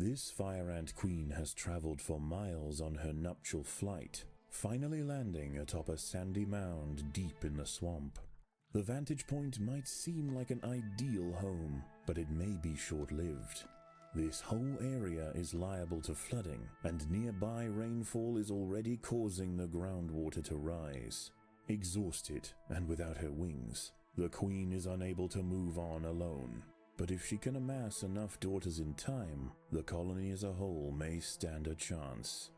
This fire ant queen has traveled for miles on her nuptial flight, finally landing atop a sandy mound deep in the swamp. The vantage point might seem like an ideal home, but it may be short-lived. This whole area is liable to flooding, and nearby rainfall is already causing the groundwater to rise. Exhausted and without her wings, the queen is unable to move on alone. But if she can amass enough daughters in time, the colony as a whole may stand a chance.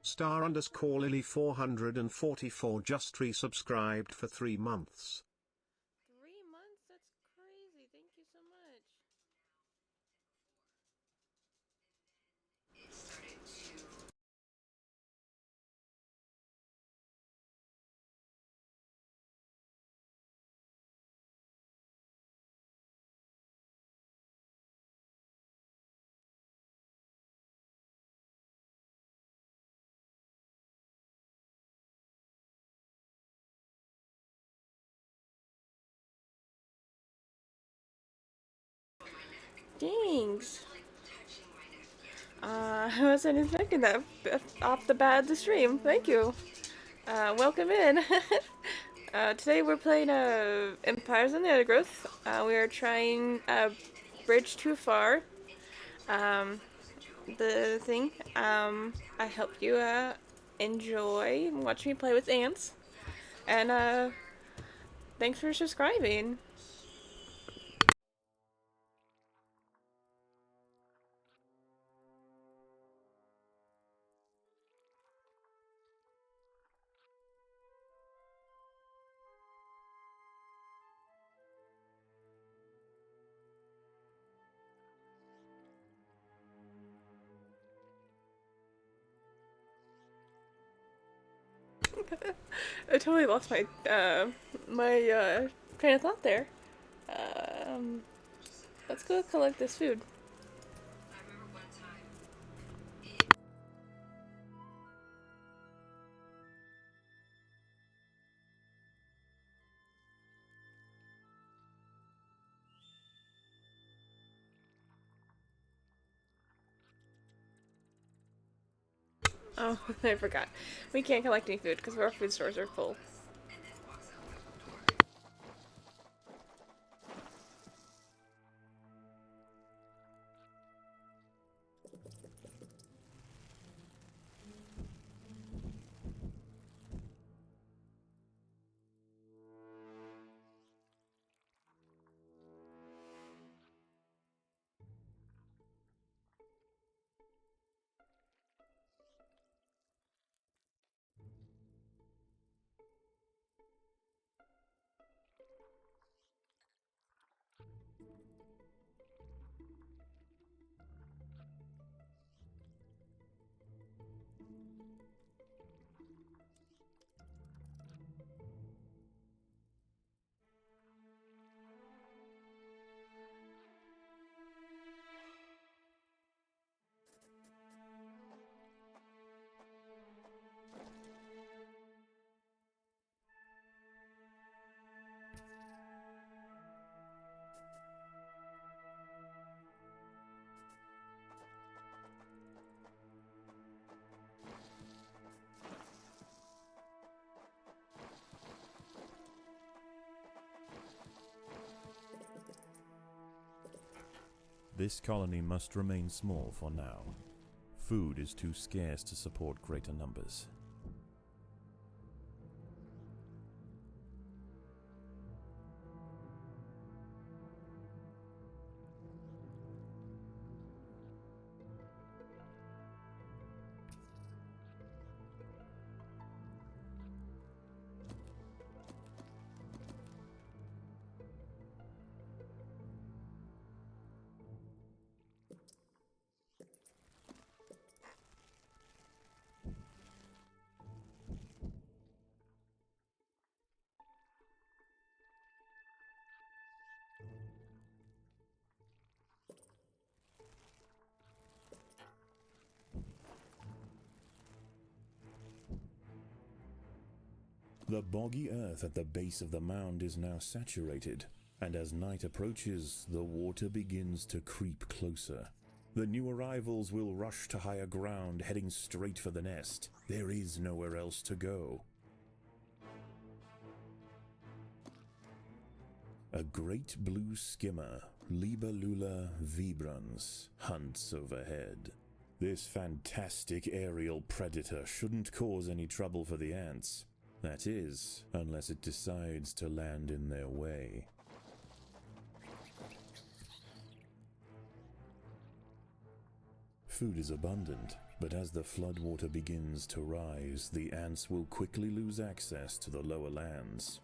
Star_Lily 444 just resubscribed for 3 months. 3 months? That's crazy. Thank you so much. It started to... Thanks. I wasn't expecting that off the bat of the stream. Thank you. Welcome in. Today we're playing Empires on the Undergrowth. We are trying Bridge Too Far. The thing. I hope you enjoy watching me play with ants. And thanks for subscribing. I totally lost my train of thought there. Um, let's go collect this food. Oh, I forgot. We can't collect any food because our food stores are full. This colony must remain small for now. Food is too scarce to support greater numbers. The boggy earth at the base of the mound is now saturated, and as night approaches, the water begins to creep closer. The new arrivals will rush to higher ground, heading straight for the nest. There is nowhere else to go. A great blue skimmer, Libellula vibrans, hunts overhead. This fantastic aerial predator shouldn't cause any trouble for the ants. That is, unless it decides to land in their way. Food is abundant, but as the floodwater begins to rise, the ants will quickly lose access to the lower lands.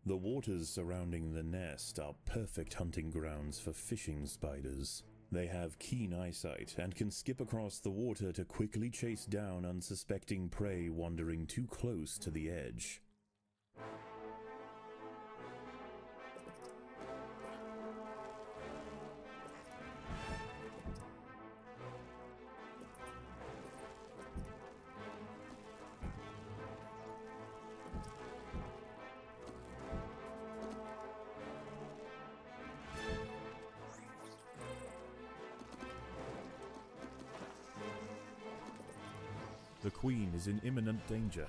The waters surrounding the nest are perfect hunting grounds for fishing spiders. They have keen eyesight and can skip across the water to quickly chase down unsuspecting prey wandering too close to the edge. The queen is in imminent danger.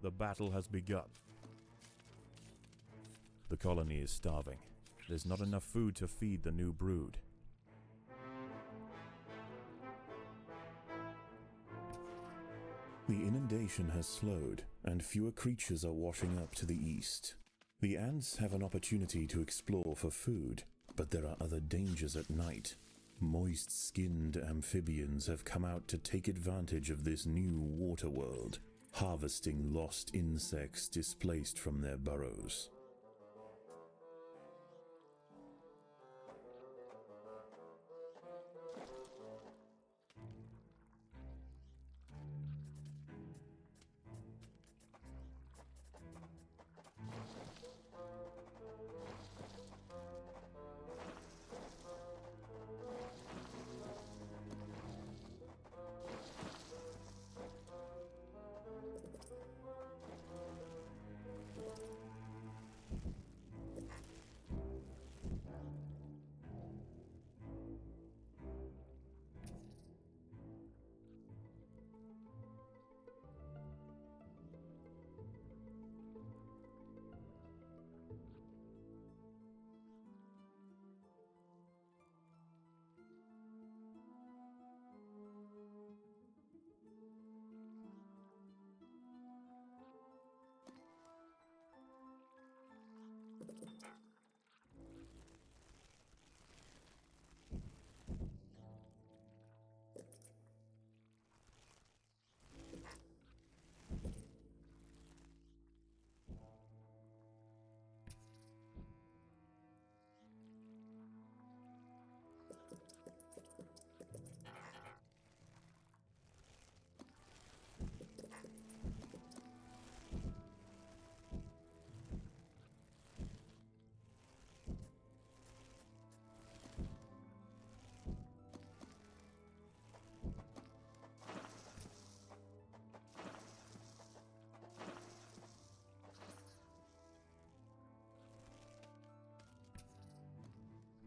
The battle has begun. The colony is starving. There's not enough food to feed the new brood. The inundation has slowed, and fewer creatures are washing up to the east. The ants have an opportunity to explore for food, but there are other dangers at night. Moist-skinned amphibians have come out to take advantage of this new water world, harvesting lost insects displaced from their burrows.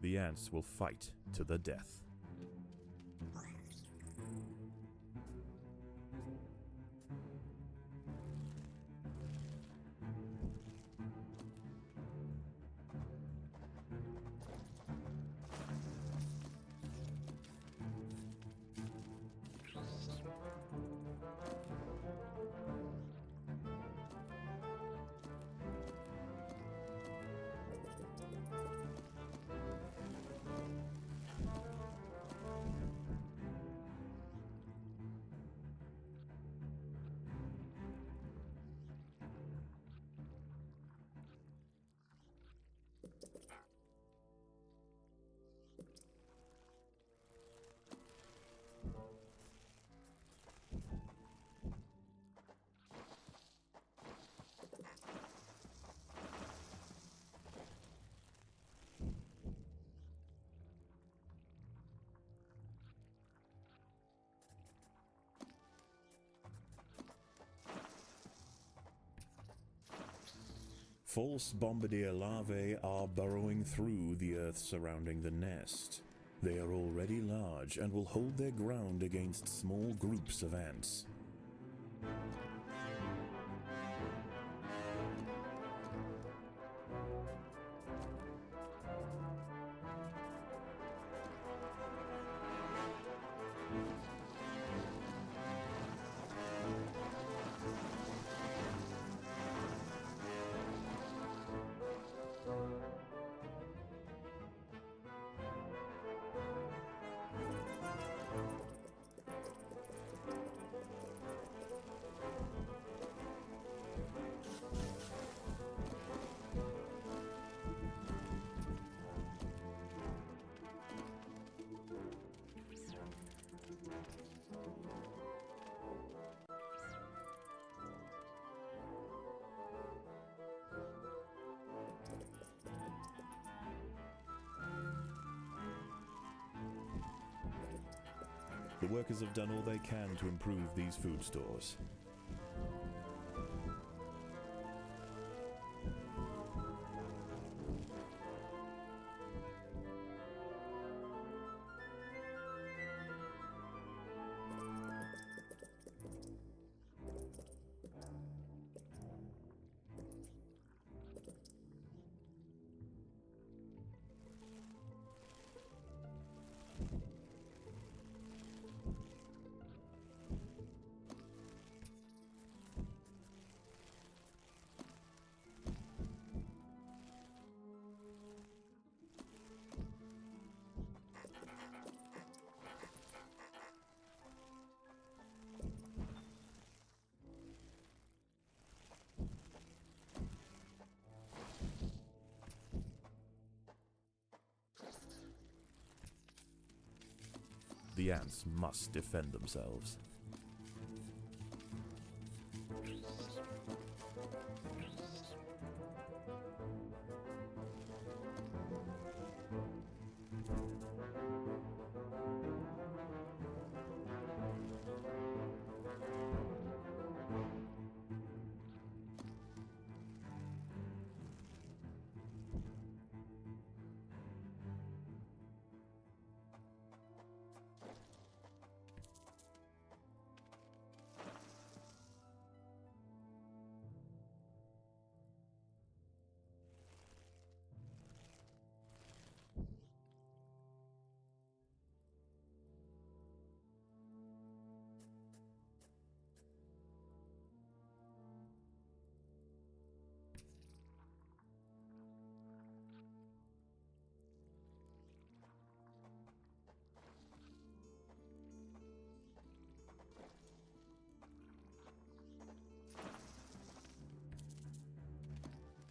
The ants will fight to the death. False bombardier larvae are burrowing through the earth surrounding the nest. They are already large and will hold their ground against small groups of ants. The workers have done all they can to improve these food stores. The ants must defend themselves.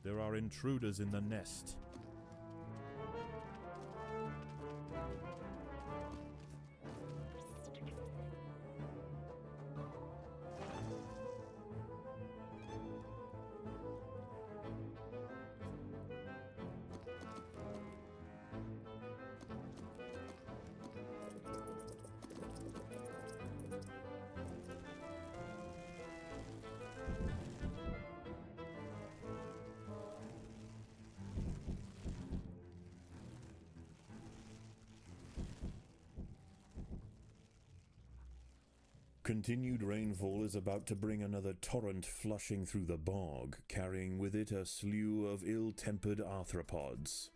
There are intruders in the nest. Continued rainfall is about to bring another torrent flushing through the bog, carrying with it a slew of ill-tempered arthropods.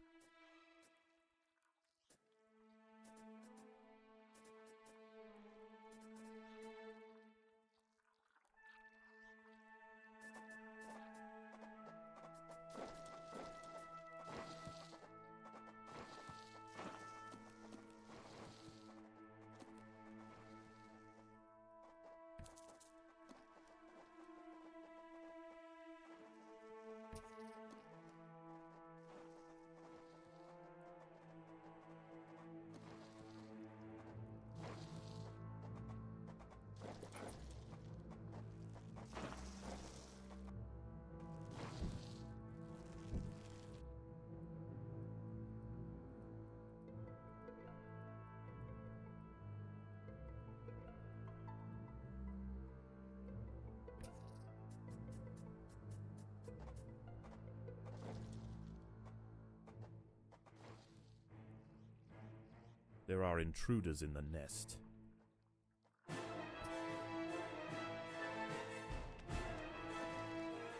There are intruders in the nest.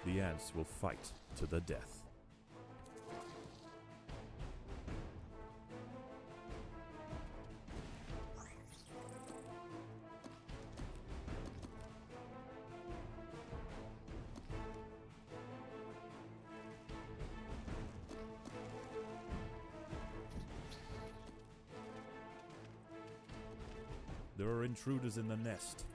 The ants will fight to the death. There are intruders in the nest.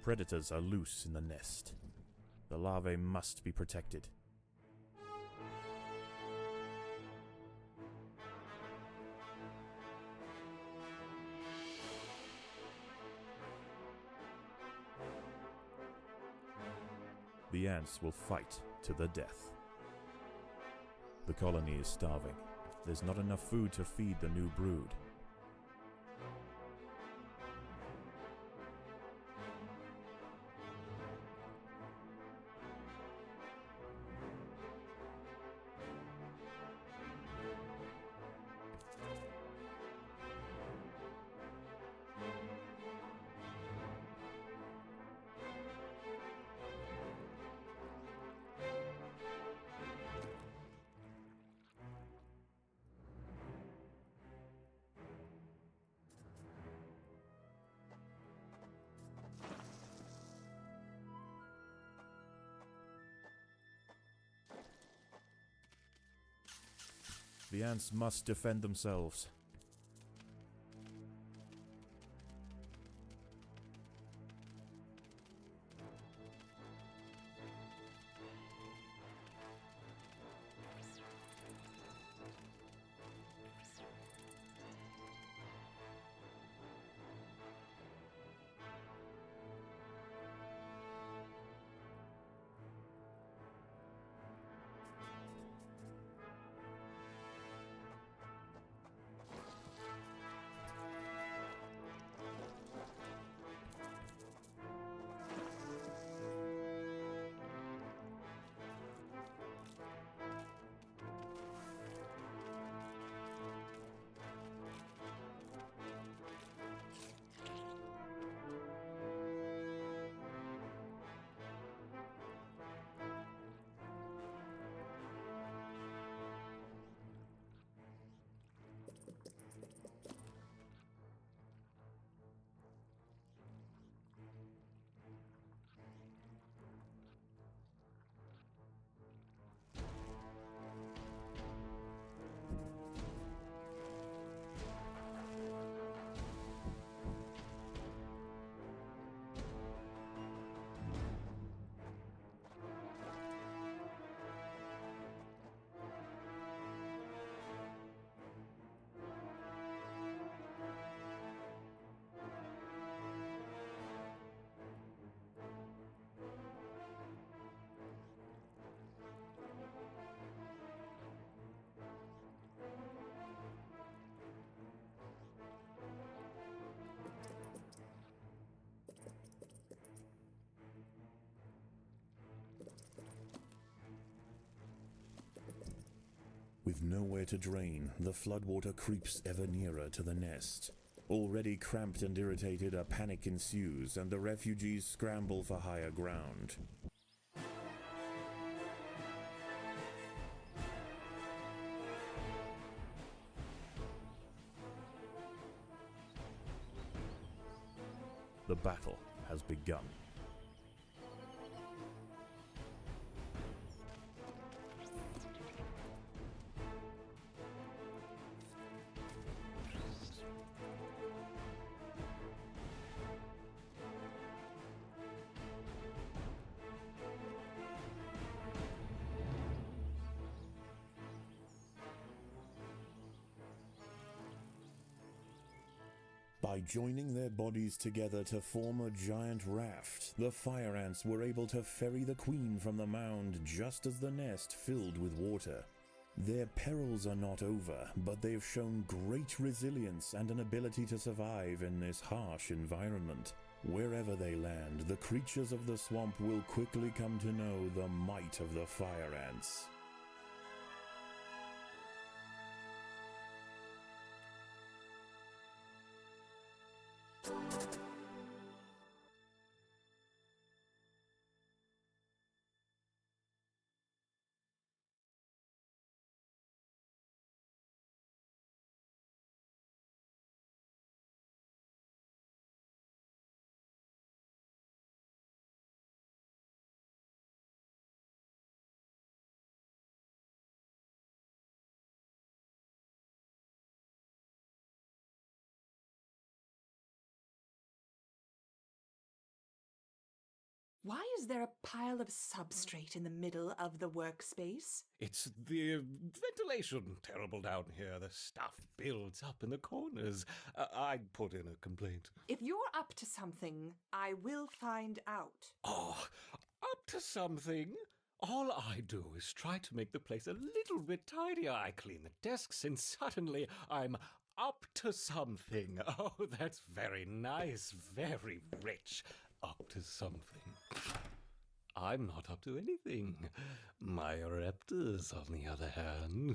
Predators are loose in the nest. The larvae must be protected. The ants will fight to the death. The colony is starving. There's not enough food to feed the new brood. The ants must defend themselves. With nowhere to drain, the floodwater creeps ever nearer to the nest. Already cramped and irritated, a panic ensues, and the refugees scramble for higher ground. The battle has begun. By joining their bodies together to form a giant raft, the fire ants were able to ferry the queen from the mound just as the nest filled with water. Their perils are not over, but they've shown great resilience and an ability to survive in this harsh environment. Wherever they land, the creatures of the swamp will quickly come to know the might of the fire ants. Why is there a pile of substrate in the middle of the workspace? It's the ventilation terrible down here. The stuff builds up in the corners. I'd put in a complaint. If you're up to something, I will find out. Oh, up to something? All I do is try to make the place a little bit tidier. I clean the desks and suddenly I'm up to something. Oh, that's very nice, very rich. Up to something. I'm not up to anything. My raptors, on the other hand.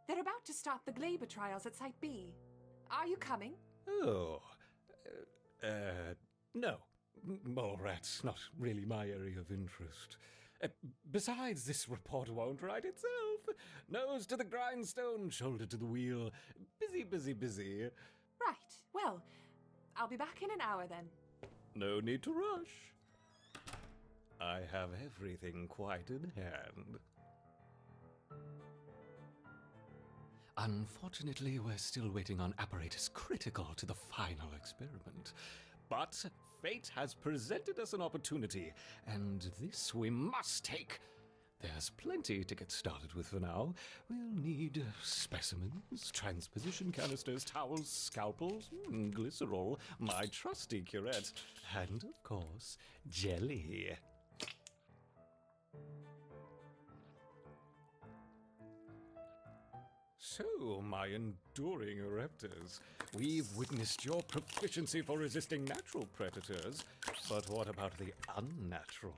They're about to start the Glaber trials at Site B. Are you coming? Oh, no. Mole rat's not really my area of interest. Besides, this report won't write itself. Nose to the grindstone, shoulder to the wheel. Busy, busy, busy. Right. Well, I'll be back in an hour then. No need to rush. I have everything quite in hand. Unfortunately, we're still waiting on apparatus critical to the final experiment. But fate has presented us an opportunity, and this we must take. There's plenty to get started with for now. We'll need specimens, transposition canisters, towels, scalpels, glycerol, my trusty curette, and, of course, jelly. So, my enduring Ereptors, we've witnessed your proficiency for resisting natural predators, but what about the unnatural?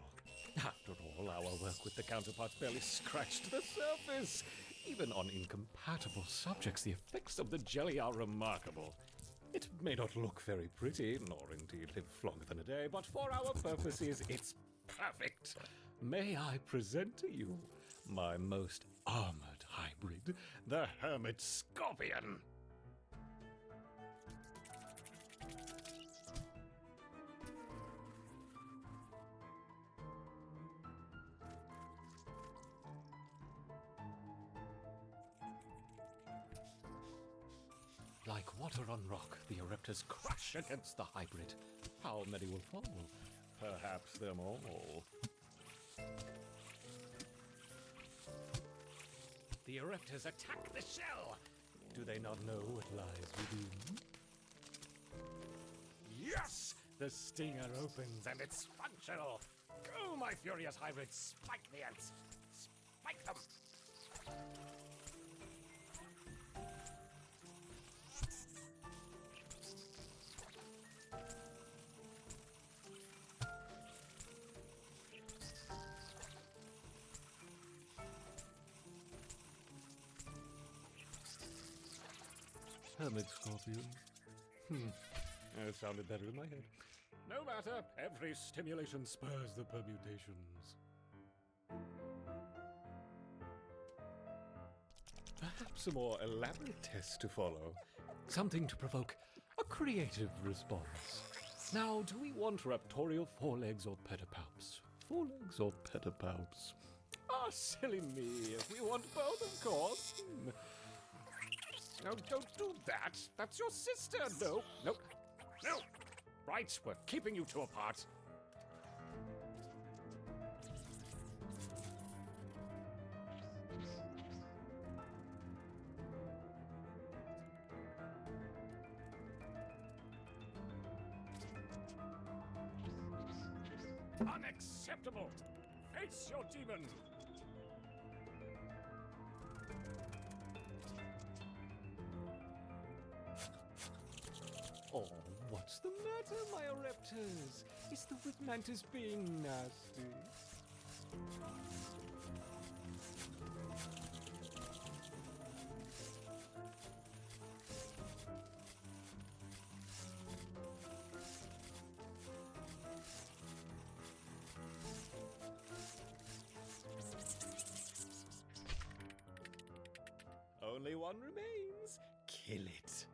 After all, our work with the counterparts barely scratched the surface. Even on incompatible subjects, the effects of the jelly are remarkable. It may not look very pretty, nor indeed live longer than a day, but for our purposes, it's perfect. May I present to you my most armored hybrid, the Hermit Scorpion? Like water on rock, the Ereptors crash against the hybrid. How many will fall? Perhaps them all. The Ereptors attack the shell! Do they not know what lies within? Yes! The stinger opens and it's functional! Go, my furious hybrid, spike the ants! Fight them! Hermit scorpion. It sounded better in my head. No matter, every stimulation spurs the permutations. Perhaps a more elaborate test to follow. Something to provoke a creative response. Now, do we want raptorial forelegs or pedipalps? Forelegs or pedipalps? Ah, silly me. If we want both, of course. No, don't do that. That's your sister. No, no, no. Right, we're keeping you two apart. Unacceptable! Face your demon! Oh, what's the matter, Myoraptors? Is the Wit Mantis being nasty? Only one remains. Kill it.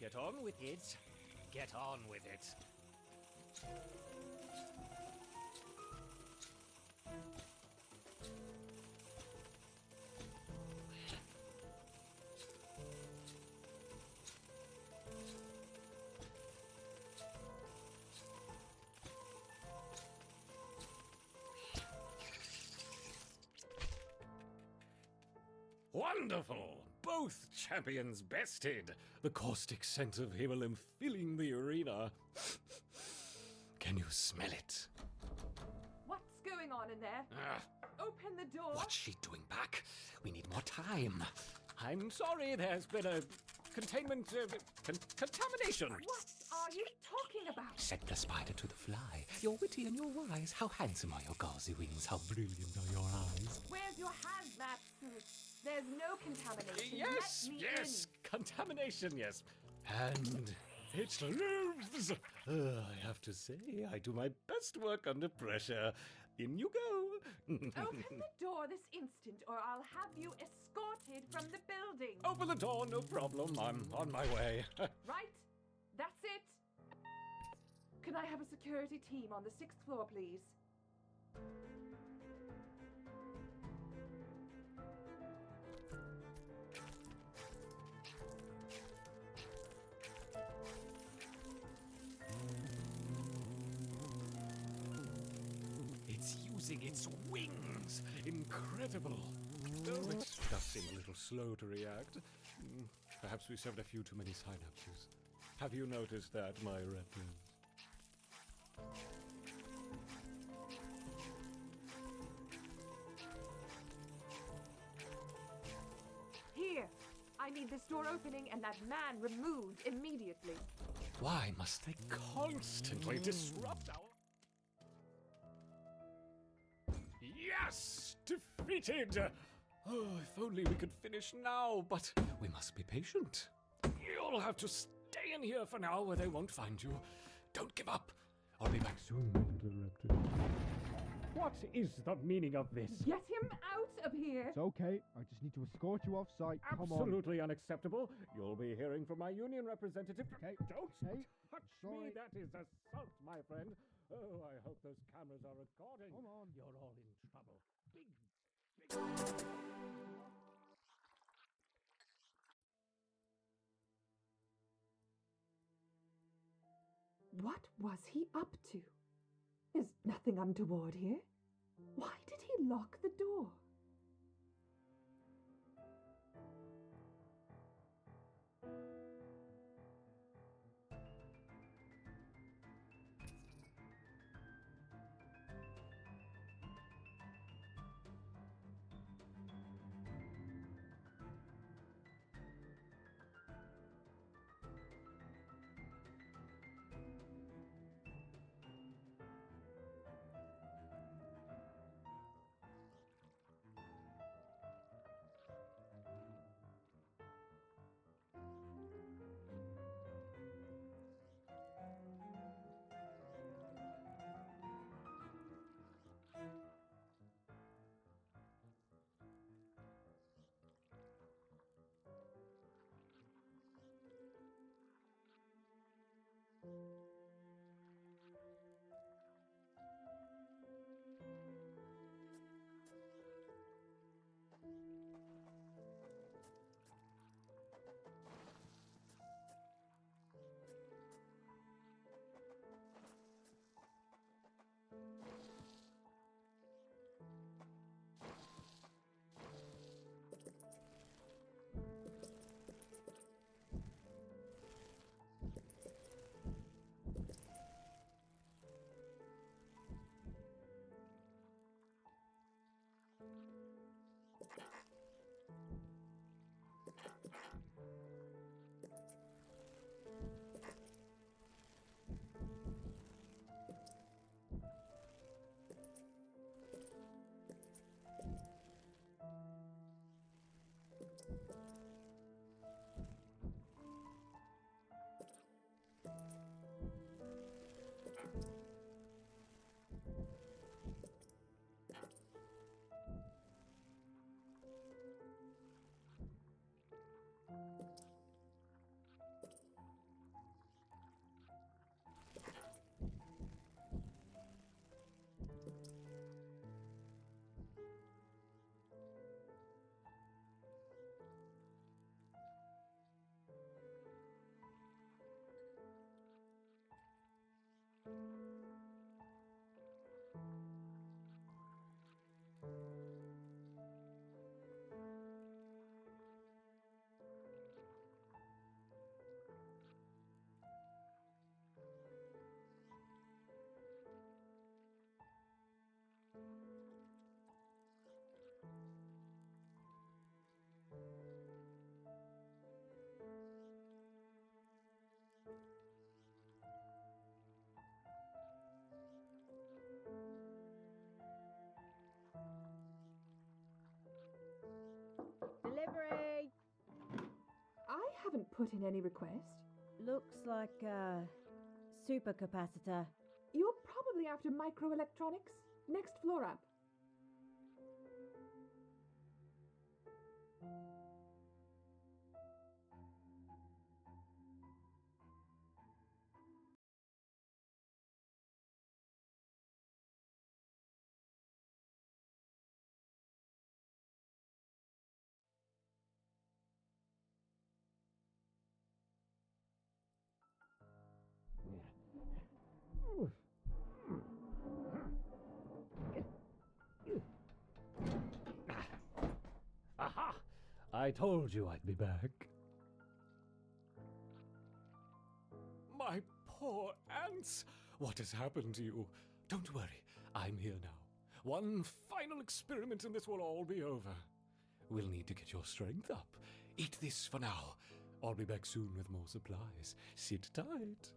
Get on with it. Get on with it. Wonderful! Both champions bested. The caustic scent of Himmelin filling the arena. Can you smell it? What's going on in there? Open the door. What's she doing back? We need more time. I'm sorry, there's been a containment contamination. What are you talking about? Set the spider to the fly. You're witty and you're wise. How handsome are your gauzy wings? How brilliant are your eyes? Where's your hazmat suit? There's no contamination. Yes, Let me yes, contamination, yes. And it lives. I have to say, I do my best work under pressure. In you go. Open the door this instant, or I'll have you escorted from the building. Open the door, no problem. I'm on my way. Right? That's it. Can I have a security team on the 6th floor, please? It's using its wings. Incredible. Oh, it's just seemed a little slow to react. Perhaps we served a few too many synapses. Have you noticed that, my reptiles? Here, I need this door opening and that man removed immediately. Why must they constantly disrupt our... Yes! Defeated! Oh, if only we could finish now, but we must be patient. You'll have to stay in here for now where they won't find you. Don't give up. I'll be back soon, my little raptor. What is the meaning of this? Get him out of here! It's okay. I just need to escort you off site. Come on. Absolutely unacceptable. You'll be hearing from my union representative. Okay. Don't Okay. touch Sorry. me. That is assault, my friend. Oh, I hope those cameras are recording. Come on. You're all in trouble. Big. What was he up to? There's nothing untoward here. Why did he lock the door? Delivery! I haven't put in any request. Looks like a supercapacitor. You're probably after microelectronics. Next floor up. Aha! I told you I'd be back. My poor ants! What has happened to you? Don't worry, I'm here now. One final experiment and this will all be over. We'll need to get your strength up. Eat this for now. I'll be back soon with more supplies. Sit tight.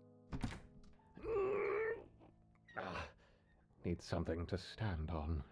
Need something to stand on.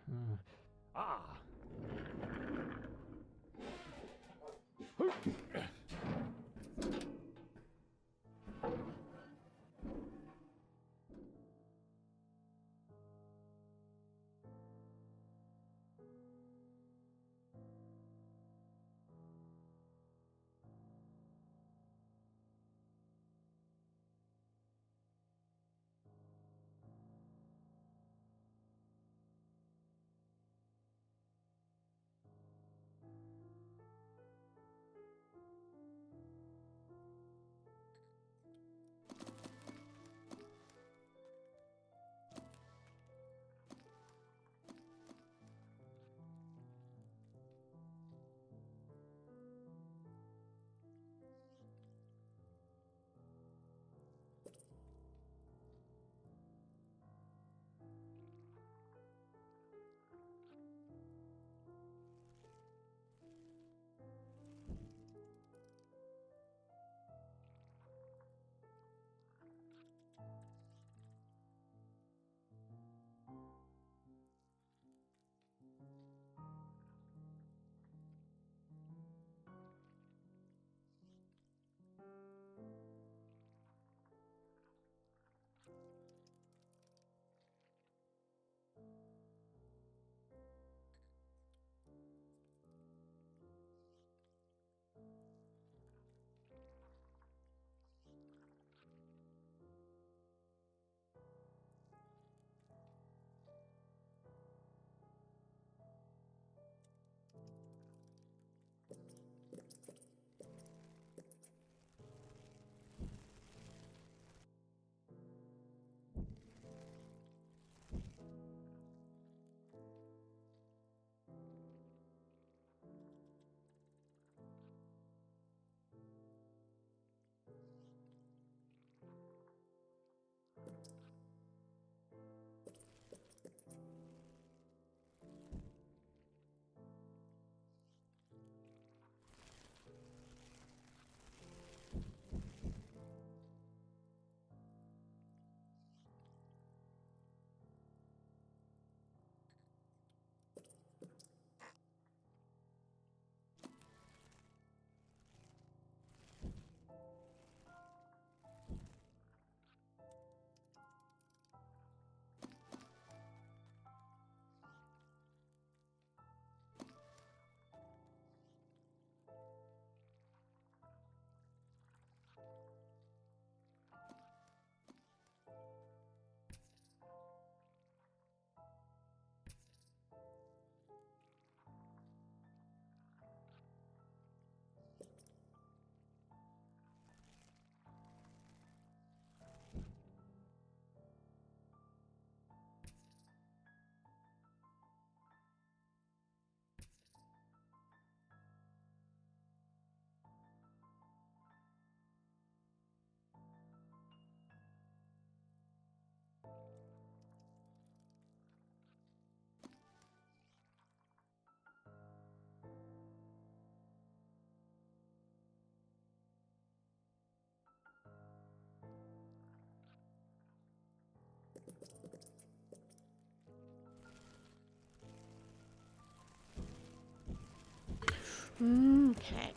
Okay.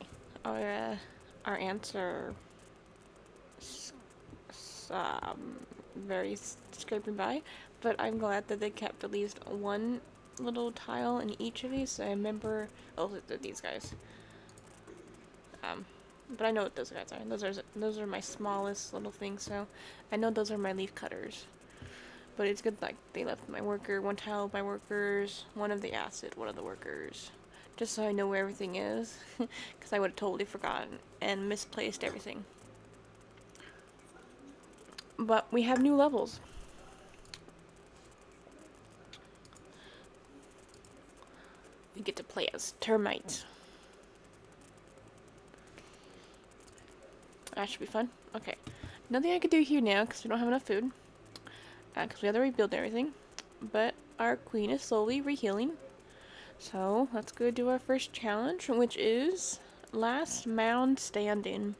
Our ants are very scraping by, but I'm glad that they kept at least one little tile in each of these. So I remember, oh, they're these guys. But I know what those guys are. Those are my smallest little things. So I know those are my leaf cutters. But it's good, like, they left my worker, one tile of my workers, one of the acid, one of the workers. Just so I know where everything is. Because I would have totally forgotten and misplaced everything. But we have new levels. We get to play as termites. That should be fun. Okay. Nothing I could do here now because we don't have enough food. Because we have to rebuild everything. But our queen is slowly rehealing. So let's go do our first challenge, which is Last mound standing.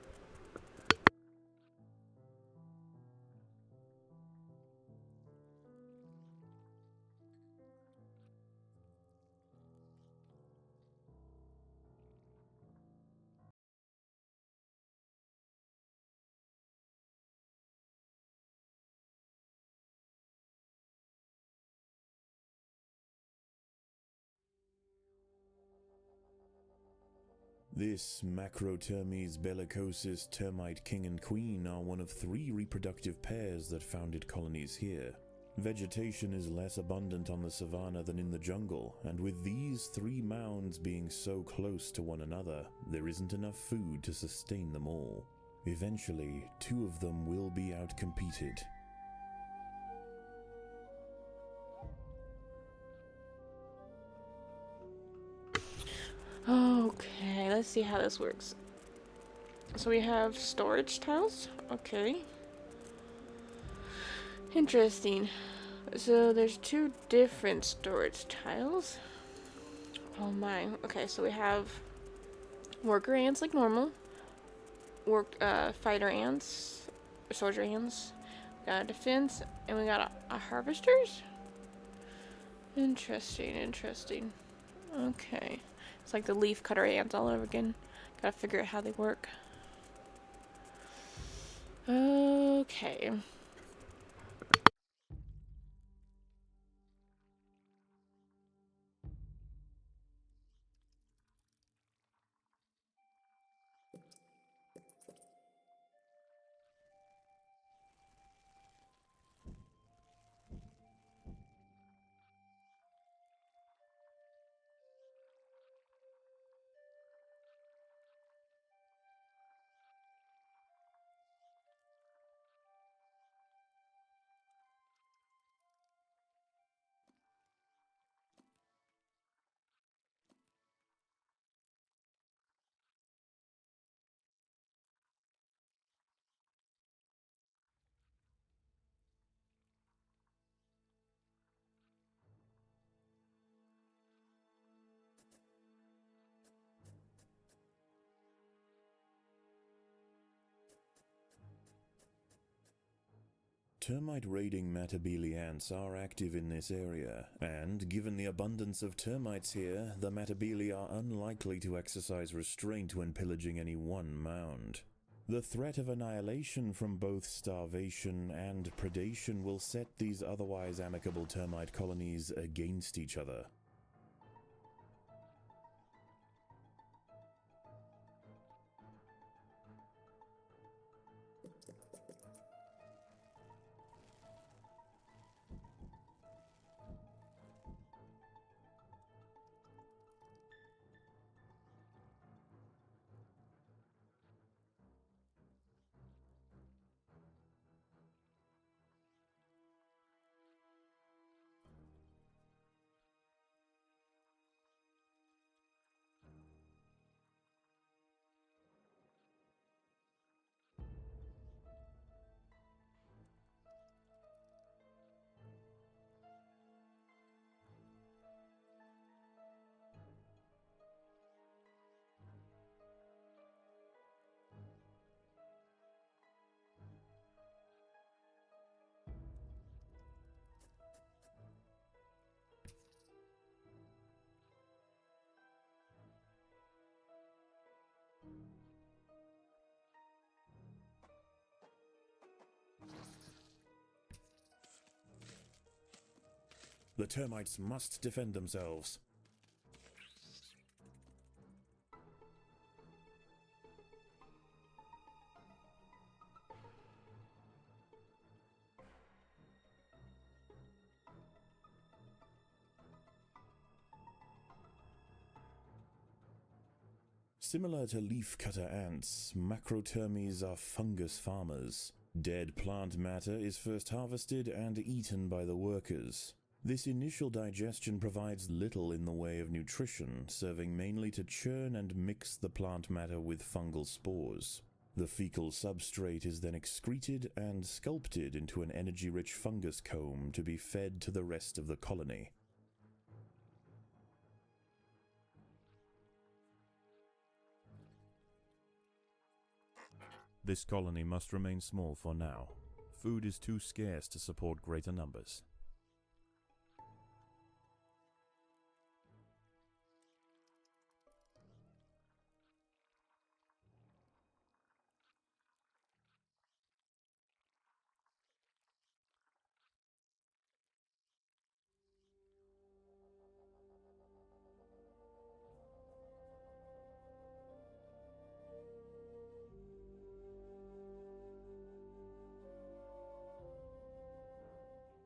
This Macrotermes bellicosus termite king and queen are one of 3 reproductive pairs that founded colonies here. Vegetation is less abundant on the savanna than in the jungle, and with these 3 mounds being so close to one another, there isn't enough food to sustain them all. Eventually, 2 of them will be outcompeted. Okay, let's see how this works. So we have storage tiles. Okay. Interesting. So there's 2 different storage tiles. Oh my. Okay, so we have worker ants like normal. Fighter ants. Soldier ants. We got a defense. And we got a harvesters? Interesting. Okay. It's like the leaf cutter ants all over again. Gotta figure out how they work. Okay. Termite raiding Matabele ants are active in this area, and given the abundance of termites here, the Matabele are unlikely to exercise restraint when pillaging any one mound. The threat of annihilation from both starvation and predation will set these otherwise amicable termite colonies against each other. The termites must defend themselves. Similar to leafcutter ants, Macrotermes are fungus farmers. Dead plant matter is first harvested and eaten by the workers. This initial digestion provides little in the way of nutrition, serving mainly to churn and mix the plant matter with fungal spores. The fecal substrate is then excreted and sculpted into an energy-rich fungus comb to be fed to the rest of the colony. This colony must remain small for now. Food is too scarce to support greater numbers.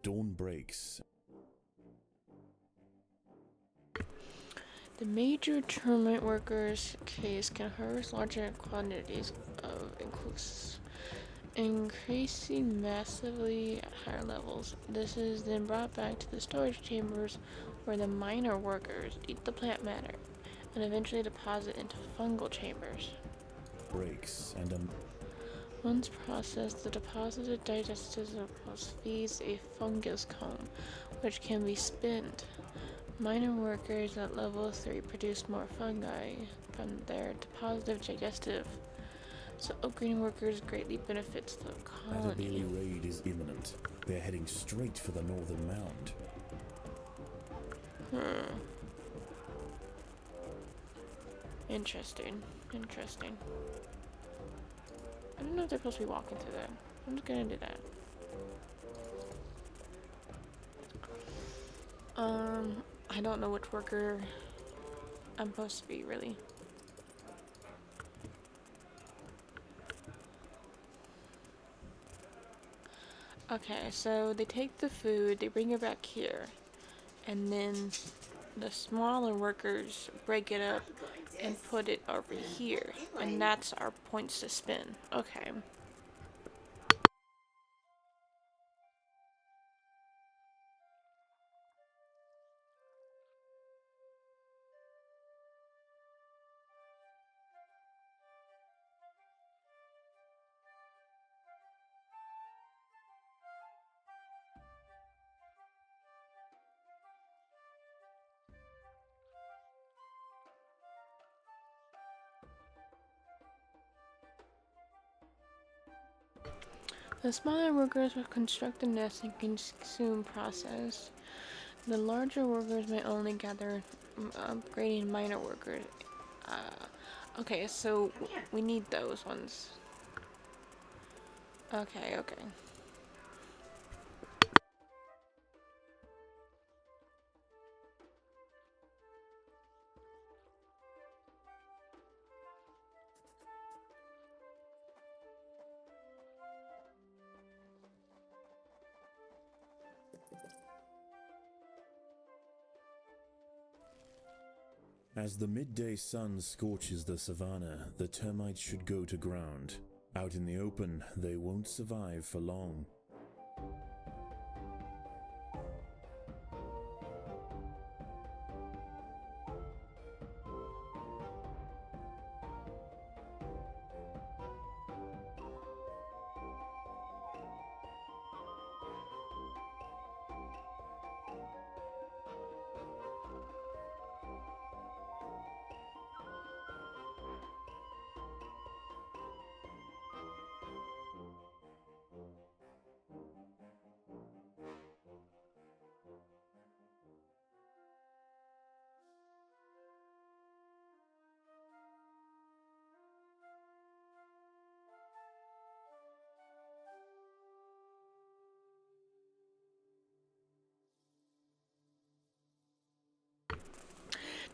Dawn breaks. The major termite workers case can harvest larger quantities of increasing massively at higher levels. This is then brought back to the storage chambers where the miner workers eat the plant matter and eventually deposit into fungal chambers. Breaks and Once processed, the deposited digestibles feeds a fungus comb, which can be spinned. Miner workers at level 3 produce more fungi from their deposited digestive, so Oak Green workers greatly benefits the colony. Adabili raid is imminent. They're heading straight for the northern mound. Interesting. I don't know if they're supposed to be walking through that. I'm just gonna do that. I don't know which worker I'm supposed to be, really. Okay, so they take the food, they bring it back here, and then the smaller workers break it up and put it over here, and that's our points to spin. Okay. The smaller workers will construct the nest and consume process. The larger workers may only gather upgrading minor workers. Okay, so we need those ones. Okay. As the midday sun scorches the savannah, the termites should go to ground. Out in the open, they won't survive for long.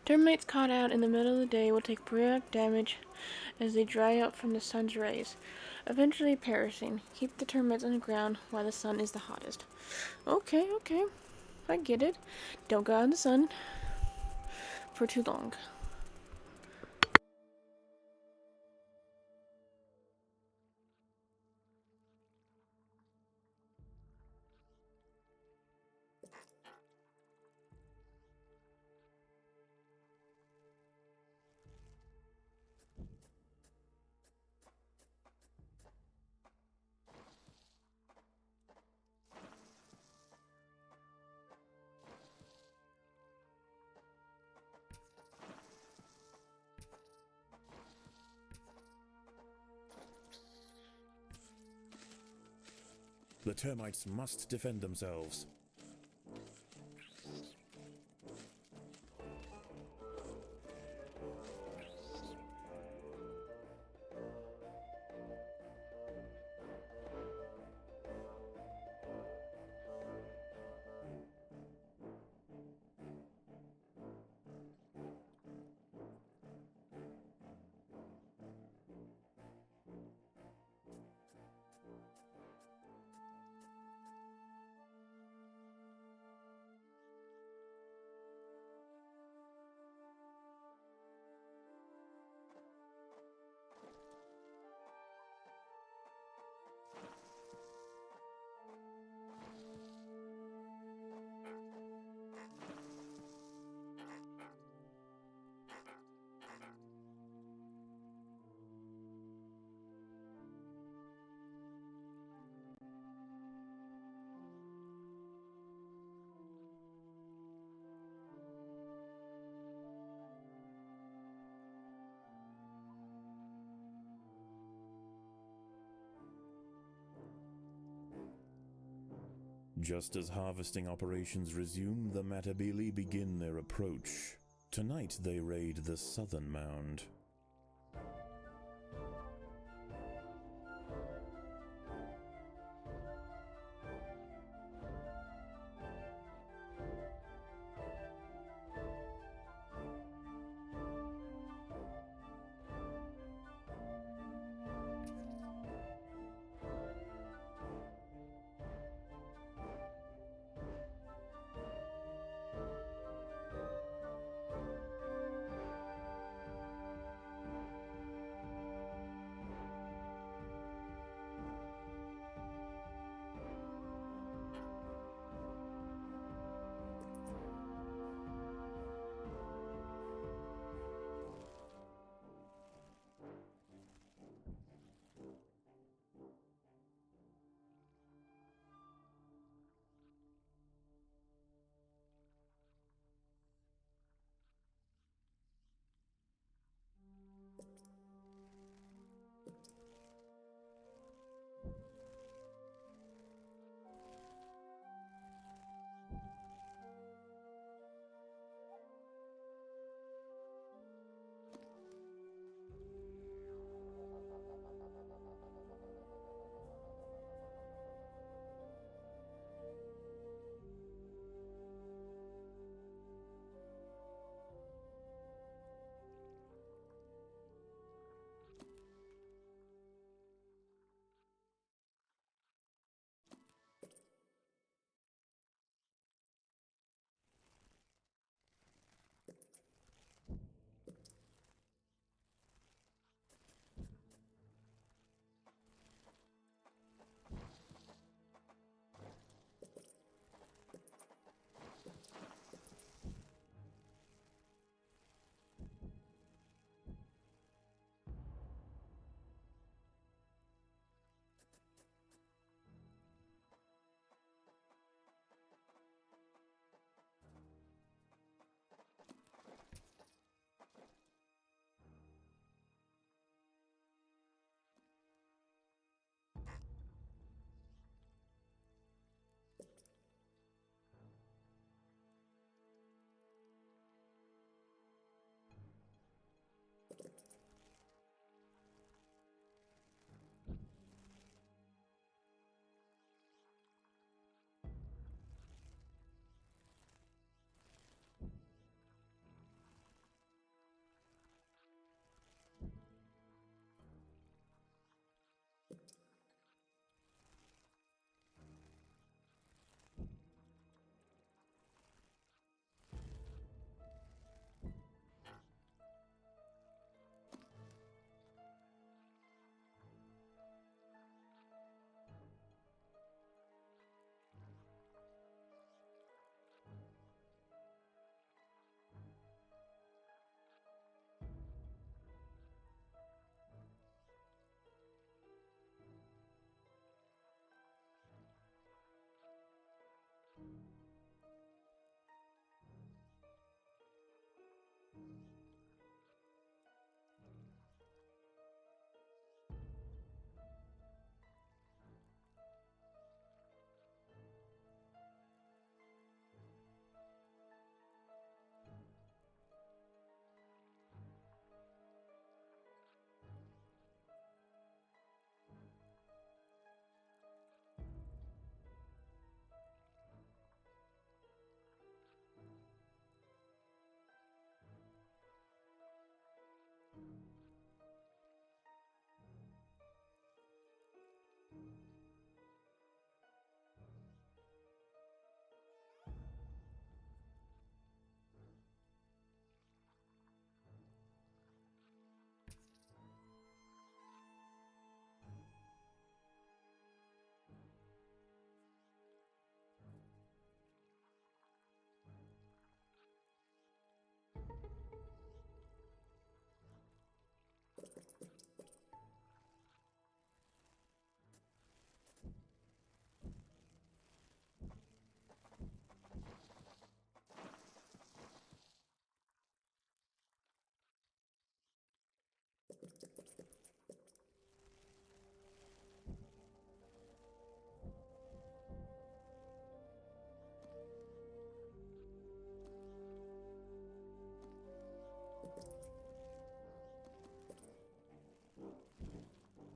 Termites caught out in the middle of the day will take periodic damage as they dry out from the sun's rays, eventually perishing. Keep the termites underground while the sun is the hottest. Okay. I get it. Don't go out in the sun for too long. The termites must defend themselves. Just as harvesting operations resume, the Matabele begin their approach. Tonight they raid the southern mound.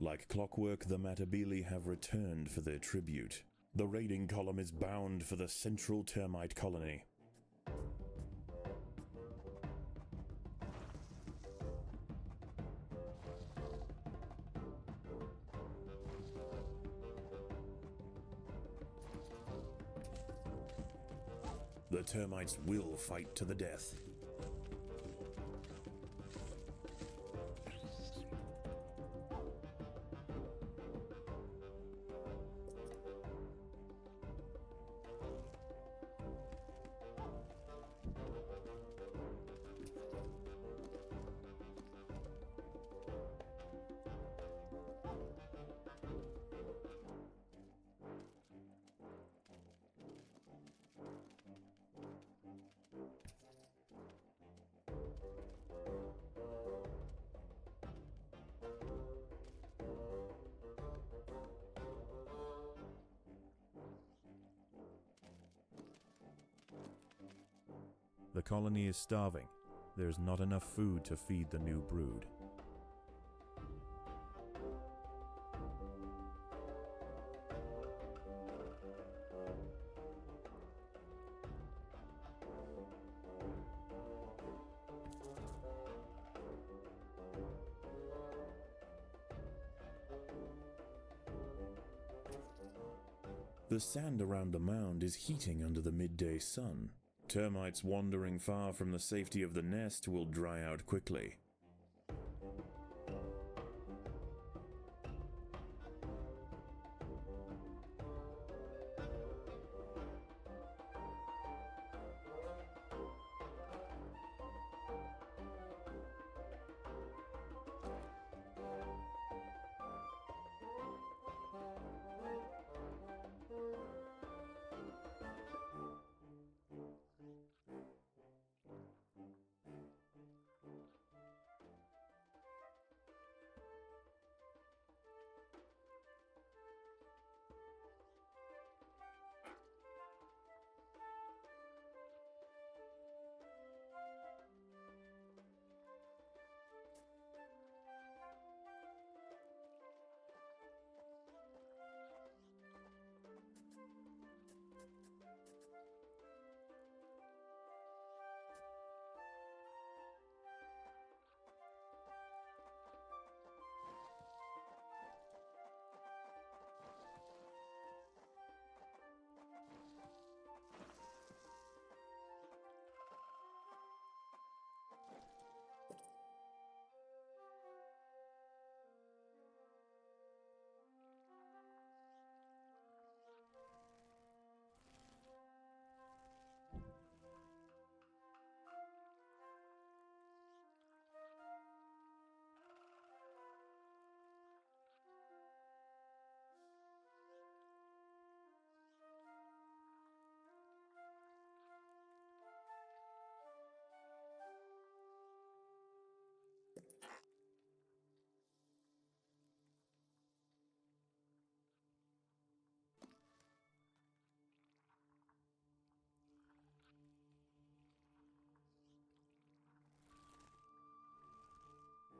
Like clockwork, the Matabele have returned for their tribute. The raiding column is bound for the central termite colony. The termites will fight to the death. The colony is starving. There's not enough food to feed the new brood. The sand around the mound is heating under the midday sun. Termites wandering far from the safety of the nest will dry out quickly.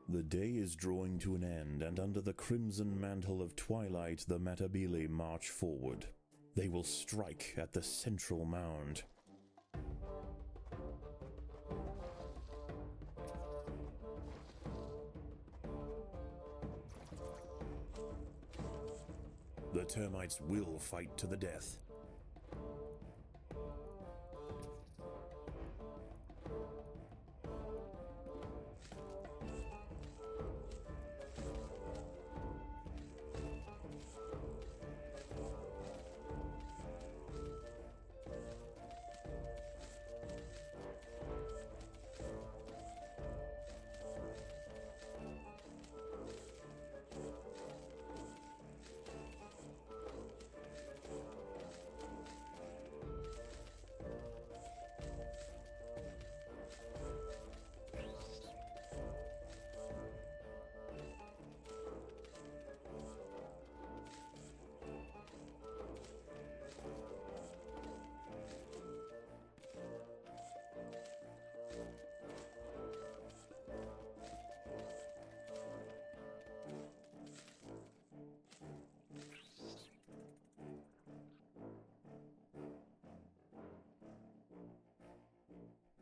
The day is drawing to an end, and under the crimson mantle of twilight, the Matabele march forward. They will strike at the central mound. The termites will fight to the death.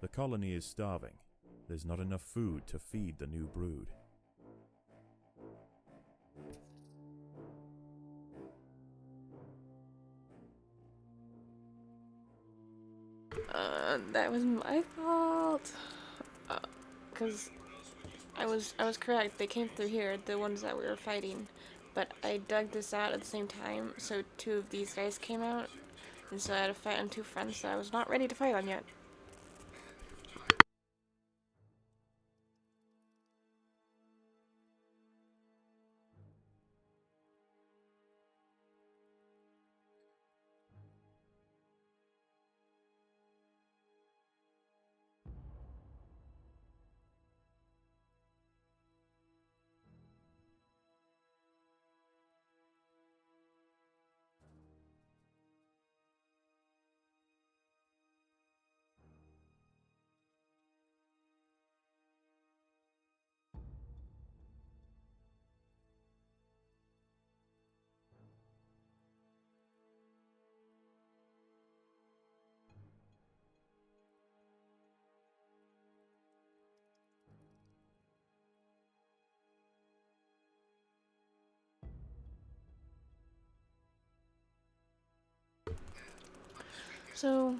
The colony is starving. There's not enough food to feed the new brood. That was my fault. Cause I was correct. They came through here, the ones that we were fighting. But I dug this out at the same time, so two of these guys came out. And so I had to fight on two fronts that I was not ready to fight on yet. So,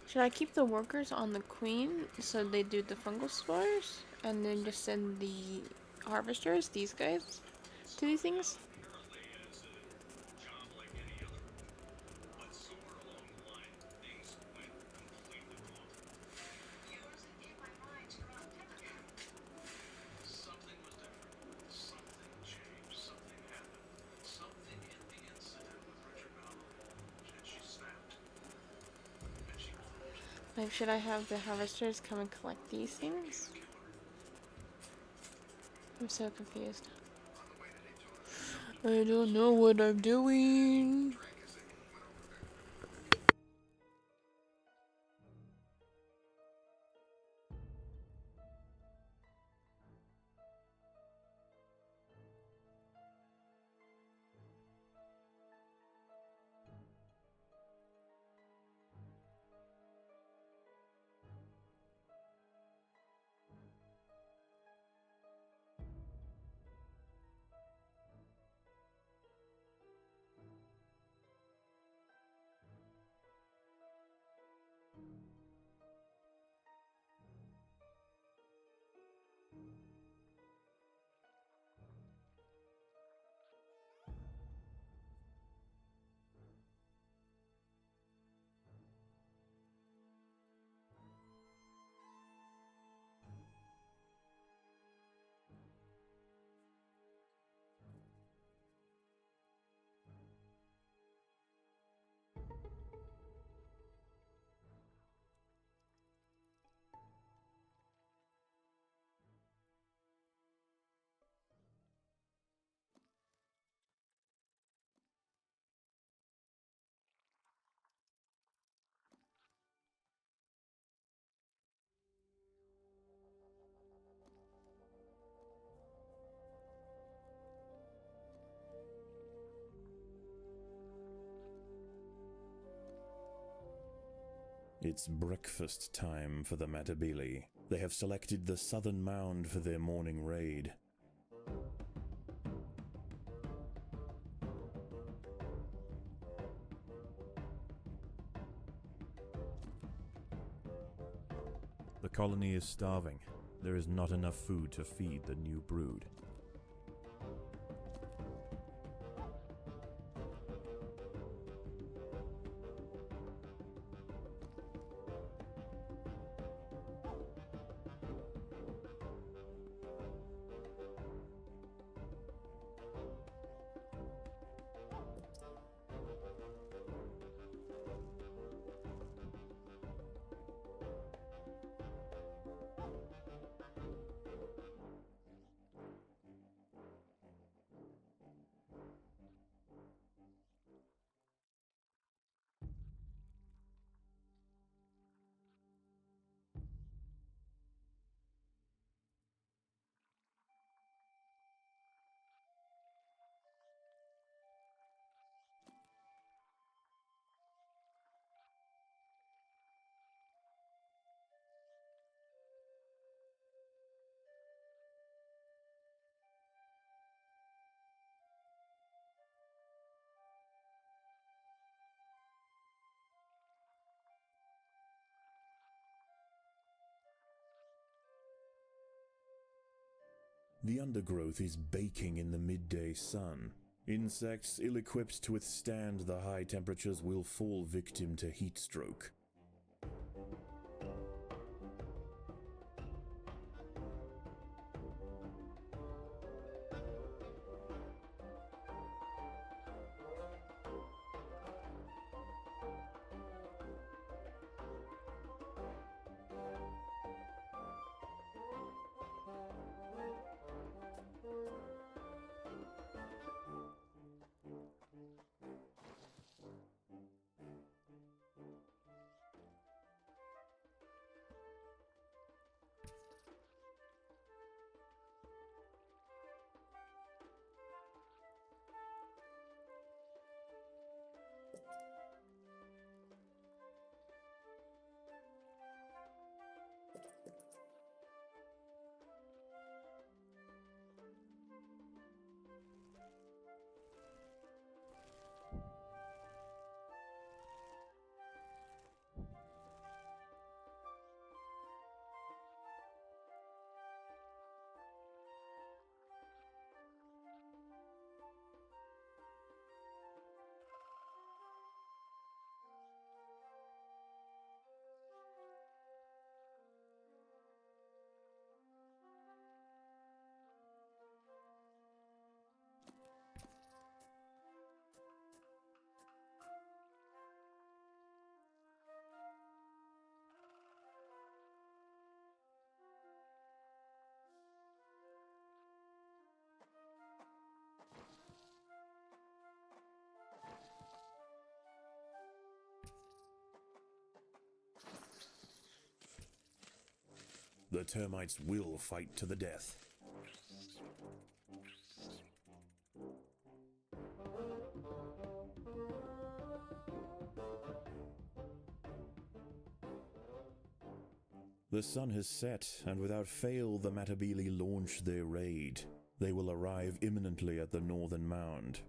should I keep the workers on the queen so they do the fungal spores? And then just send the harvesters, these guys, to these things? Like, should I have the harvesters come and collect these things? I'm so confused. I don't know what I'm doing. It's breakfast time for the Matabele. They have selected the southern mound for their morning raid. The colony is starving. There is not enough food to feed the new brood. The undergrowth is baking in the midday sun. Insects ill-equipped to withstand the high temperatures will fall victim to heat stroke. The termites will fight to the death. The sun has set, and without fail the Matabele launch their raid. They will arrive imminently at the northern mound.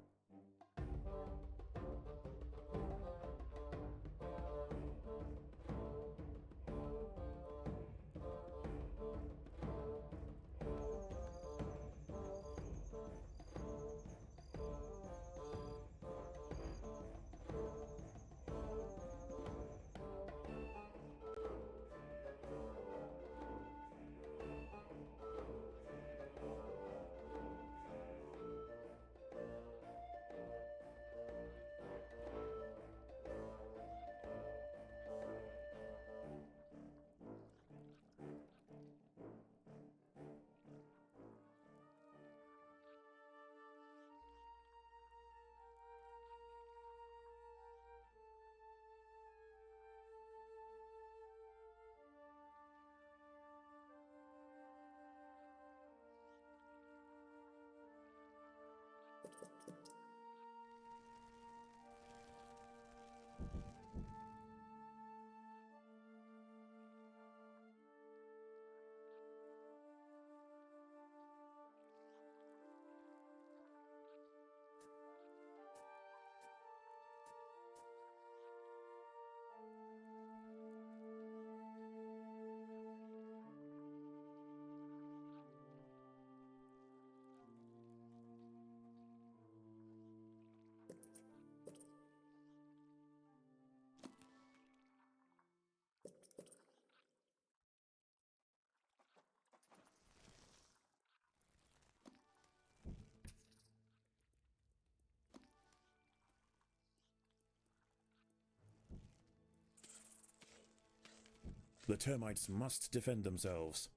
The termites must defend themselves.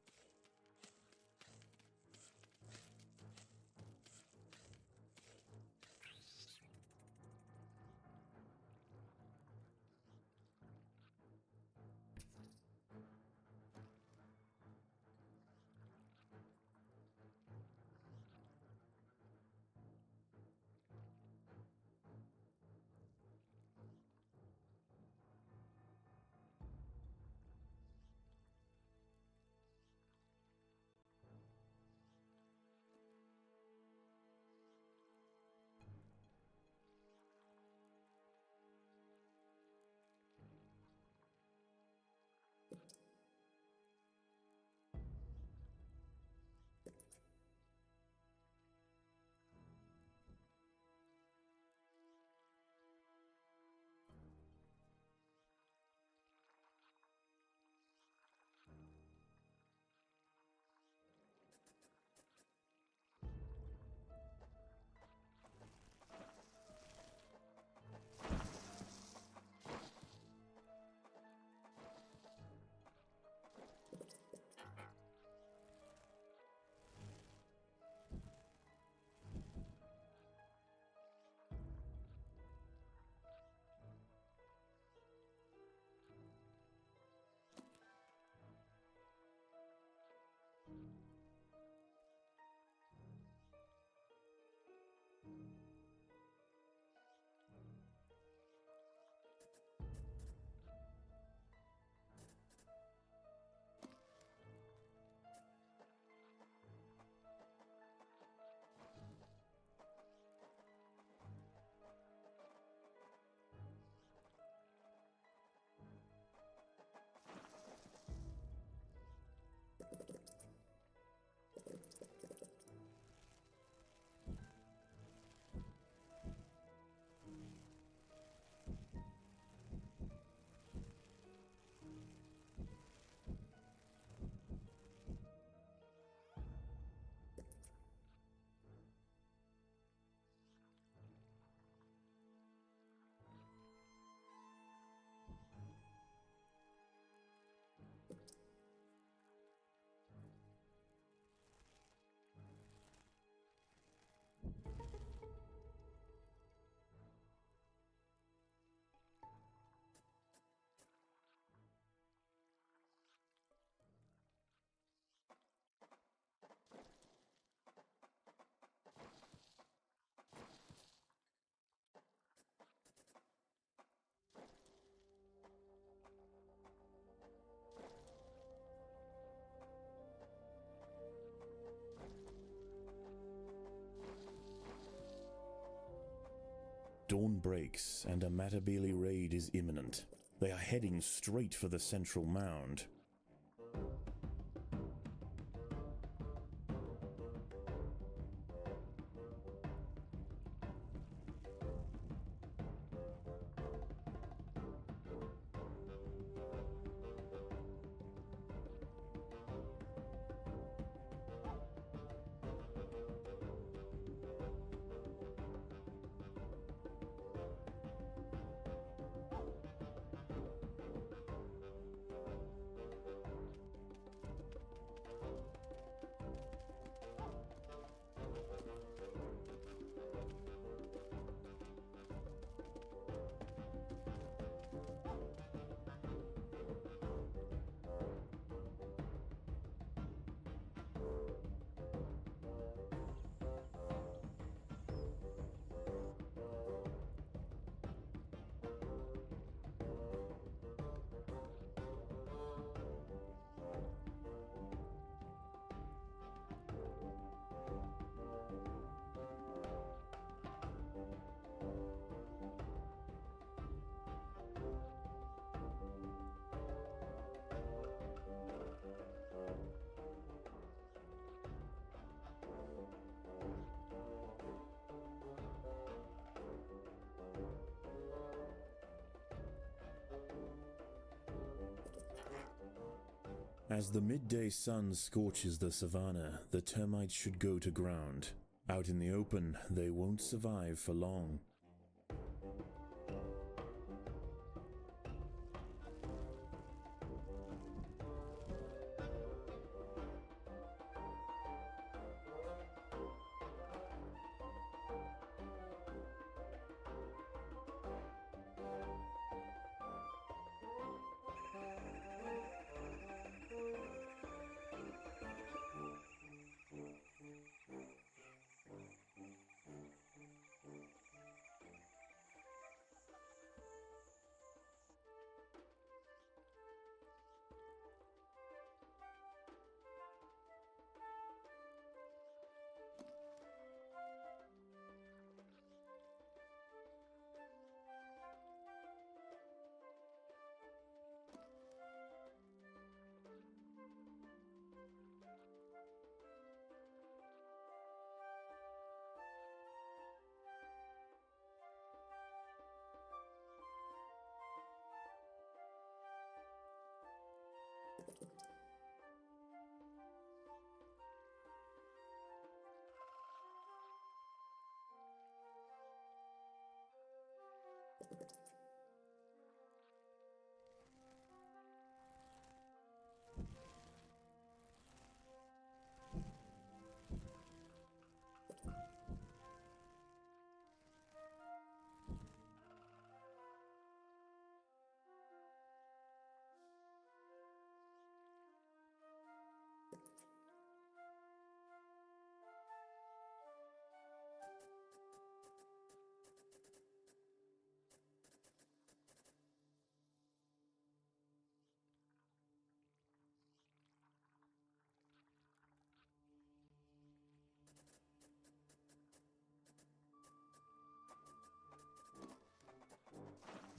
Dawn breaks, and a Matabele raid is imminent. They are heading straight for the central mound. As the midday sun scorches the savannah, the termites should go to ground. Out in the open, they won't survive for long.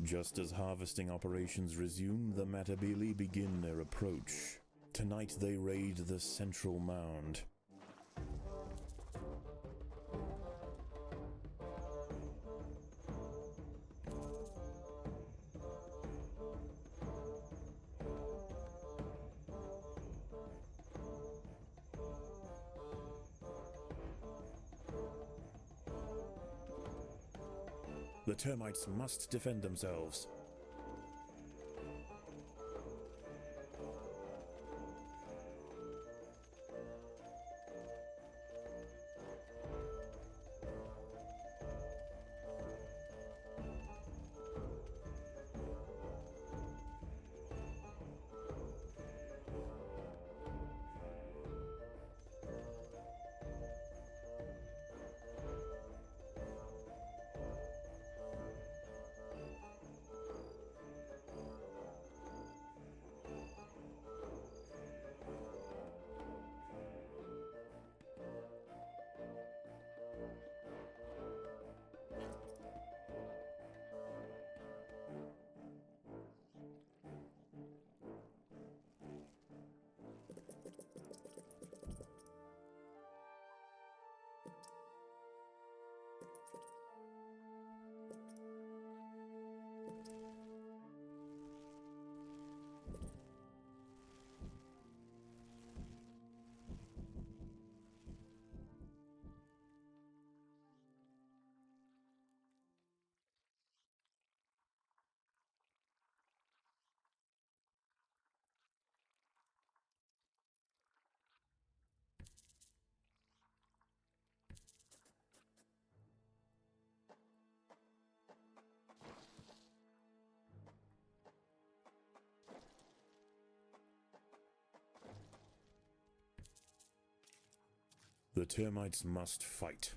Just as harvesting operations resume, the Matabele begin their approach. Tonight they raid the central mound. The termites must defend themselves. The termites must fight.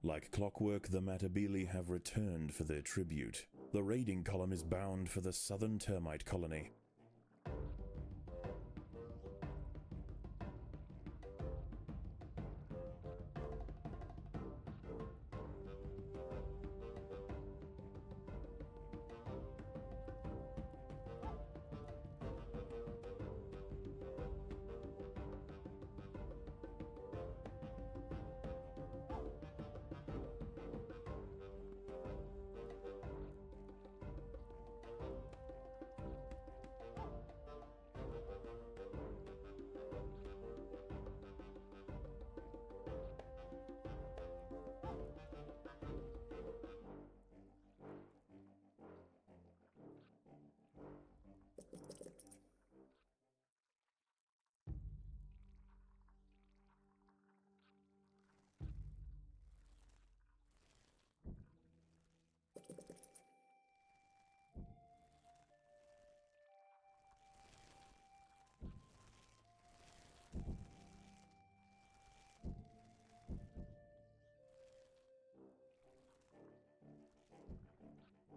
Like clockwork, the Matabele have returned for their tribute. The raiding column is bound for the southern termite colony.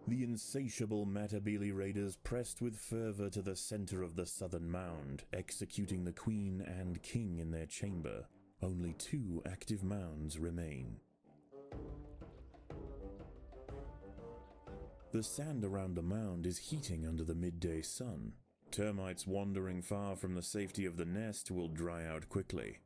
The insatiable Matabele raiders pressed with fervor to the center of the southern mound, executing the queen and king in their chamber. Only 2 active mounds remain. The sand around the mound is heating under the midday sun. Termites wandering far from the safety of the nest will dry out quickly.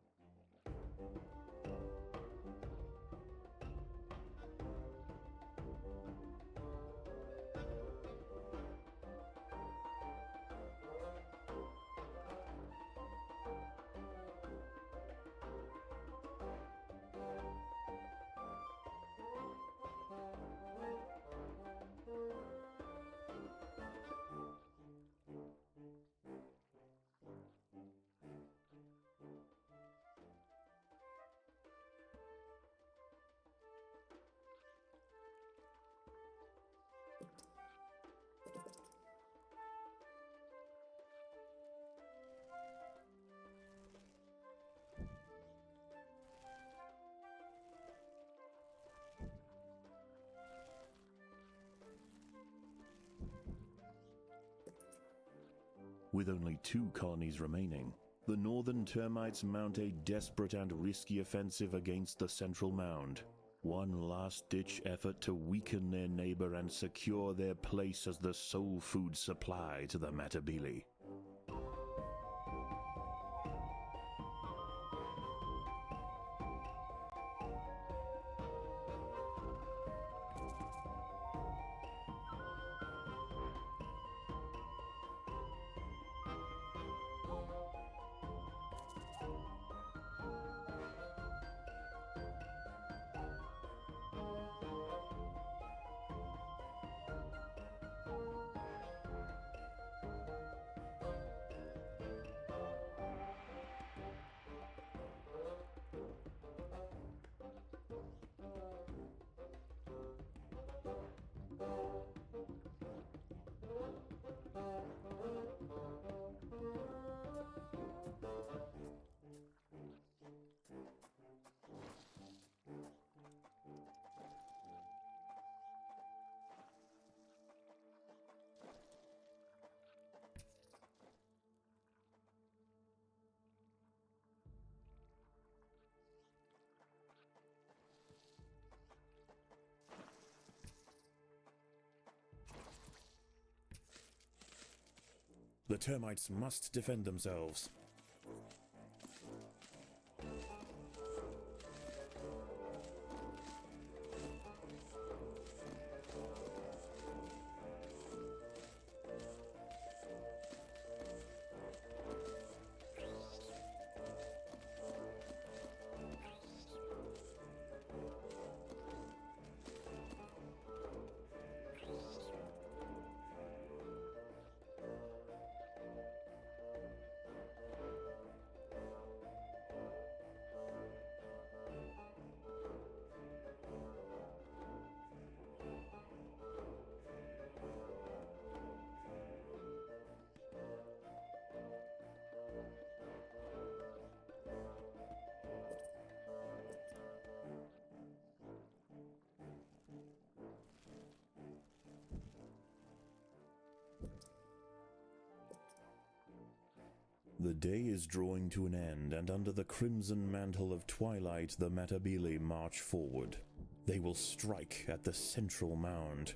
With only 2 colonies remaining, the northern termites mount a desperate and risky offensive against the central mound. One last-ditch effort to weaken their neighbor and secure their place as the sole food supply to the Matabele. The termites must defend themselves. The day is drawing to an end, and under the crimson mantle of twilight, the Matabele march forward. They will strike at the central mound.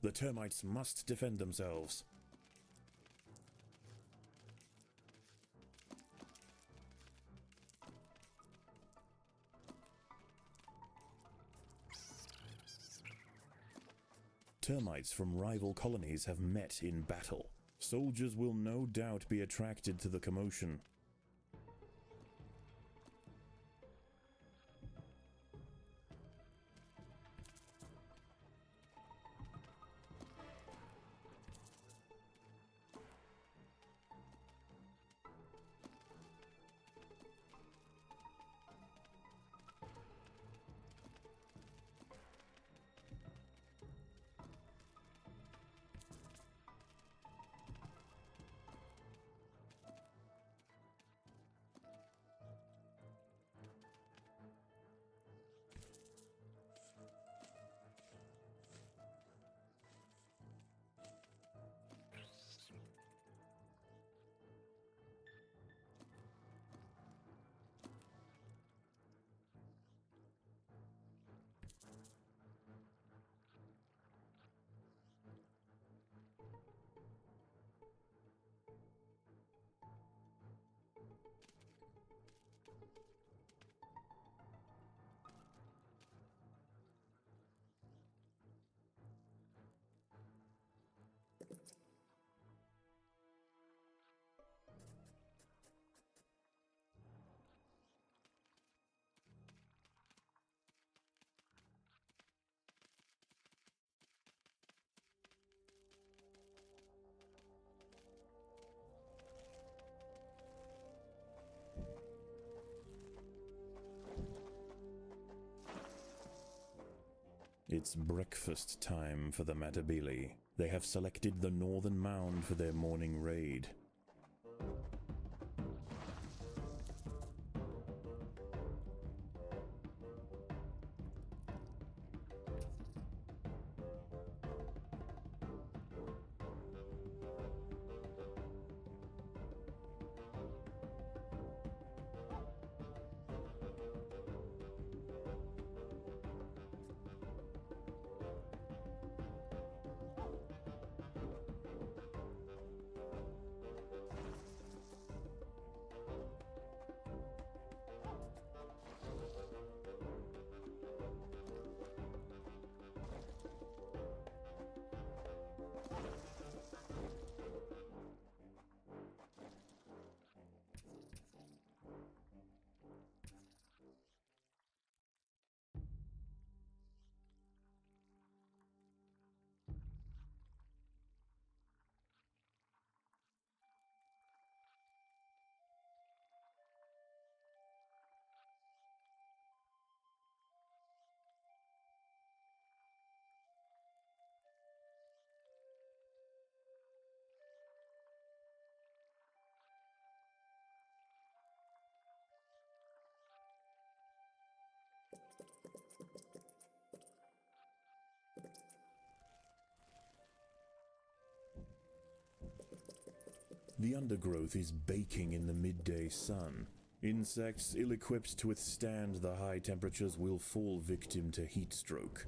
The termites must defend themselves. Termites from rival colonies have met in battle. Soldiers will no doubt be attracted to the commotion. It's breakfast time for the Matabele. They have selected the northern mound for their morning raid. The undergrowth is baking in the midday sun. Insects ill-equipped to withstand the high temperatures will fall victim to heat stroke.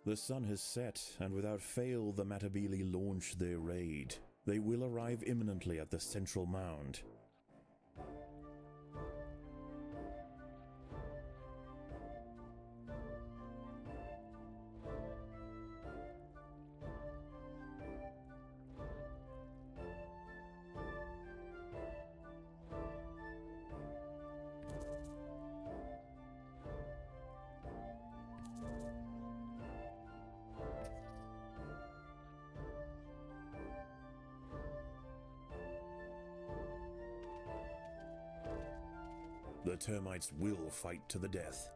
The sun has set, and without fail the Matabele launch their raid. They will arrive imminently at the central mound. The termites will fight to the death.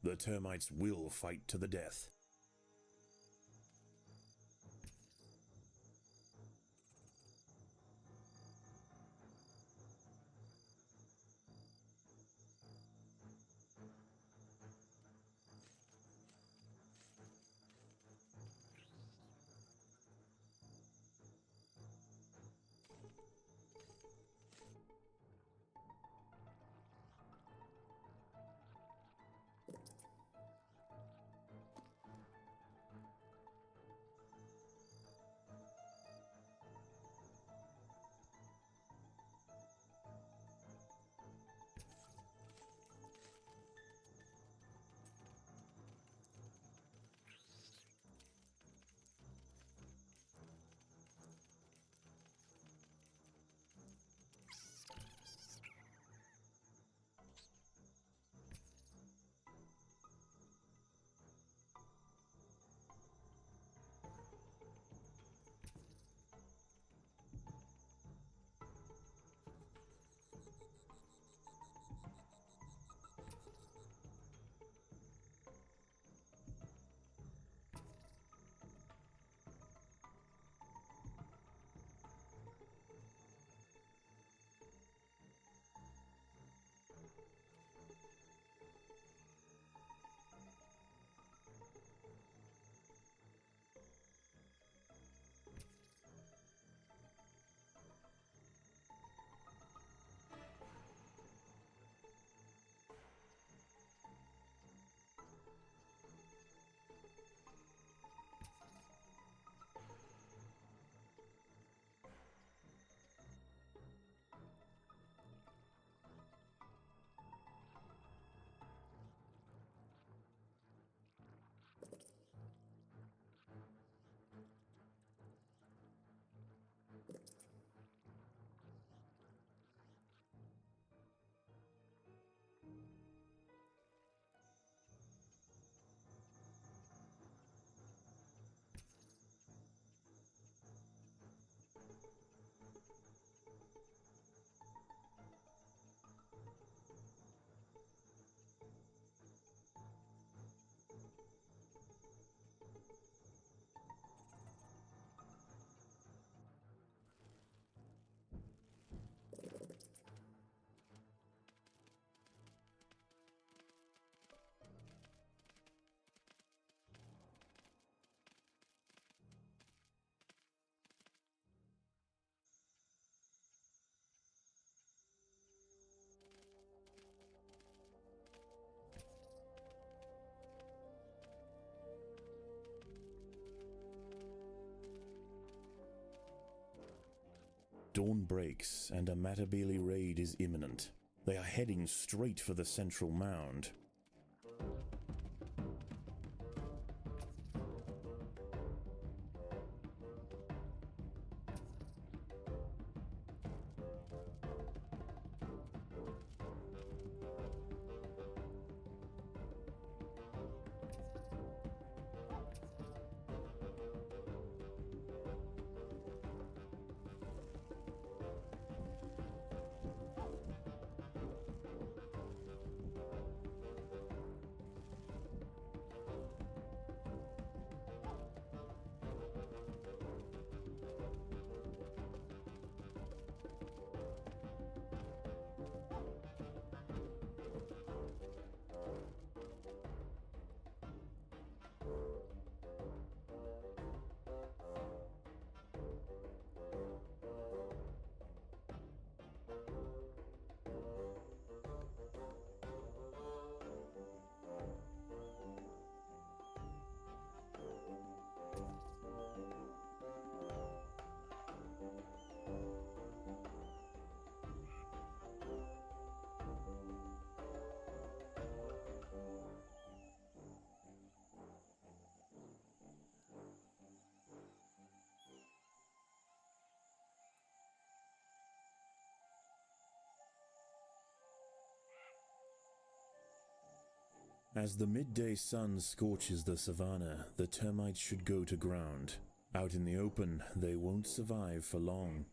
The termites will fight to the death. Dawn breaks, and a Matabele raid is imminent. They are heading straight for the central mound. As the midday sun scorches the savannah, the termites should go to ground. Out in the open, they won't survive for long.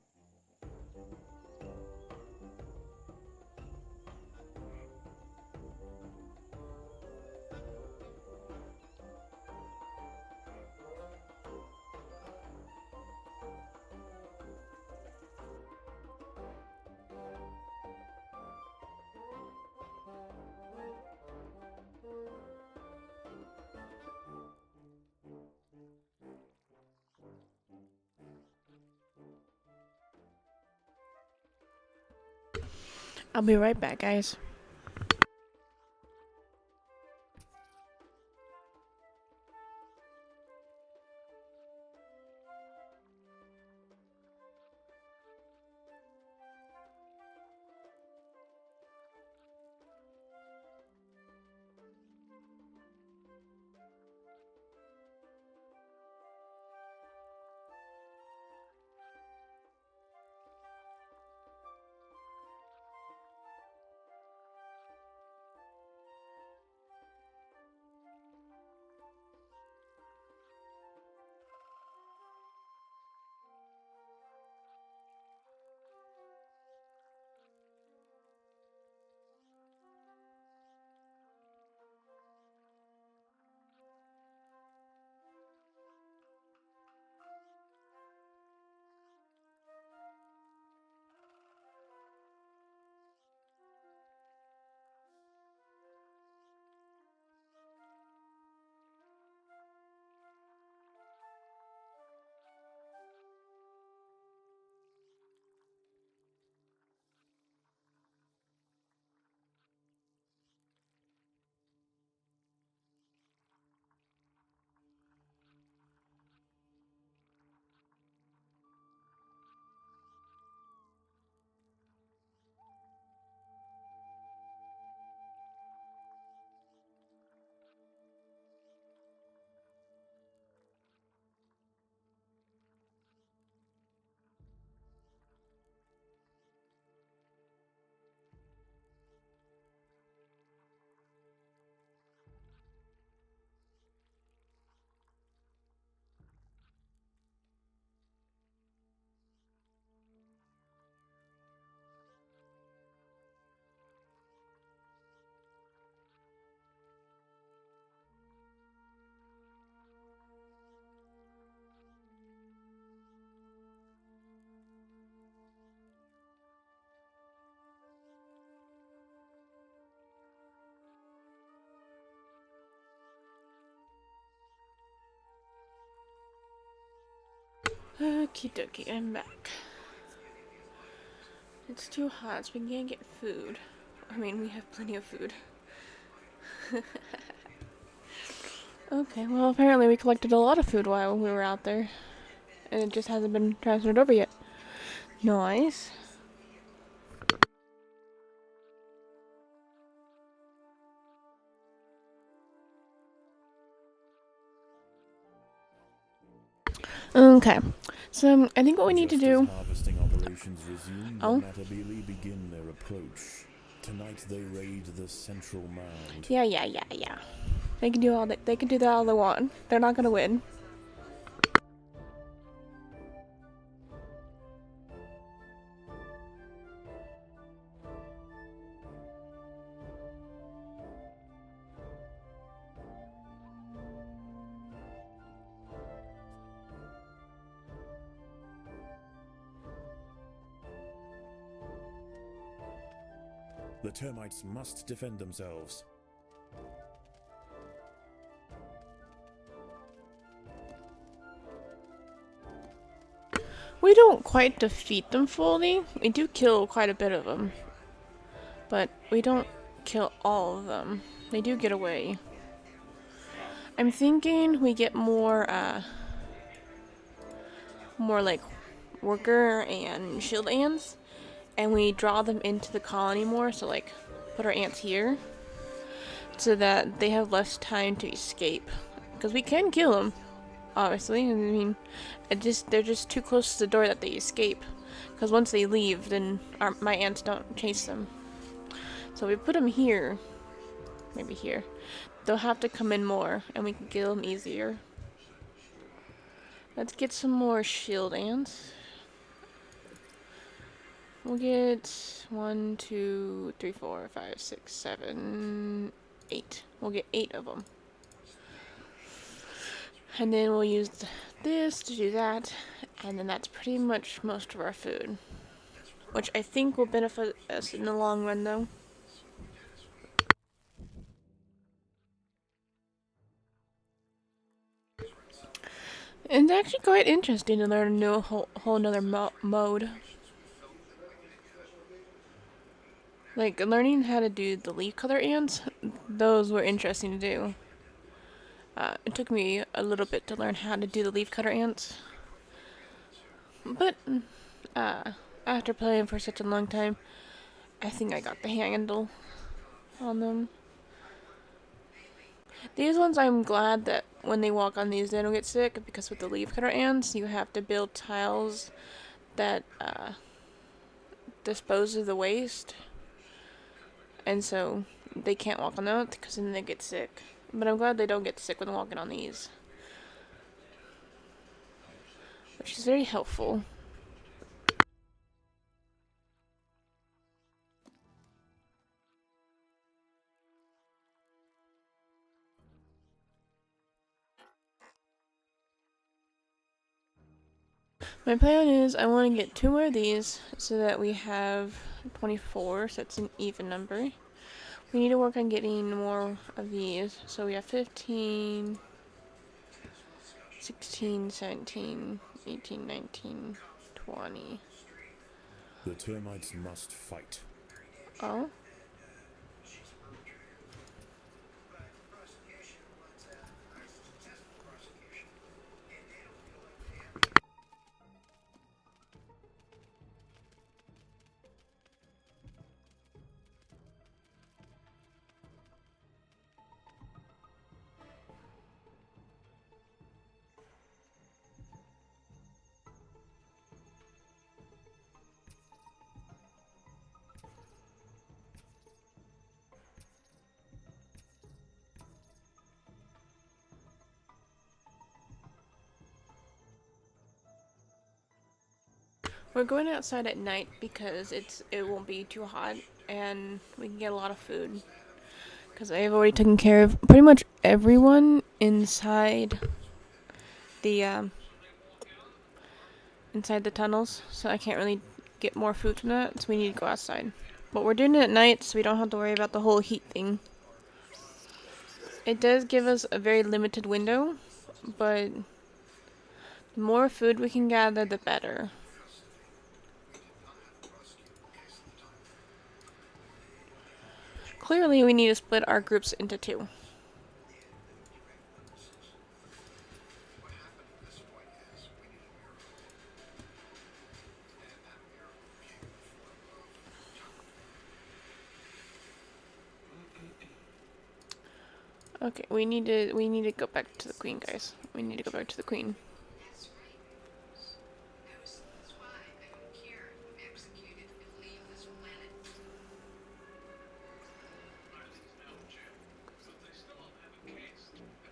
I'll be right back, guys. Okie dokie, I'm back. It's too hot, so we can't get food. I mean, we have plenty of food. Okay, well, apparently we collected a lot of food while we were out there. And it just hasn't been transferred over yet. Nice. Okay, so I think what we need to Just do. as harvesting operations resume, Oh. the Matabele begin their approach. Tonight they raid the central mound. Yeah. They can do all that. They can do that all they want. They're not gonna win. The termites must defend themselves. We don't quite defeat them fully. We do kill quite a bit of them. But we don't kill all of them. They do get away. I'm thinking we get more like worker and shield ants, and we draw them into the colony more, so like put our ants here so that they have less time to escape, because we can kill them, obviously. I mean, they're just too close to the door that they escape, because once they leave, then my ants don't chase them. So we put them here, maybe here. They'll have to come in more, and we can kill them easier. Let's get some more shield ants. We'll get 1, 2, 3, 4, 5, 6, 7, 8. We'll get 8 of them. And then we'll use this to do that. And then that's pretty much most of our food. Which I think will benefit us in the long run, though. It's actually quite interesting to learn a new whole nother mode. Like, learning how to do the leafcutter ants, those were interesting to do. It took me a little bit to learn how to do the leafcutter ants. But, after playing for such a long time, I think I got the handle on them. These ones, I'm glad that when they walk on these, they don't get sick, because with the leafcutter ants, you have to build tiles that, dispose of the waste. And so they can't walk on those because then they get sick. But I'm glad they don't get sick when walking on these. Which is very helpful. My plan is I want to get 2 more of these so that we have 24, so it's an even number. We need to work on getting more of these. So we have 15, 16, 17, 18, 19, 20. The termites must fight. Oh? We're going outside at night because it won't be too hot and we can get a lot of food. Because I've already taken care of pretty much everyone inside the tunnels, so I can't really get more food from that, so we need to go outside. But we're doing it at night, so we don't have to worry about the whole heat thing. It does give us a very limited window, but the more food we can gather, the better. Clearly, we need to split our groups into 2. Okay, we need to go back to the queen, guys. We need to go back to the queen.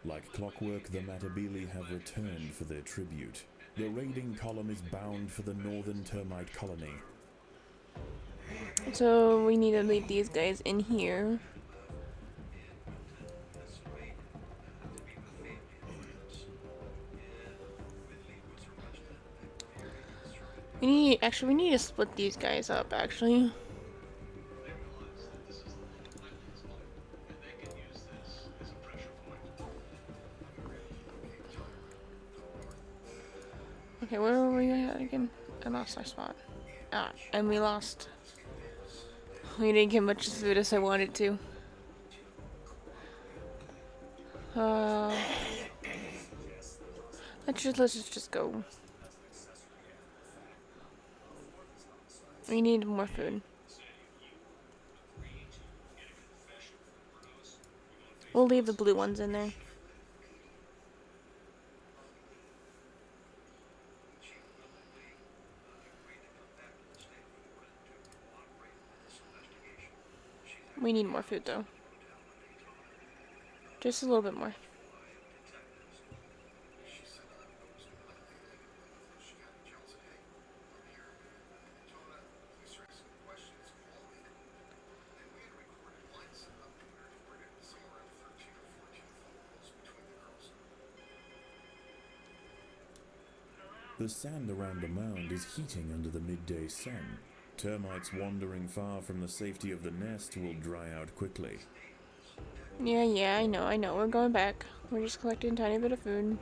Like clockwork, the Matabele have returned for their tribute. The raiding column is bound for the northern termite colony. So we need to leave these guys in here. We need to split these guys up, actually. Okay, where were we at again? I lost our spot. Ah, and we lost. We didn't get much food as I wanted to. Let's just go. We need more food. We'll leave the blue ones in there. We need more food though. Just a little bit more. The sand around the mound is heating under the midday sun. Termites wandering far from the safety of the nest will dry out quickly. Yeah, I know. We're going back. We're just collecting a tiny bit of food.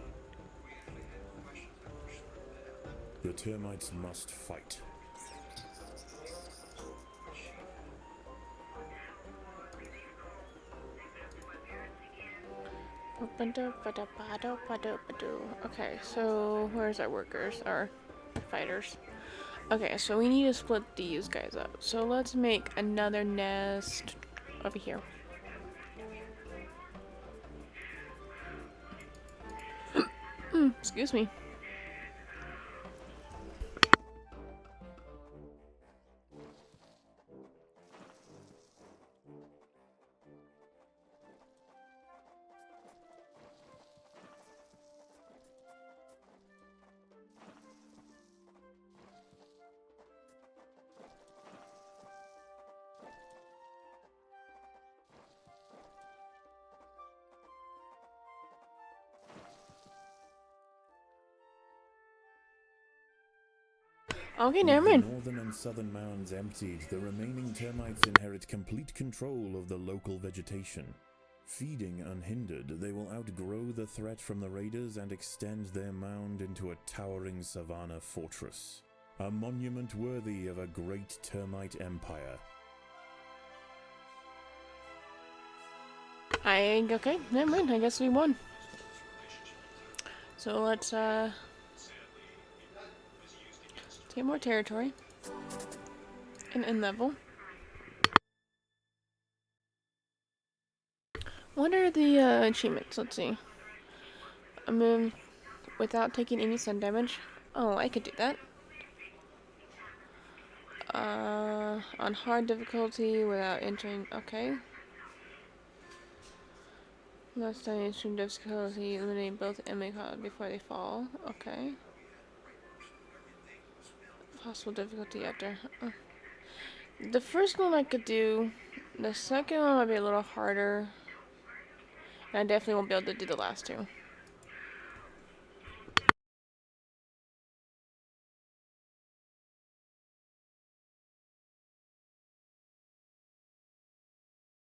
The termites must fight. Okay, so where's our workers? Our fighters. Okay, so we need to split these guys up. So let's make another nest over here. Excuse me. Okay, never With mind. the northern and southern mounds emptied, the remaining termites inherit complete control of the local vegetation. Feeding unhindered, they will outgrow the threat from the raiders and extend their mound into a towering savanna fortress. A monument worthy of a great termite empire. Okay, never mind. I guess we won. So let's get more territory. And end level. What are the achievements? Let's see. A move without taking any sun damage. Oh, I could do that. On hard difficulty without entering. Okay. Last time extreme difficulty, eliminate both enemy cards before they fall. Okay. Possible difficulty after. The first one I could do. The second one might be a little harder. And I definitely won't be able to do the last two.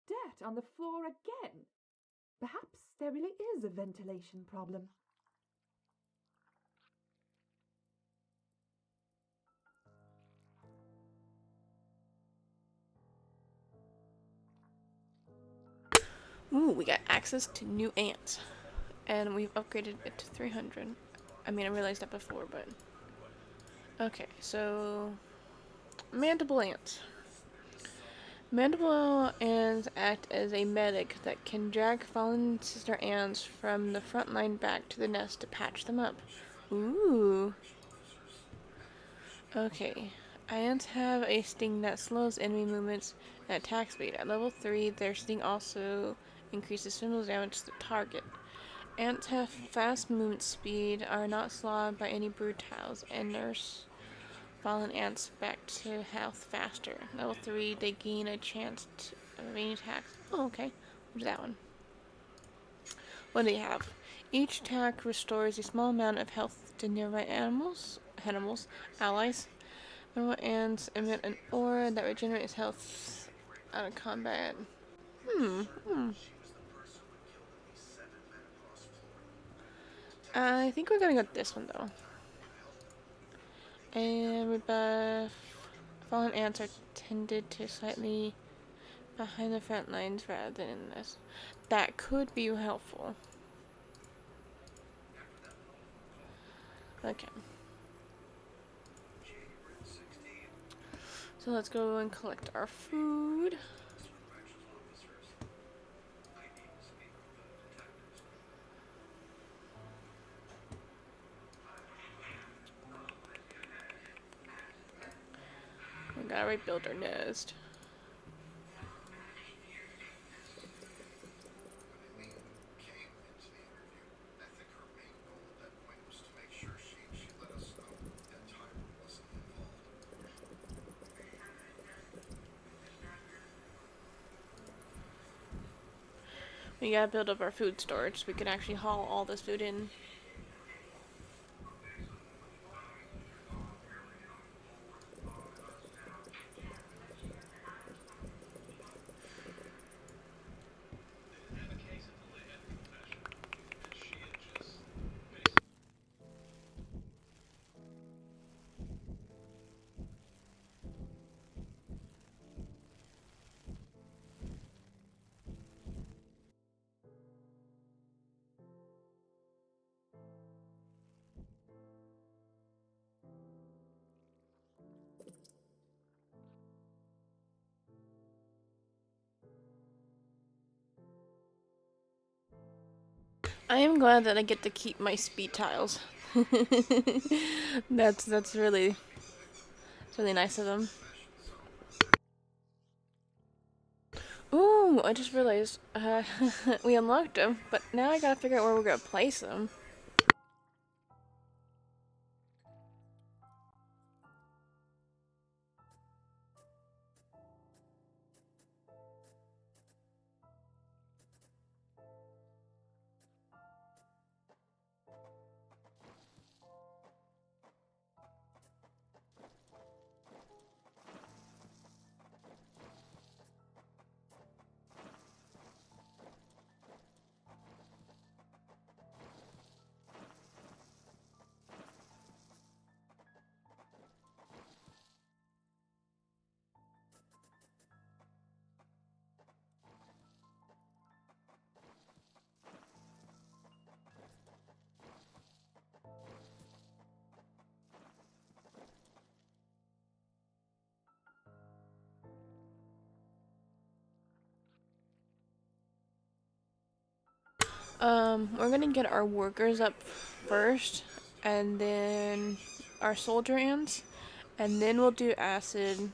Dirt on the floor again. Perhaps there really is a ventilation problem. Ooh, we got access to new ants. And we've upgraded it to 300. I mean, I realized that before, but... Okay, so... Mandible ants. Mandible ants act as a medic that can drag fallen sister ants from the front line back to the nest to patch them up. Ooh. Okay. Ants have a sting that slows enemy movements and attack speed. At level 3, their sting also increases physical damage to the target. Ants have fast movement speed, are not slowed by any brutiles, and nurse fallen ants back to health faster. Level 3, they gain a chance of any attacks. Oh, okay. What's that one? What do they have? Each attack restores a small amount of health to nearby allies. Normal ants emit an aura that regenerates health out of combat. I think we're gonna go with this one though. And rebuff. Fallen ants are tended to slightly behind the front lines rather than in this. That could be helpful. Okay. So let's go and collect our food. We gotta rebuild our nest. We gotta build up our food storage so we can actually haul all this food in. I am glad that I get to keep my speed tiles. That's really nice of them. Ooh, I just realized we unlocked them, but now I gotta figure out where we're gonna place them. We're gonna get our workers up first, and then our soldier ants, and then we'll do acid,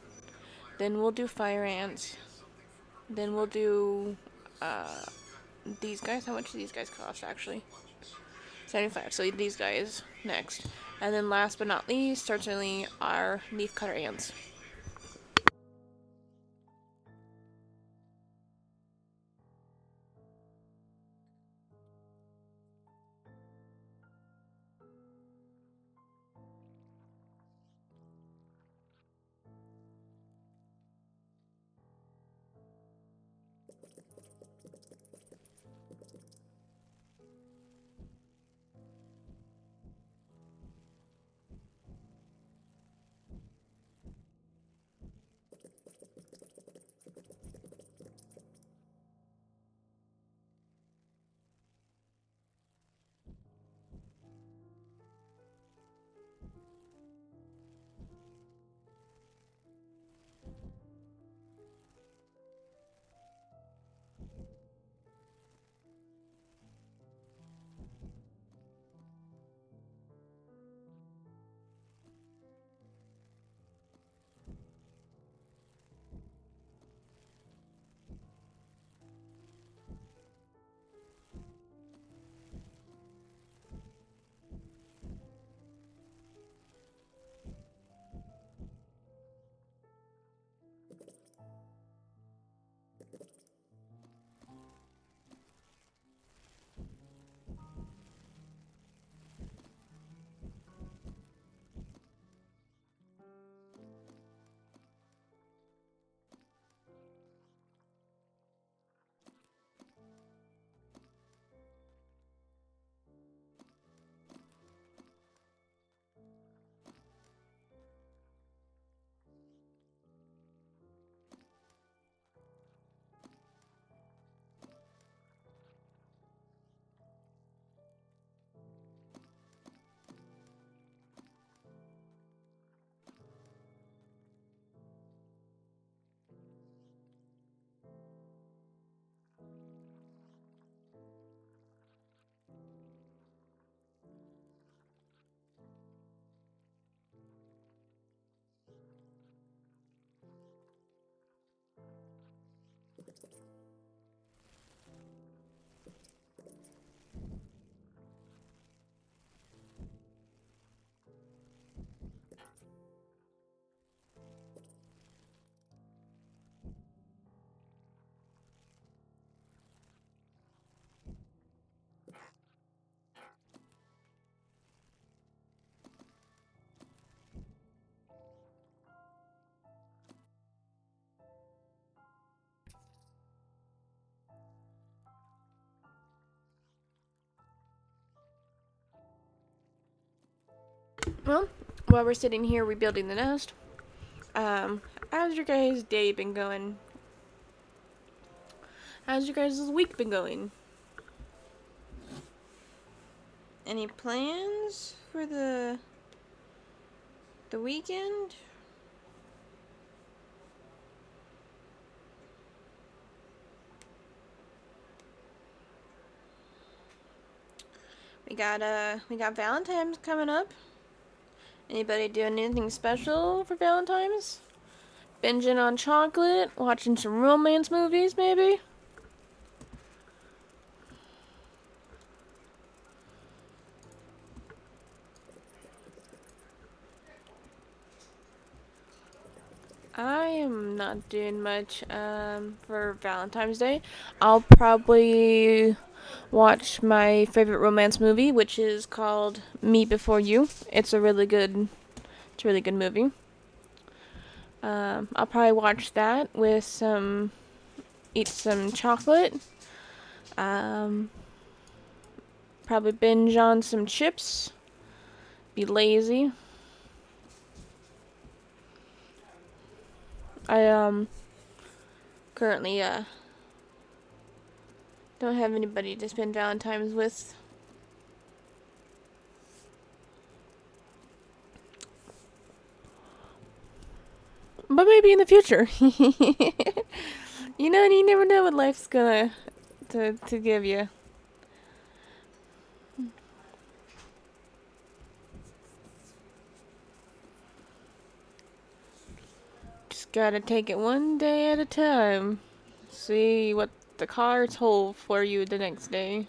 then we'll do fire ants, then we'll do, these guys. How much do these guys cost, actually? 75, so these guys next. And then last but not least, certainly our leaf cutter ants. Well, while we're sitting here rebuilding the nest, how's your guys' day been going? How's your guys' week been going? Any plans for the weekend? We got Valentine's coming up. Anybody doing anything special for Valentine's? Binging on chocolate, watching some romance movies maybe? I am not doing much for Valentine's Day. I'll probably watch my favorite romance movie, which is called Me Before You. It's a really good movie. I'll probably watch that with eat some chocolate. Probably binge on some chips. Be lazy. I currently don't have anybody to spend Valentine's with. But maybe in the future. You know, you never know what life's gonna to give you. Just gotta take it one day at a time. See what the cards hold for you the next day.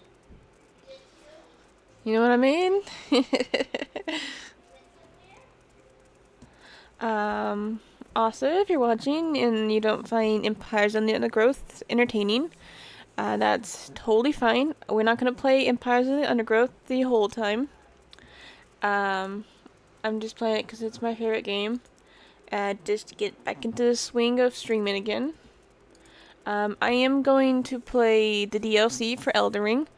You know what I mean? Also, if you're watching and you don't find Empires on the Undergrowth entertaining, that's totally fine. We're not gonna play Empires on the Undergrowth the whole time. I'm just playing it because it's my favorite game. Just to get back into the swing of streaming again. I am going to play the DLC for Elden Ring.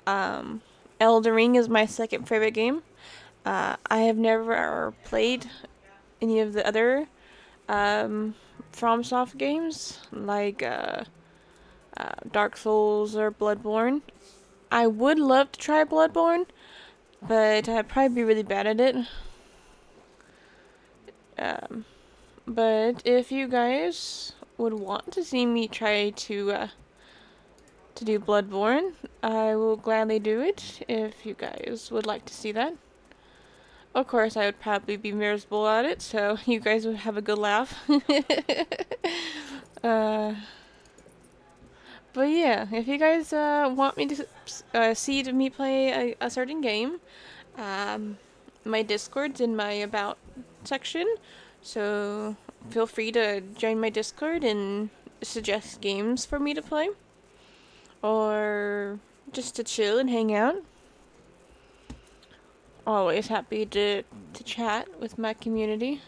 Elden Ring is my second favorite game. I have never played any of the other FromSoft games, like Dark Souls or Bloodborne. I would love to try Bloodborne, but I'd probably be really bad at it. But if you guys would want to see me try to do Bloodborne, I will gladly do it if you guys would like to see that. Of course, I would probably be miserable at it, so you guys would have a good laugh. But yeah, if you guys want me to see me play a certain game, my Discord's in my About section, so feel free to join my Discord and suggest games for me to play. Or just to chill and hang out. Always happy to chat with my community.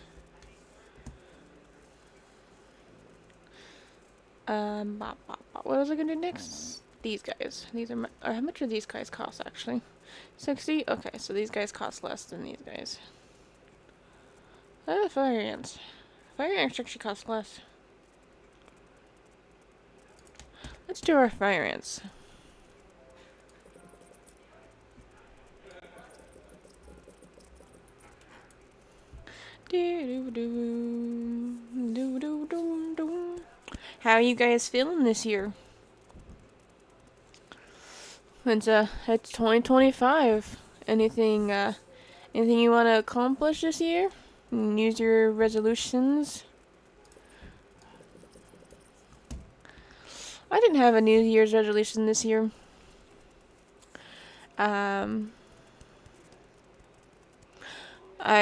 What was I gonna do next? These guys. These are how much do these guys cost actually? 60? Okay, so these guys cost less than these guys. Fire ants. Fire ants actually cost less. Let's do our fire ants. How are you guys feeling this year? It's 2025. Anything you want to accomplish this year? Use your resolutions. I didn't have a New Year's resolution this year. I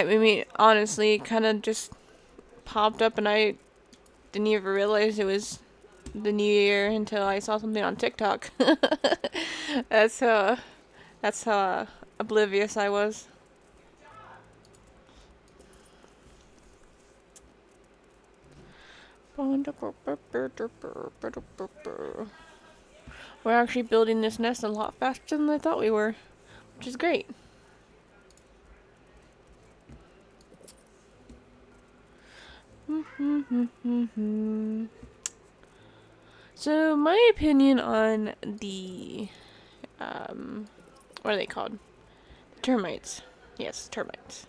mean, honestly, it kind of just popped up and I didn't even realize it was the new year until I saw something on TikTok. That's how oblivious I was. We're actually building this nest a lot faster than I thought we were, which is great. So my opinion on the what are they called? Termites. Yes, termites.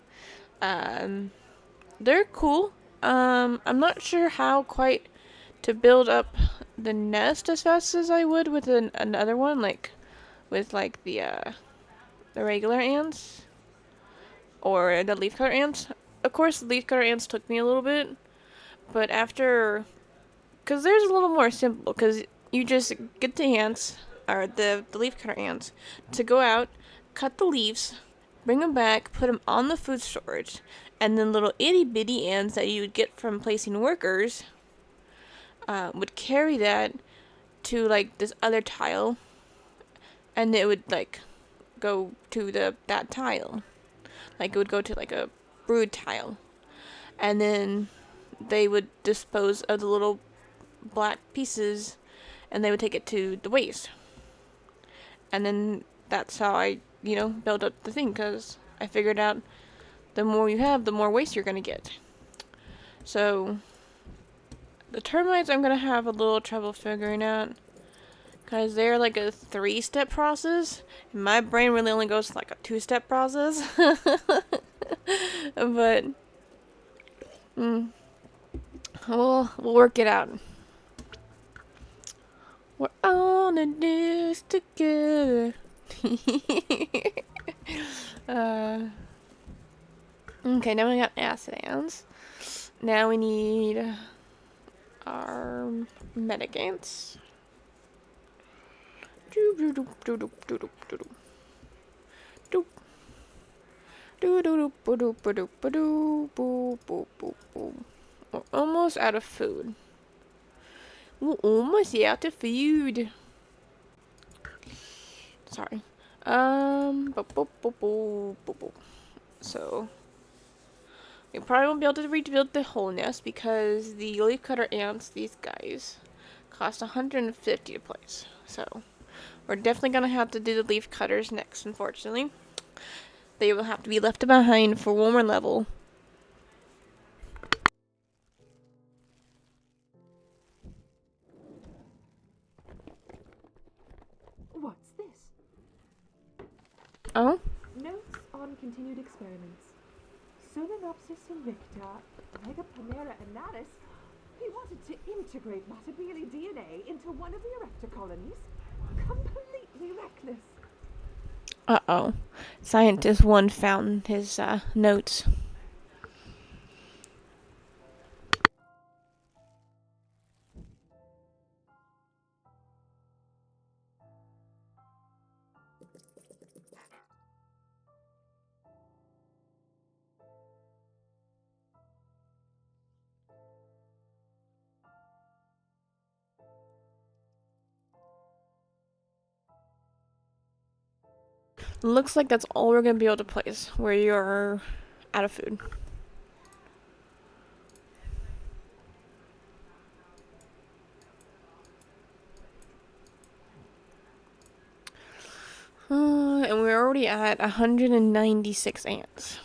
They're cool. I'm not sure how quite to build up the nest as fast as I would with another one, like with like the regular ants or the leafcutter ants. Of course, the leafcutter ants took me a little bit, but after, cause there's a little more simple. Cause you just get the ants or the leafcutter ants to go out, cut the leaves, bring them back, put them on the food storage, and then little itty bitty ants that you would get from placing workers would carry that to like this other tile, and it would like go to that tile, like it would go to like a brood tile, and then they would dispose of the little black pieces, and they would take it to the waste, and then that's how I build up the thing, because I figured out the more you have, the more waste you're gonna get. So the termites I'm gonna have a little trouble figuring out, because they're like a 3-step process, and my brain really only goes like a 2-step process. But we'll work it out. We're on in this together. Okay, now we got acid ants. Now we need our metagants. We're almost out of food. Sorry. So we probably won't be able to rebuild the whole nest because the leafcutter ants, these guys, cost 150 to place. So we're definitely gonna have to do the leaf cutters next, unfortunately. They will have to be left behind for warmer level. What's this? Oh? Notes on continued experiments. Solenopsis invicta, Megaponera anatus. He wanted to integrate Matabele DNA into one of the erector colonies. Completely reckless. Uh-oh. Scientist 1 found his notes. Looks like that's all we're gonna be able to place where you're out of food. And we're already at 196 ants.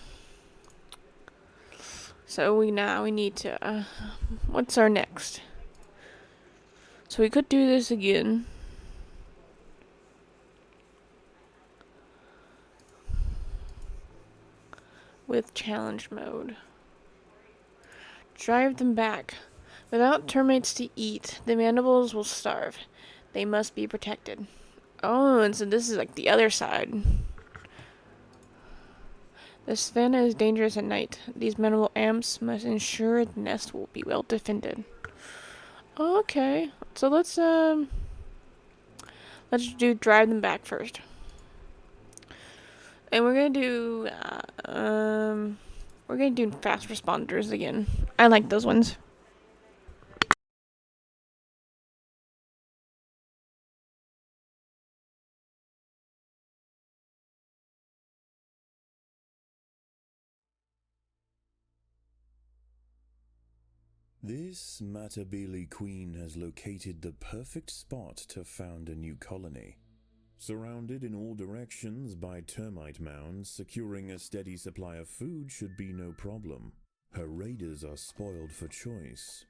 So we need to, what's our next? So we could do this again. With challenge mode. Drive them back. Without termites to eat, the mandibles will starve. They must be protected. Oh, and so this is like the other side. The savanna is dangerous at night. These mandible amps must ensure the nest will be well defended. Okay, so let's Let's do drive them back first. And we're gonna do fast responders again. I like those ones. This Matabele queen has located the perfect spot to found a new colony. Surrounded in all directions by termite mounds, securing a steady supply of food should be no problem. Her raiders are spoiled for choice.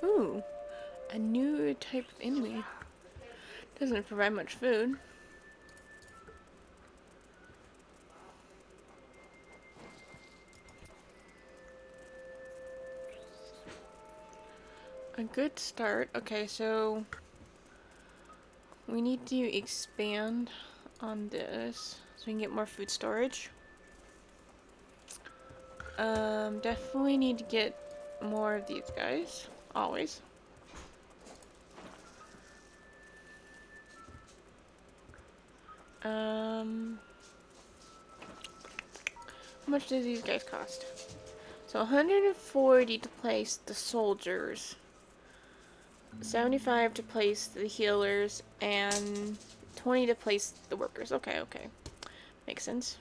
Ooh, a new type of enemy. Doesn't provide much food. A good start. Okay, so we need to expand on this so we can get more food storage. Definitely need to get more of these guys. Always. How much do these guys cost? So 140 to place the soldiers. 75 to place the healers, and 20 to place the workers. Okay, okay. Makes sense.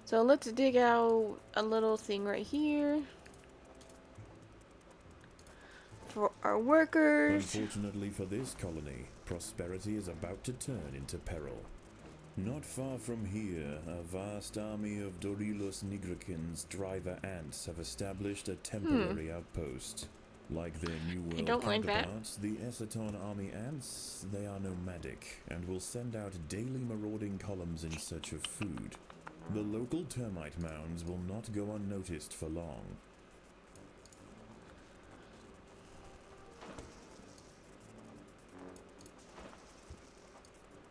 So let's dig out a little thing right here for our workers. Unfortunately for this colony, prosperity is about to turn into peril. Not far from here, a vast army of Dorilus Nigricans driver ants have established a temporary outpost. Like their New World counterparts, the Essaton army ants, they are nomadic and will send out daily marauding columns in search of food. The local termite mounds will not go unnoticed for long.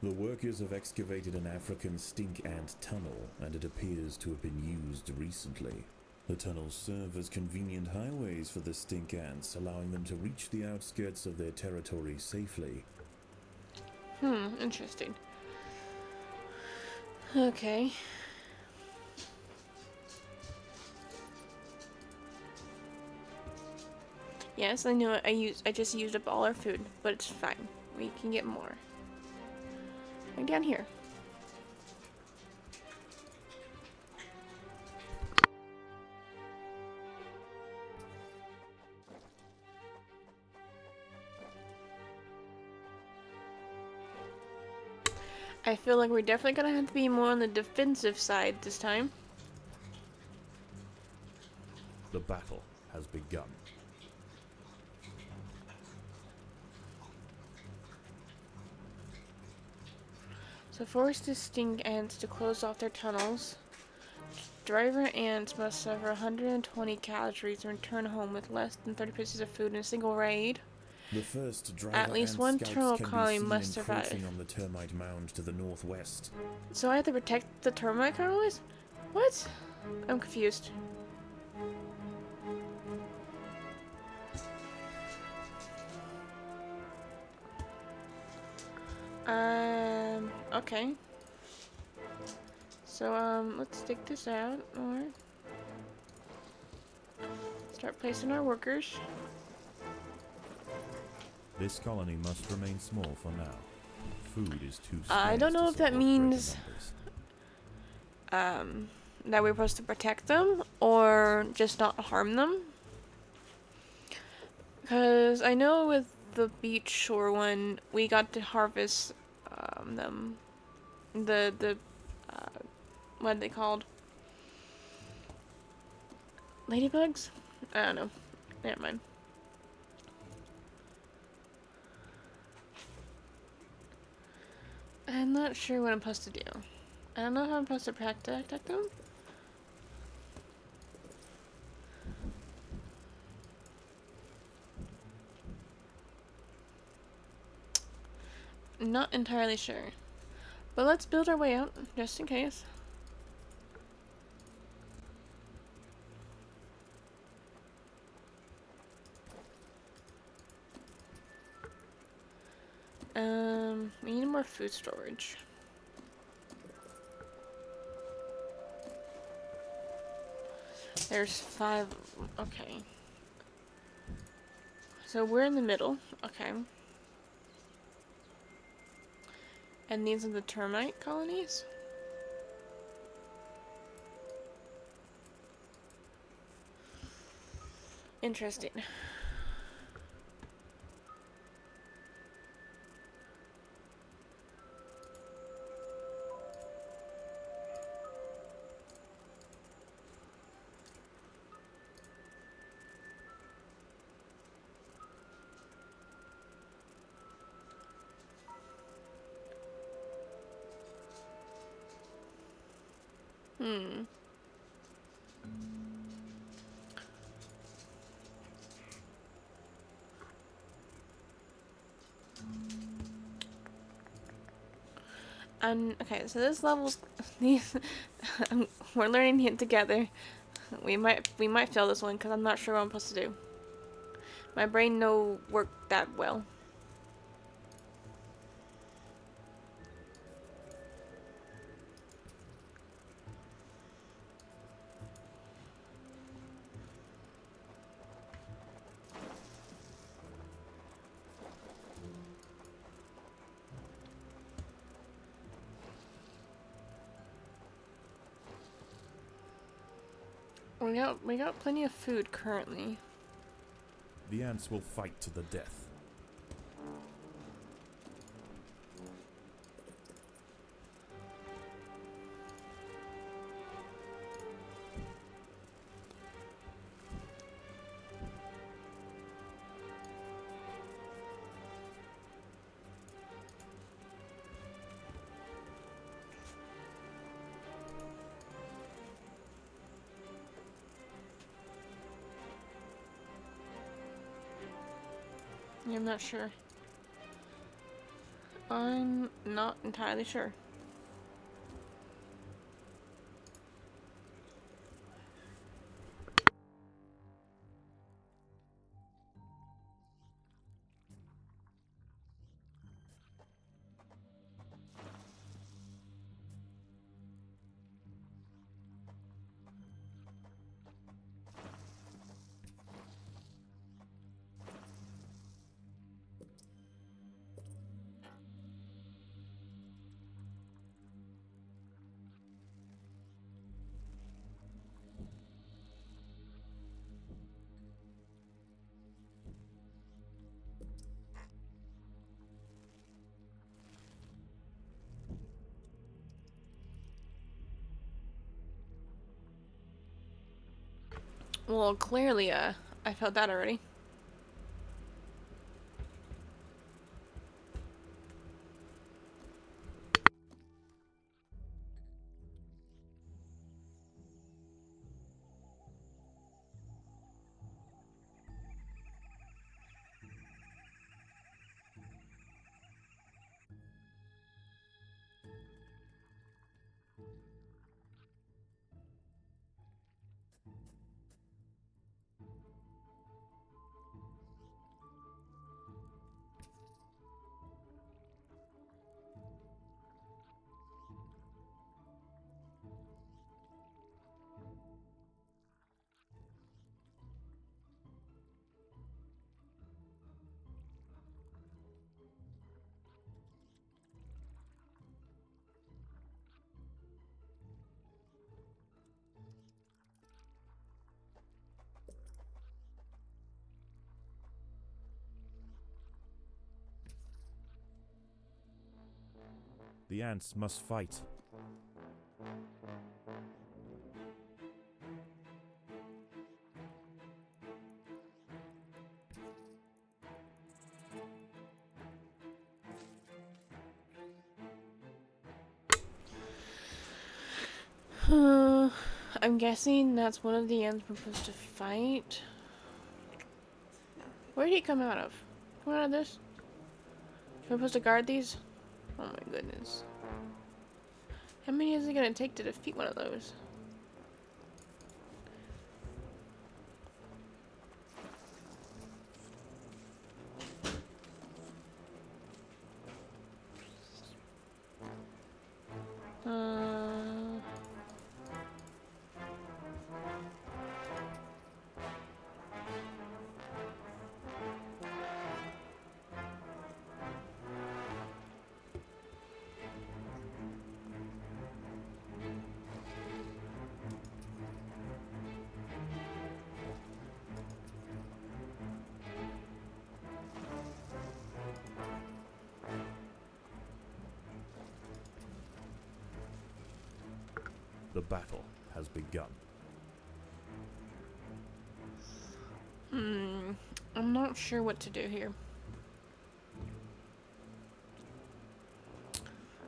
The workers have excavated an African stink ant tunnel, and it appears to have been used recently. The tunnels serve as convenient highways for the stink ants, allowing them to reach the outskirts of their territory safely. Interesting. Okay. Yes, I know it. I just used up all our food, but it's fine. We can get more. Right down here. I feel like we're definitely gonna have to be more on the defensive side this time. The battle has begun. So force the stink ants to close off their tunnels. Driver ants must suffer 120 calories and return home with less than 30 pieces of food in a single raid. The first driver At least one terminal colony must survive. On the termite mound to the northwest. So I have to protect the termite colonies? What? I'm confused. Okay. So, let's take this out, or start placing our workers. This colony must remain small for now. Food is too scarce. I don't know if that means that we're supposed to protect them or just not harm them. Because I know with the beach shore one, we got to harvest them. What are they called? Ladybugs? I don't know. Never mind. I'm not sure what I'm supposed to do. I don't know how I'm supposed to protect them. Not entirely sure. But let's build our way out, just in case. We need more food storage. There's 5. Okay. So we're in the middle. Okay. And these are the termite colonies? Interesting. And okay, so this level's these we're learning it together. We might fail this one because I'm not sure what I'm supposed to do. My brain no work that well. We got plenty of food currently. The ants will fight to the death. I'm not sure. I'm not entirely sure. Well, clearly, I felt that already. The ants must fight. I'm guessing that's one of the ends we're supposed to fight. Where did he come out of? Come out of this? We're supposed to guard these? Oh my goodness. How many is it gonna take to defeat one of those? The battle has begun. I'm not sure what to do here.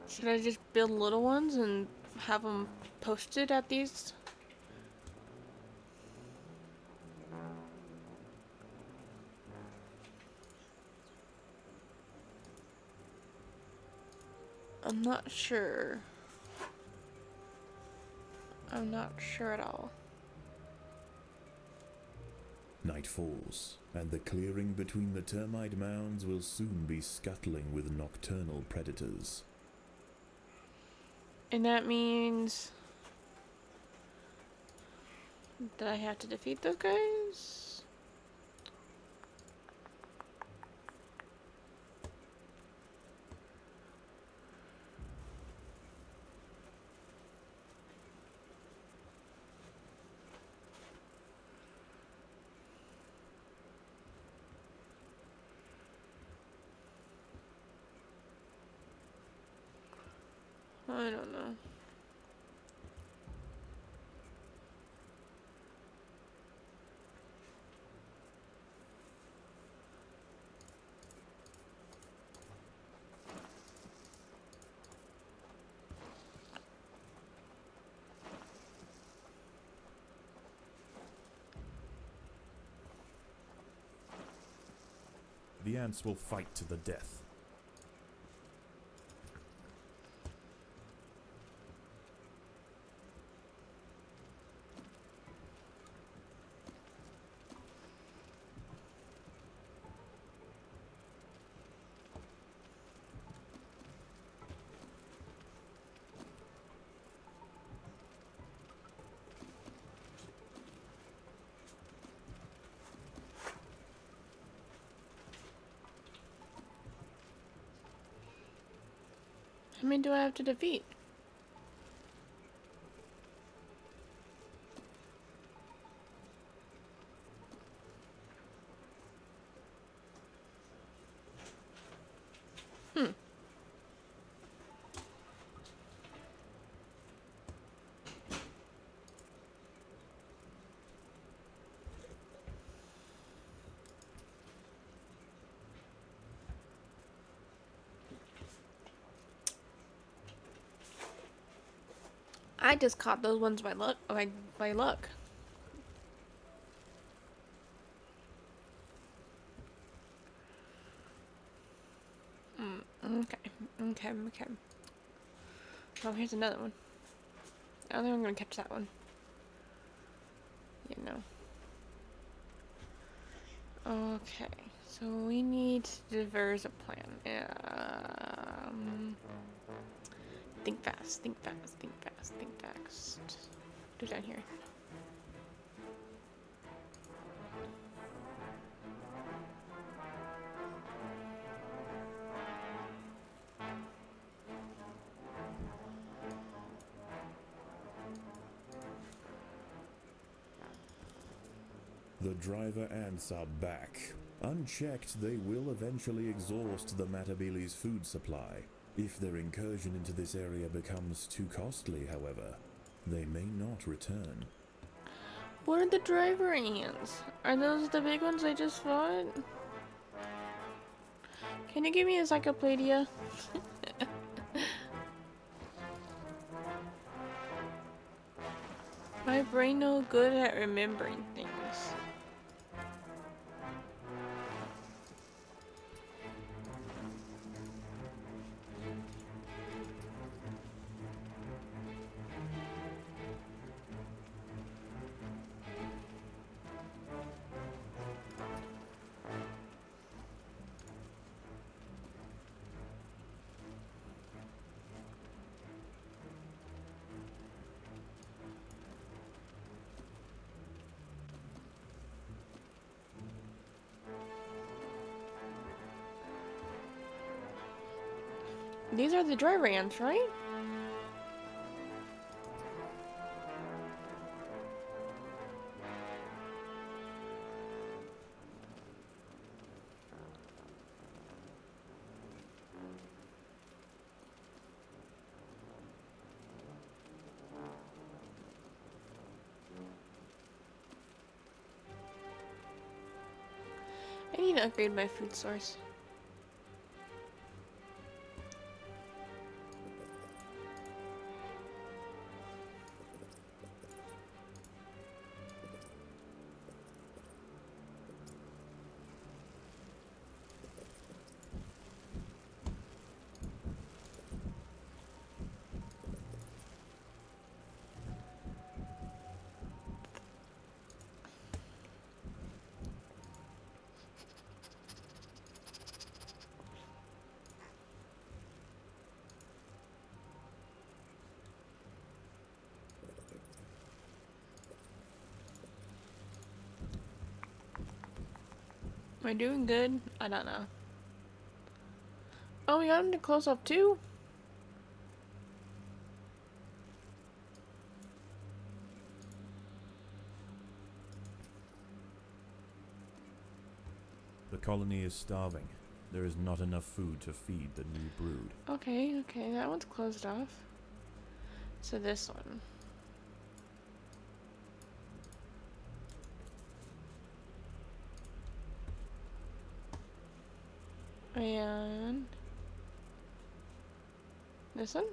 Should I just build little ones and have them posted at these? I'm not sure. I'm not sure at all. Night falls, and the clearing between the termite mounds will soon be scuttling with nocturnal predators. And that means that I have to defeat those guys? I don't know. The ants will fight to the death. How many do I have to defeat? I just caught those ones by luck. By luck. Okay. Oh, here's another one. I don't think I'm gonna catch that one. You know. Okay, so we need to devise a plan. Think fast. Who's down here? The driver ants are back. Unchecked, they will eventually exhaust the Matabele's food supply. If their incursion into this area becomes too costly, however, they may not return. What are the driver ants? Are those the big ones I just fought? Can you give me a encyclopedia? My brain no good at remembering things. These are the driver ants, right? need to upgrade my food source. Am I doing good? I don't know. Oh, we got him to close up too? The colony is starving. There is not enough food to feed the new brood. Okay, okay, that one's closed off. So this one. And this one?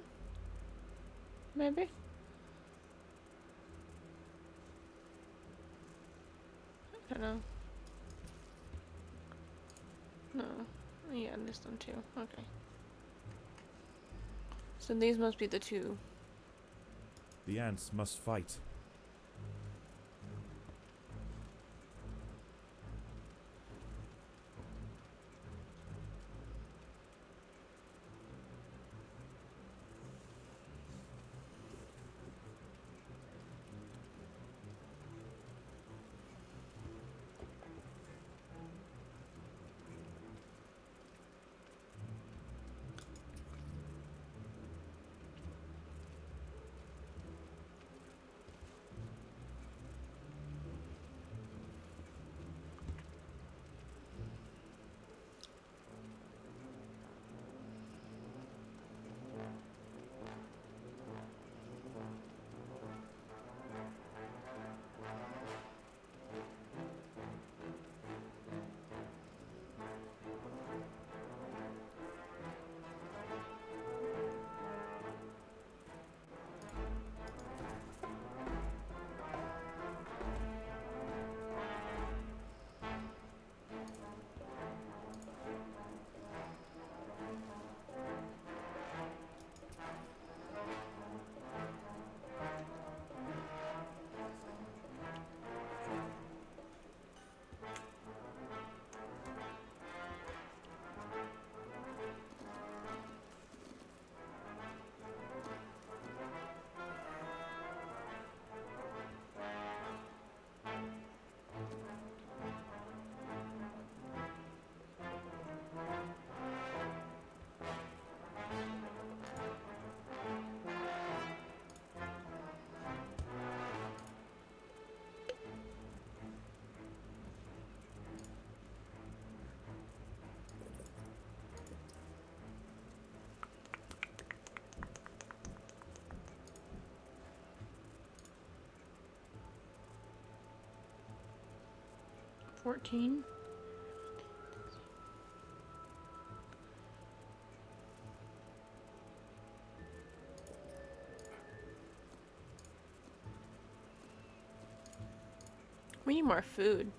Maybe? I don't know. No. Yeah, and this one too. Okay. So these must be the two. The ants must fight. $14. We need more food.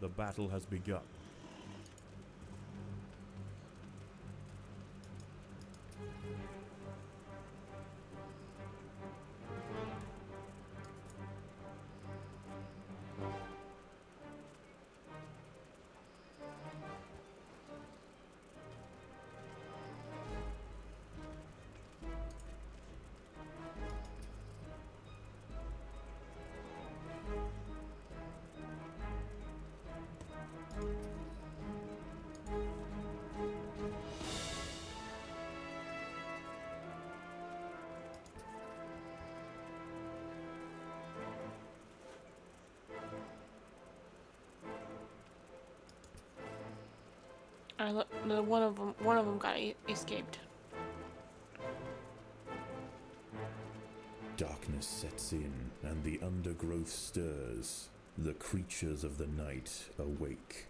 The battle has begun. One of them got escaped. Darkness sets in, and the undergrowth stirs. The creatures of the night awake.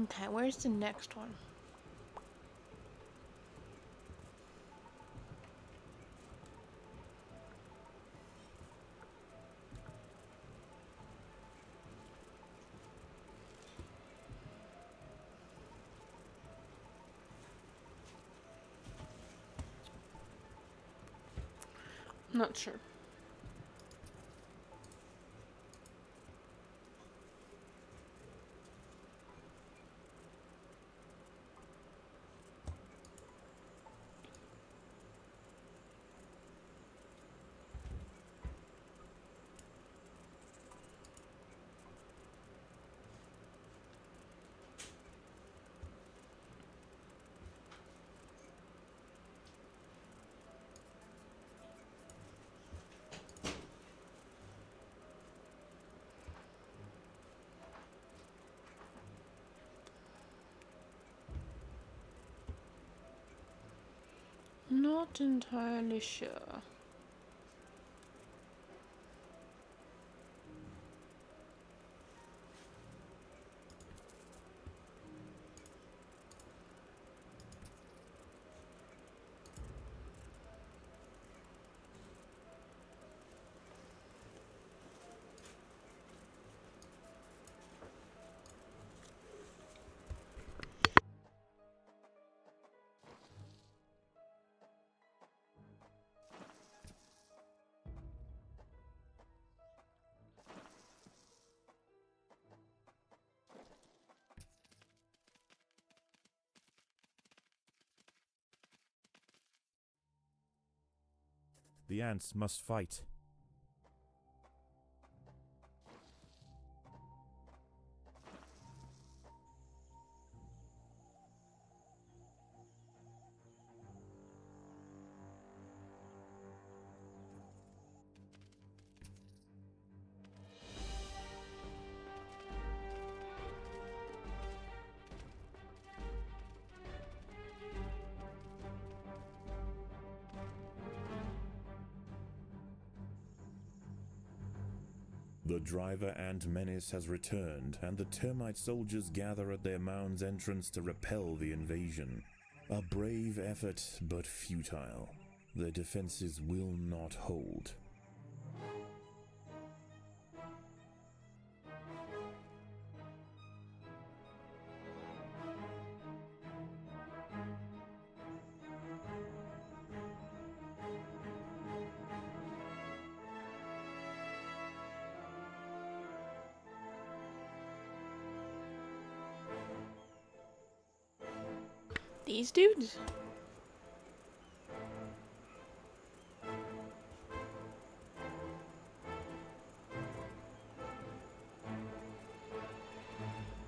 Okay, where's the next one? Not sure. Not entirely sure. The ants must fight. The driver ant menace has returned, and the termite soldiers gather at their mound's entrance to repel the invasion. A brave effort, but futile. Their defenses will not hold. These dudes?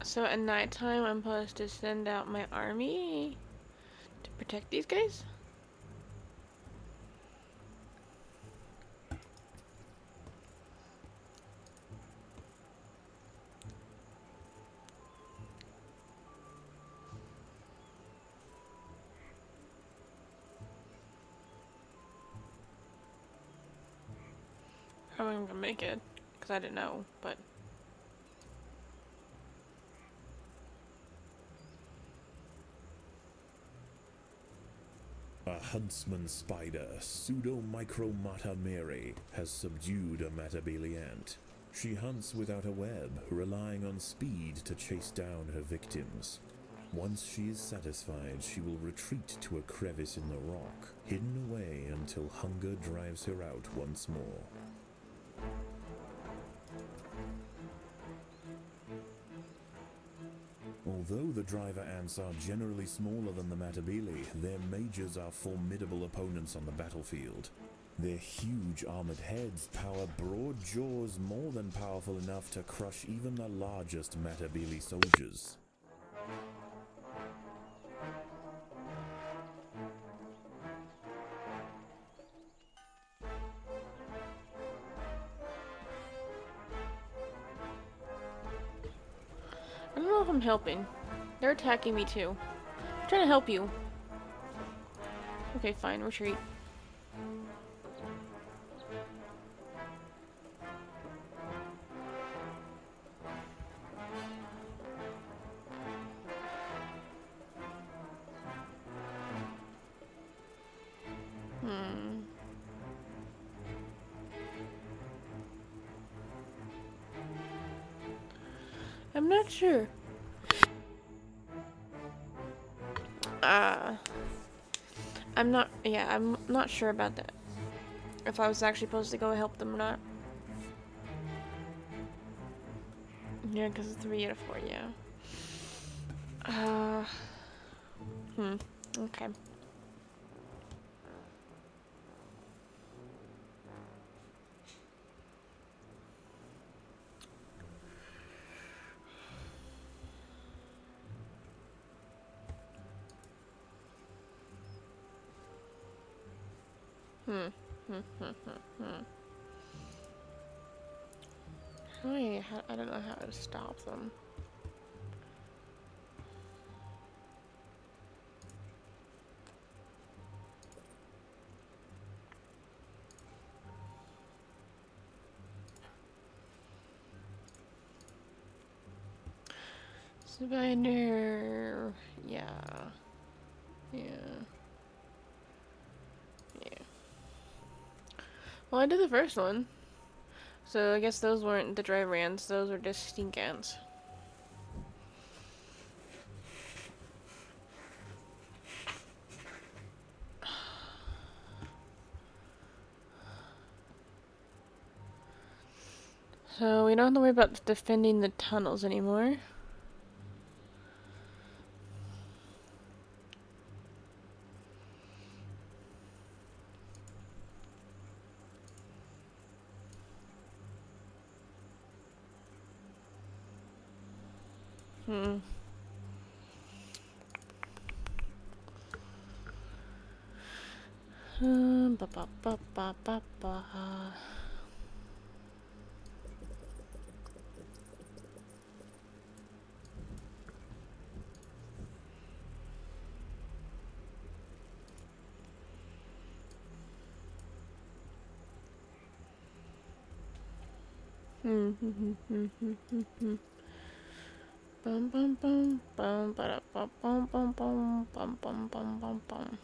So at nighttime I'm supposed to send out my army to protect these guys? I wasn't gonna make it, because I didn't know, but... A huntsman spider, Pseudomicromata mary, has subdued a Matabele ant. She hunts without a web, relying on speed to chase down her victims. Once she is satisfied, she will retreat to a crevice in the rock, hidden away until hunger drives her out once more. Although the driver ants are generally smaller than the Matabele, their mages are formidable opponents on the battlefield. Their huge armored heads power broad jaws more than powerful enough to crush even the largest Matabele soldiers. I don't know if I'm helping. They're attacking me too. I'm trying to help you. Okay, fine, retreat. I'm not sure. I'm not sure about that. If I was actually supposed to go help them or not. Yeah, because it's 3 out of 4, yeah. Okay. I don't know how to stop them. Spider. Yeah. Well, I did the first one. So I guess those weren't the driver ants, those were just stink ants. So we don't have to worry about defending the tunnels anymore. Ba ba ba ba ba ba. Bum bum bum bum ba bum bum bum bum bum bum bum bum bum.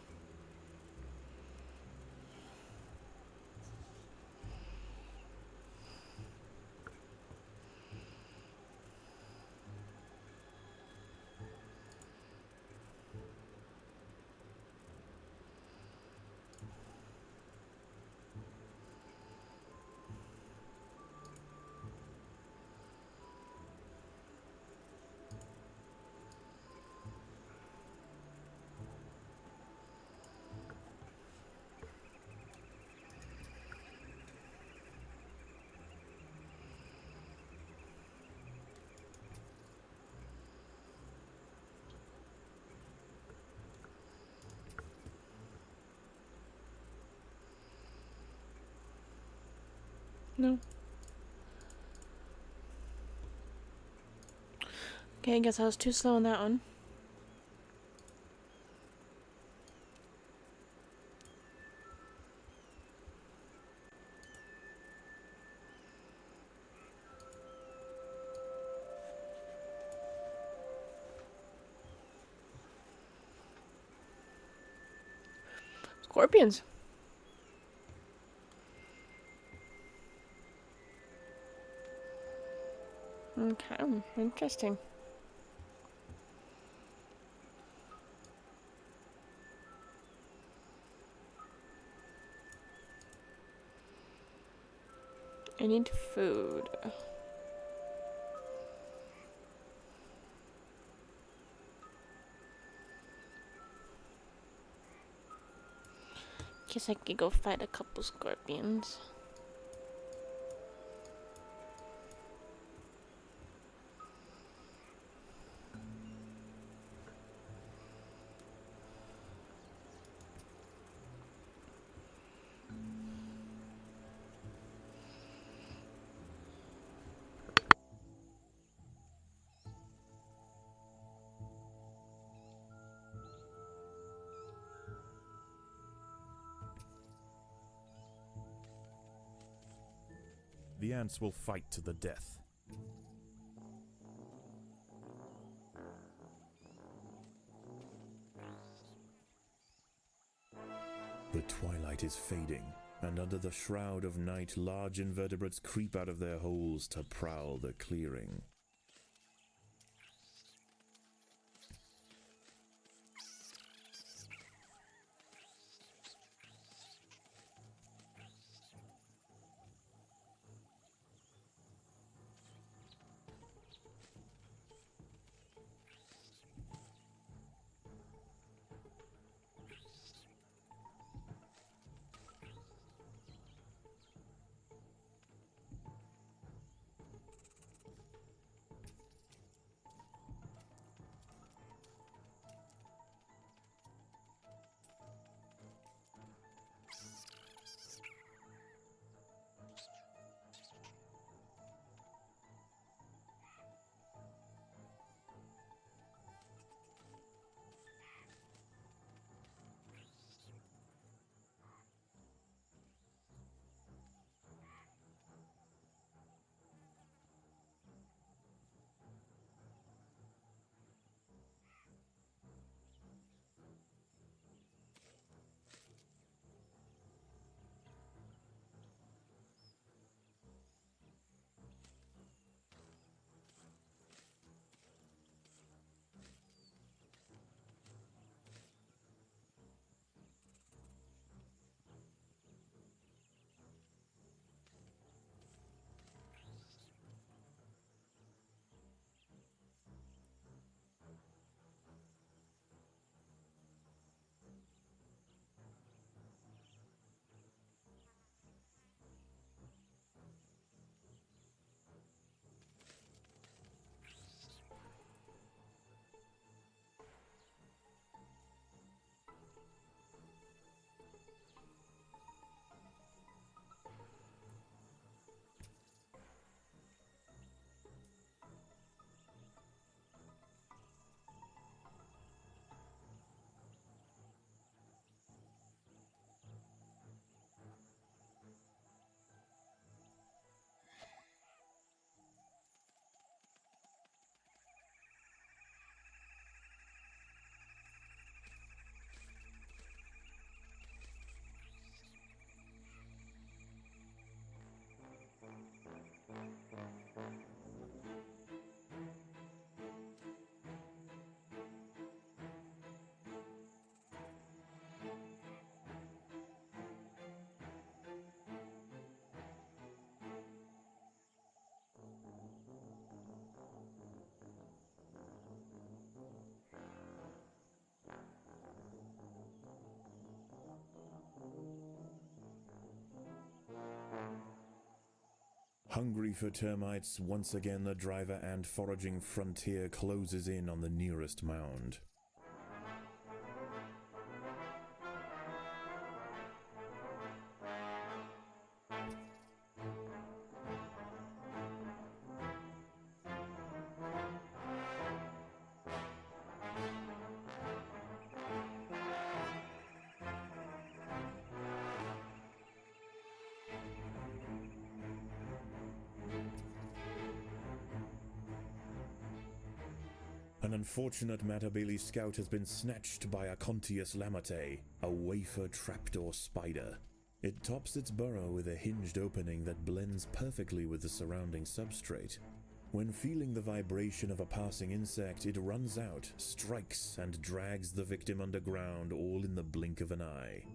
No. Okay, I guess I was too slow on that one. Scorpions. Okay, interesting. I need food. Guess I could go fight a couple scorpions. The ants will fight to the death. The twilight is fading, and under the shroud of night, large invertebrates creep out of their holes to prowl the clearing. Hungry for termites, once again the driver and foraging frontier closes in on the nearest mound. An unfortunate Matabele scout has been snatched by a Contius lamate, a wafer trapdoor spider. It tops its burrow with a hinged opening that blends perfectly with the surrounding substrate. When feeling the vibration of a passing insect, it runs out, strikes, and drags the victim underground, all in the blink of an eye.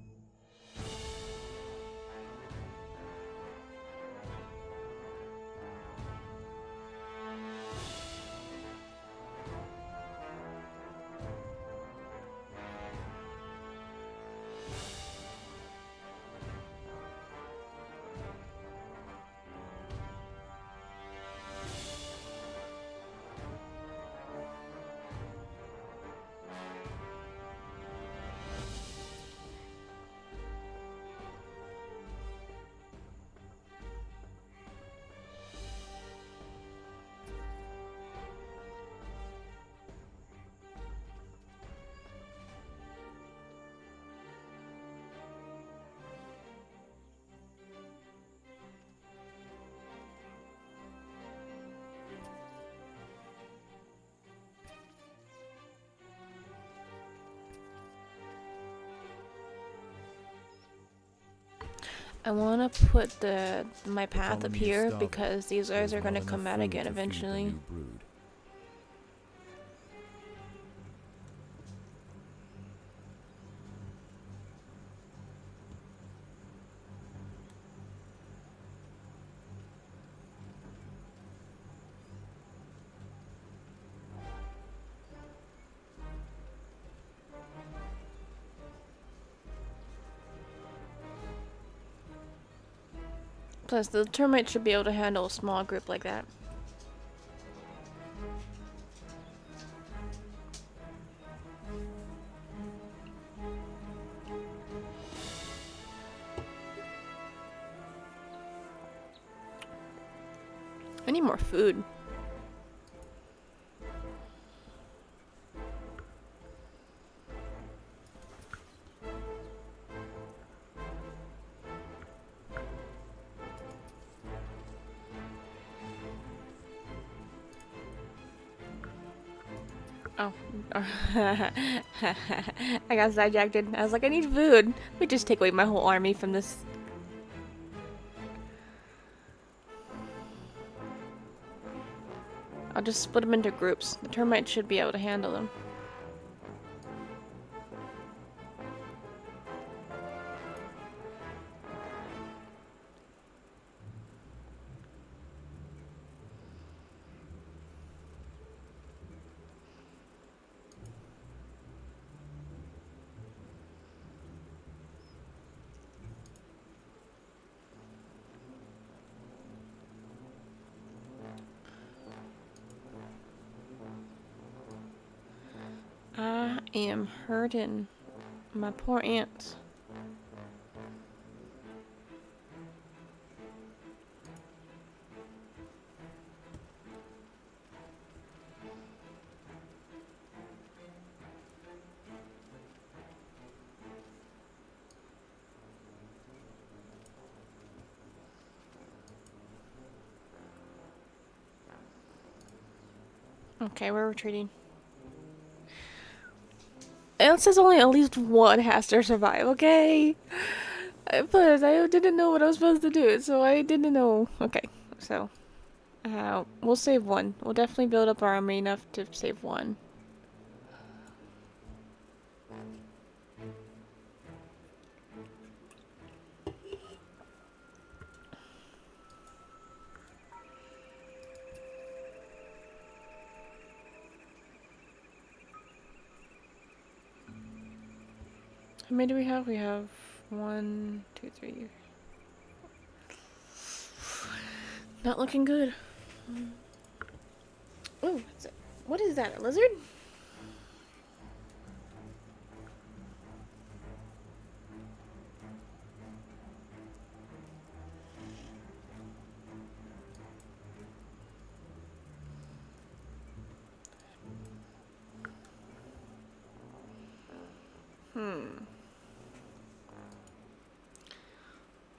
I want to put my path up colony here is starving. because these guys There's are going to not come enough out food again to feed the eventually. new brood. Plus, the termite should be able to handle a small group like that. I need more food. Oh. I got sidejacked. I was like, I need food. Let me just take away my whole army from this. I'll just split them into groups. The termites should be able to handle them. I am hurting. My poor ants. Okay, we're retreating. It says only at least one has to survive, okay? Plus, I didn't know what I was supposed to do, so I didn't know. Okay, so we'll save one. We'll definitely build up our army enough to save one. How many do we have? We have 1, 2, 3. Not looking good. Oh, what is that? A lizard?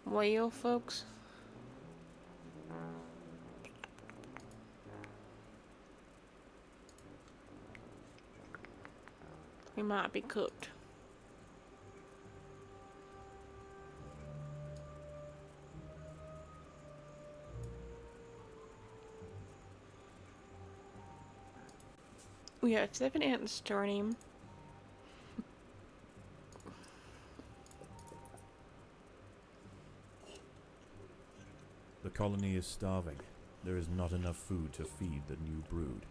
Well, folks. might be cooked. We have 7 ants store name. The colony is starving. There is not enough food to feed the new brood.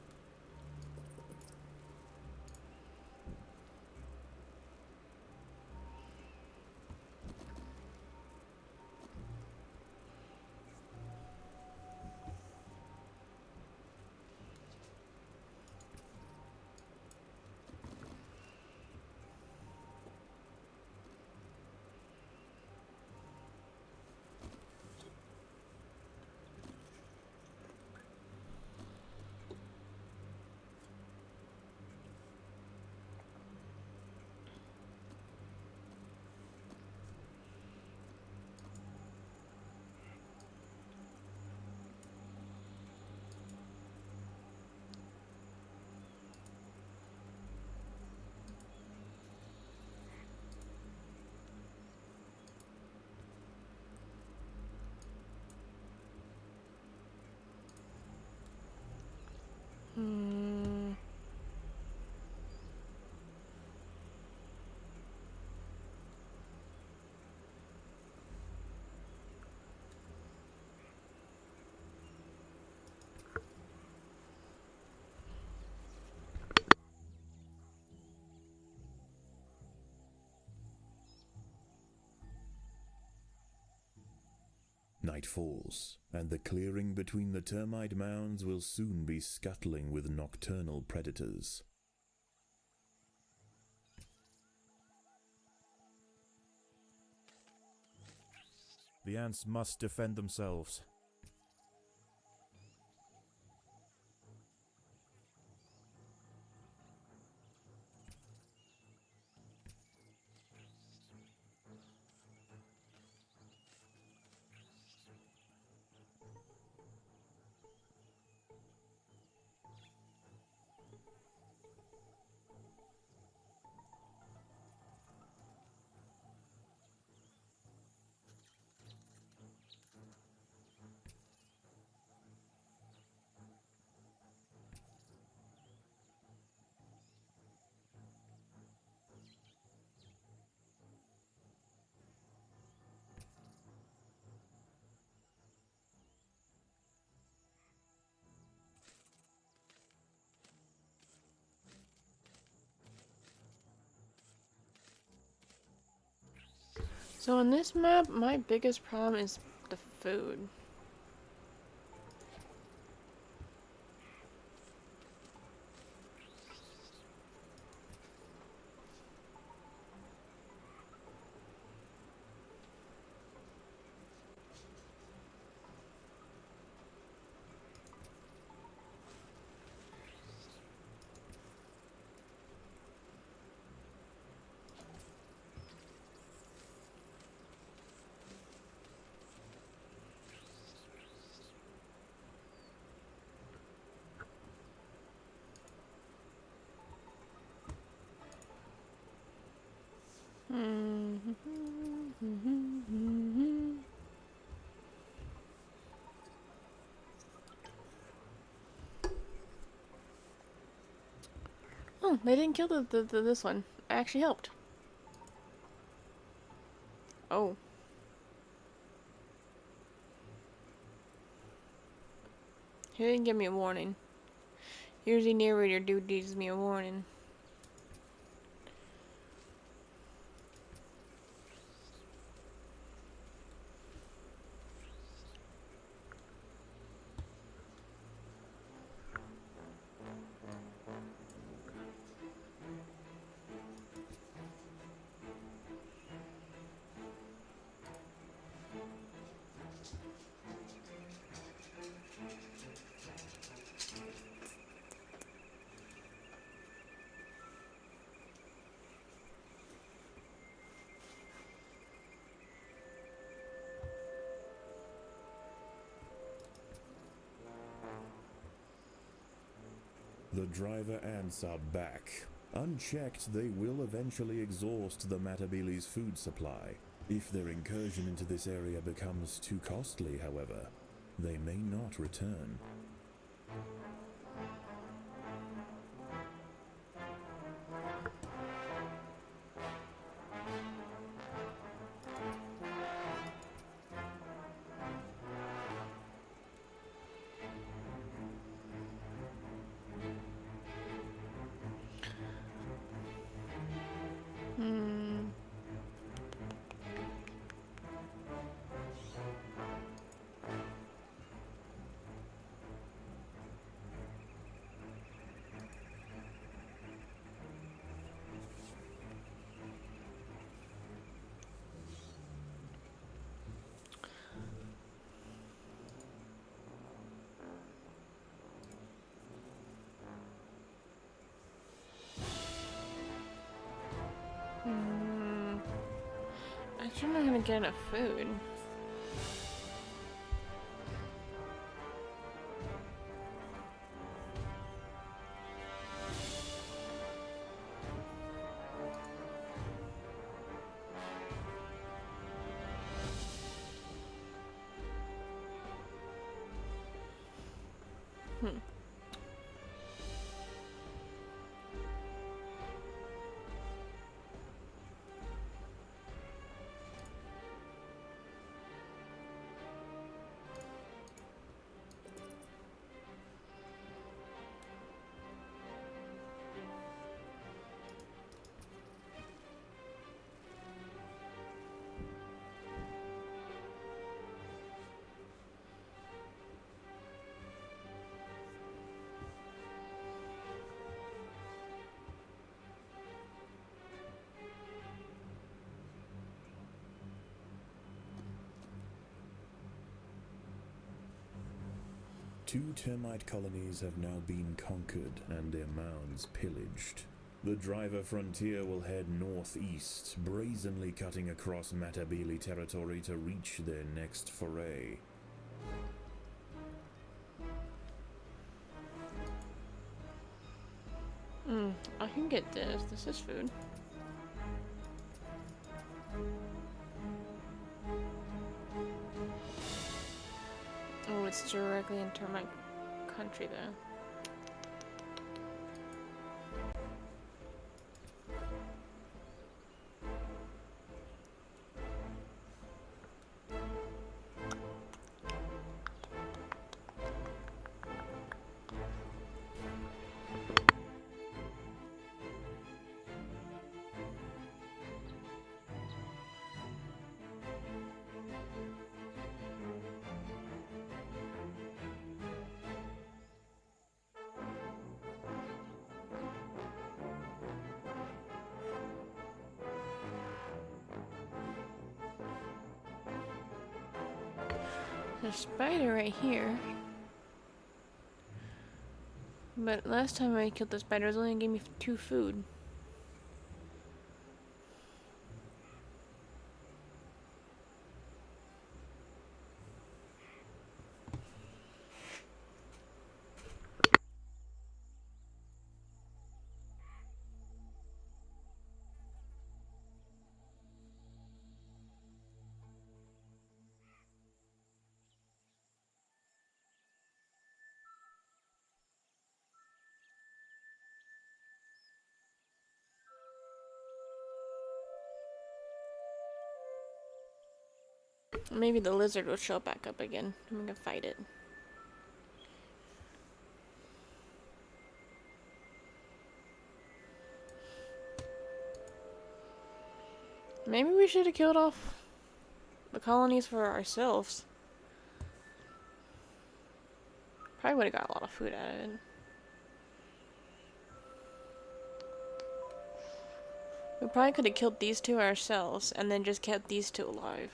Night falls, and the clearing between the termite mounds will soon be scuttling with nocturnal predators. The ants must defend themselves. So on this map, my biggest problem is the food. Oh, they didn't kill this one. I actually helped. Oh. He didn't give me a warning. Usually narrator dude gives me a warning. The driver ants are back, Unchecked, they will eventually exhaust the Matabili's food supply. If their incursion into this area becomes too costly, however, they may not return. I don't know how to get enough food. Two termite colonies have now been conquered and their mounds pillaged. The driver frontier will head northeast, brazenly cutting across Matabele territory to reach their next foray. I can get this. This is food. Oh, it's directly into my country though. There's a spider right here. But last time I killed the spider, it only gave me 2 food. Maybe the lizard will show back up again and we can fight it. Maybe we should have killed off the colonies for ourselves. Probably would have got a lot of food out of it. We probably could have killed these 2 ourselves and then just kept these 2 alive.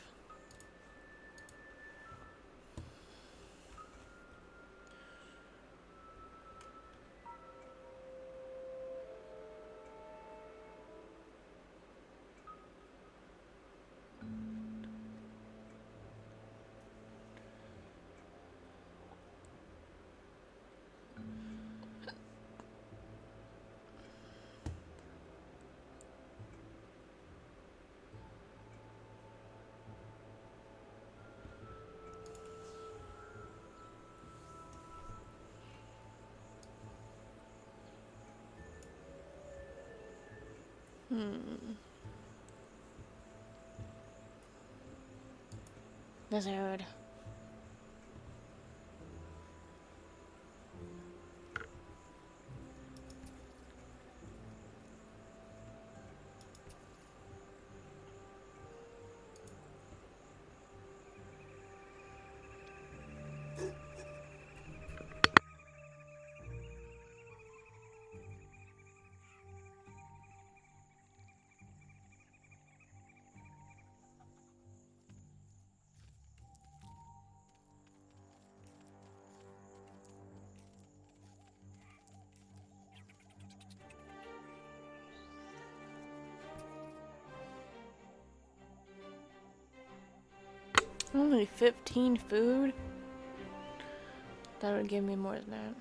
Lizard. Only 15 food? That would give me more than that.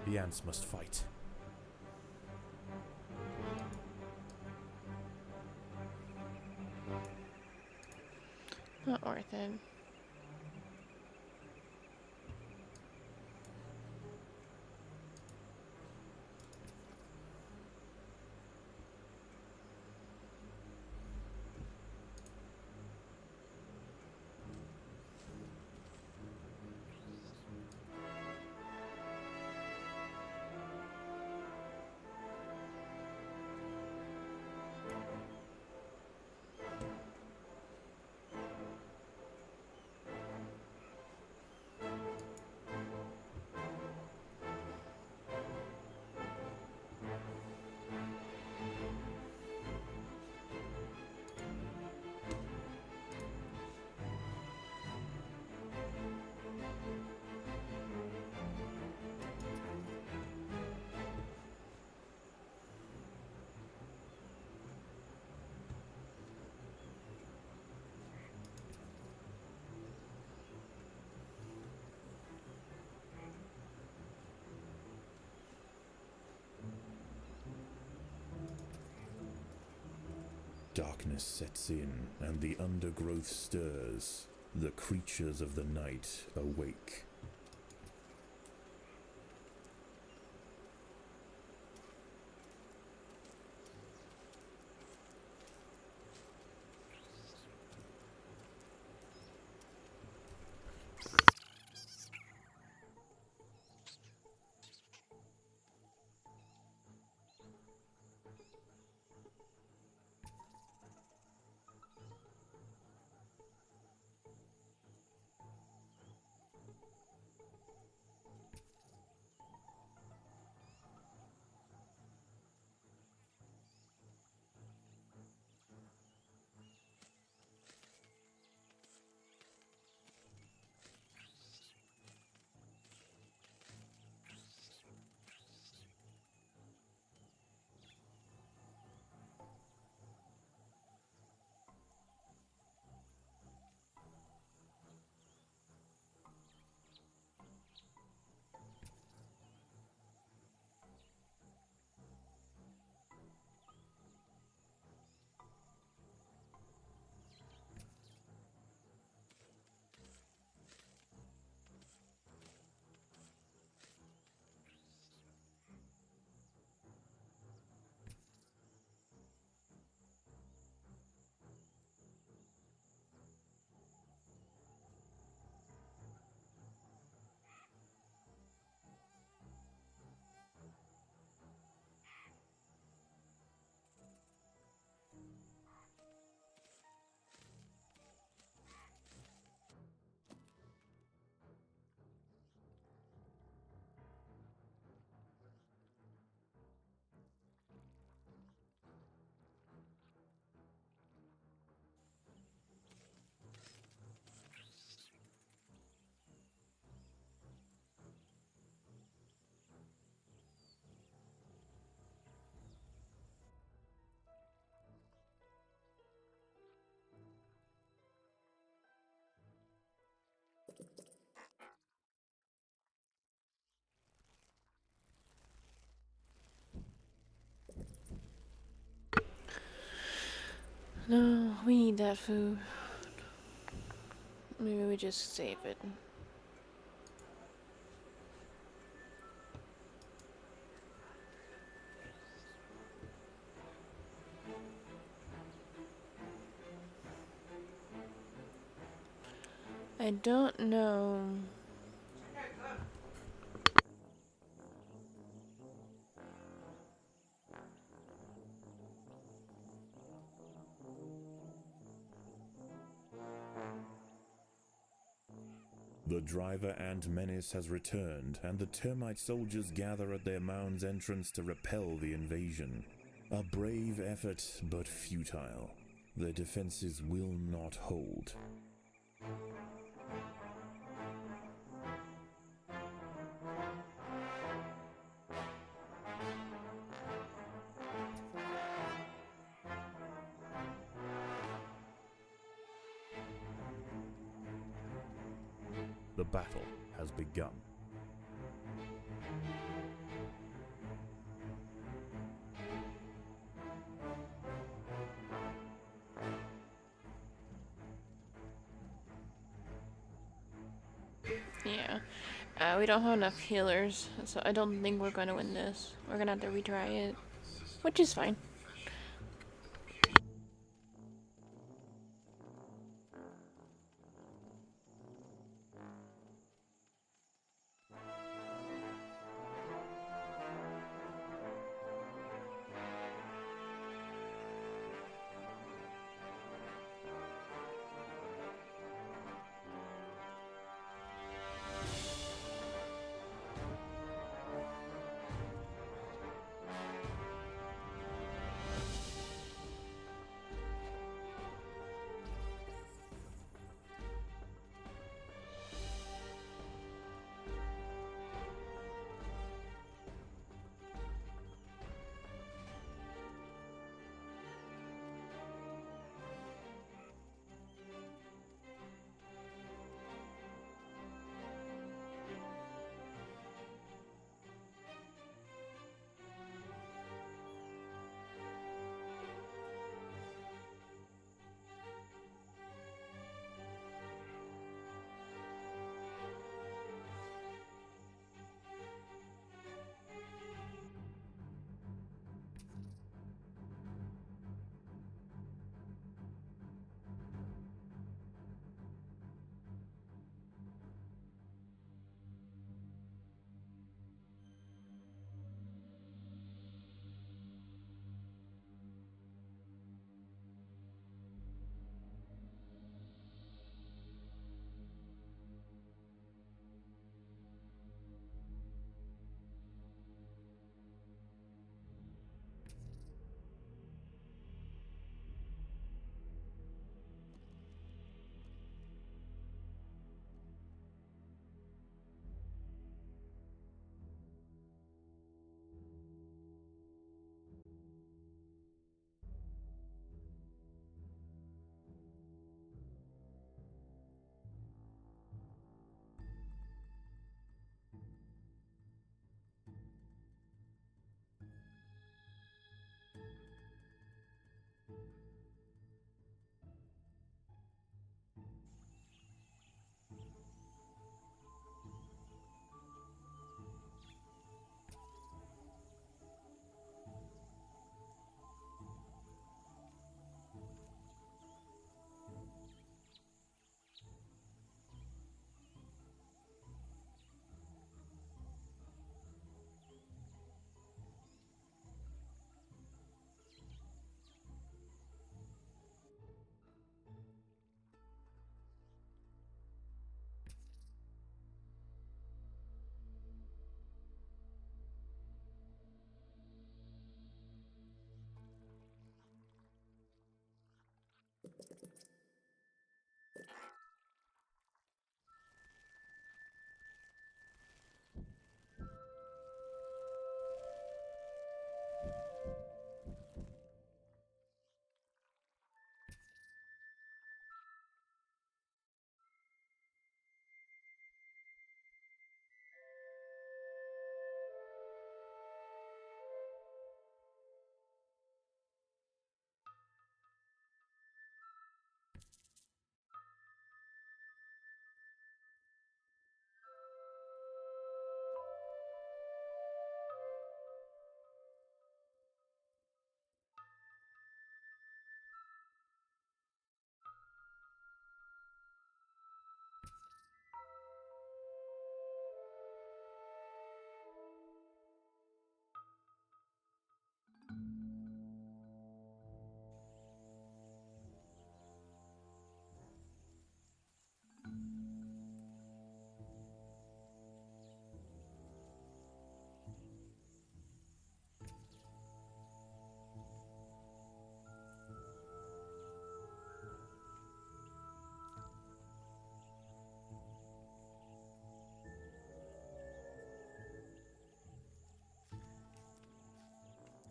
The ants must fight. Not worth it. Darkness sets in, and the undergrowth stirs. The creatures of the night awake. No, we need that food. Maybe we just save it. I don't know. The driver and menace has returned, and the termite soldiers gather at their mound's entrance to repel the invasion. A brave effort, but futile. Their defenses will not hold. The battle has begun. Yeah. We don't have enough healers, so I don't think we're gonna win this. We're gonna have to retry it, which is fine.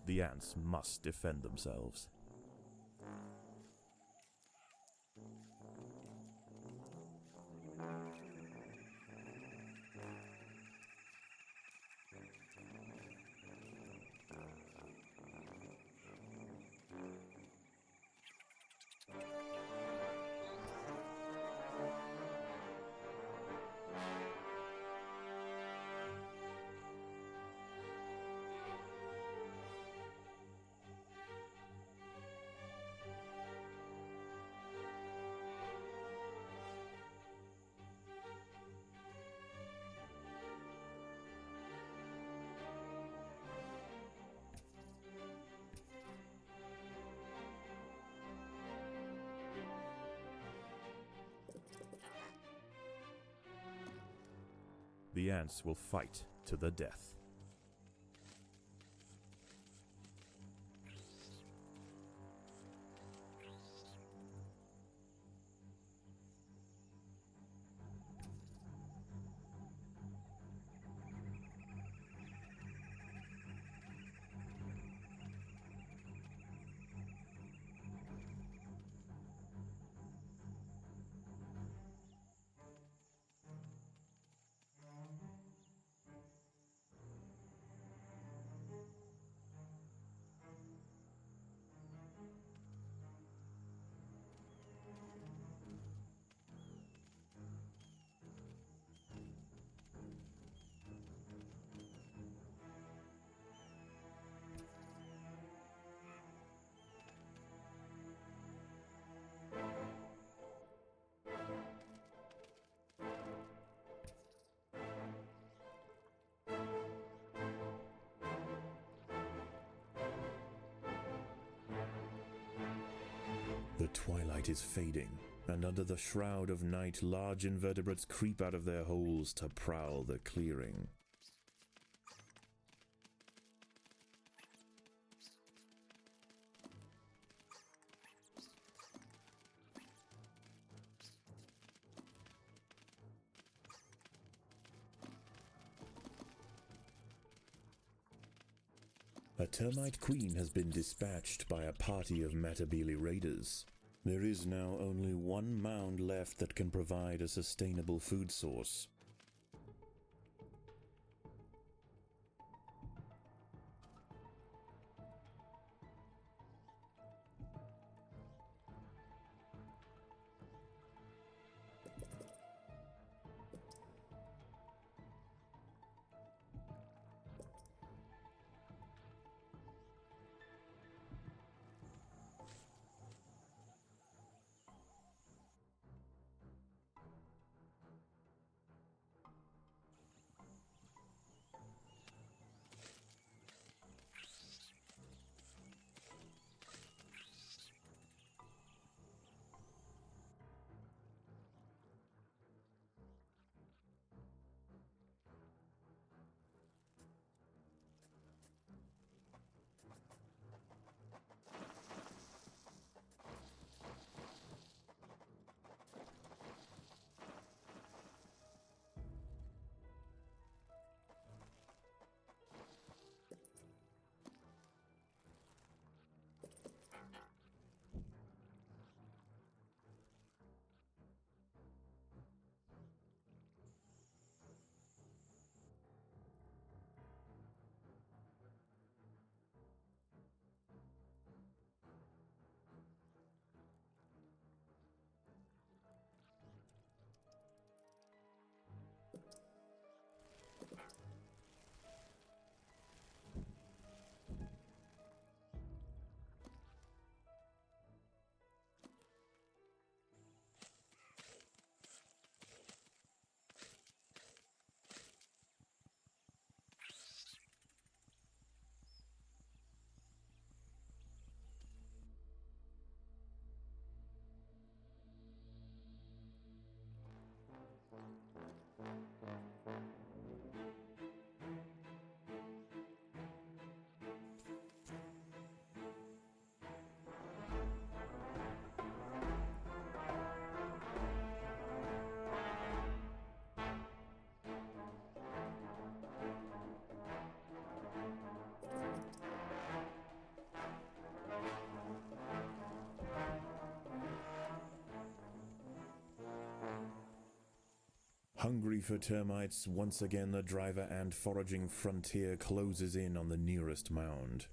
The ants must defend themselves. The ants will fight to the death. The twilight is fading, and under the shroud of night, large invertebrates creep out of their holes to prowl the clearing. A termite queen has been dispatched by a party of Matabele raiders. There is now only one mound left that can provide a sustainable food source. Hungry for termites, once again the driver ant foraging frontier closes in on the nearest mound.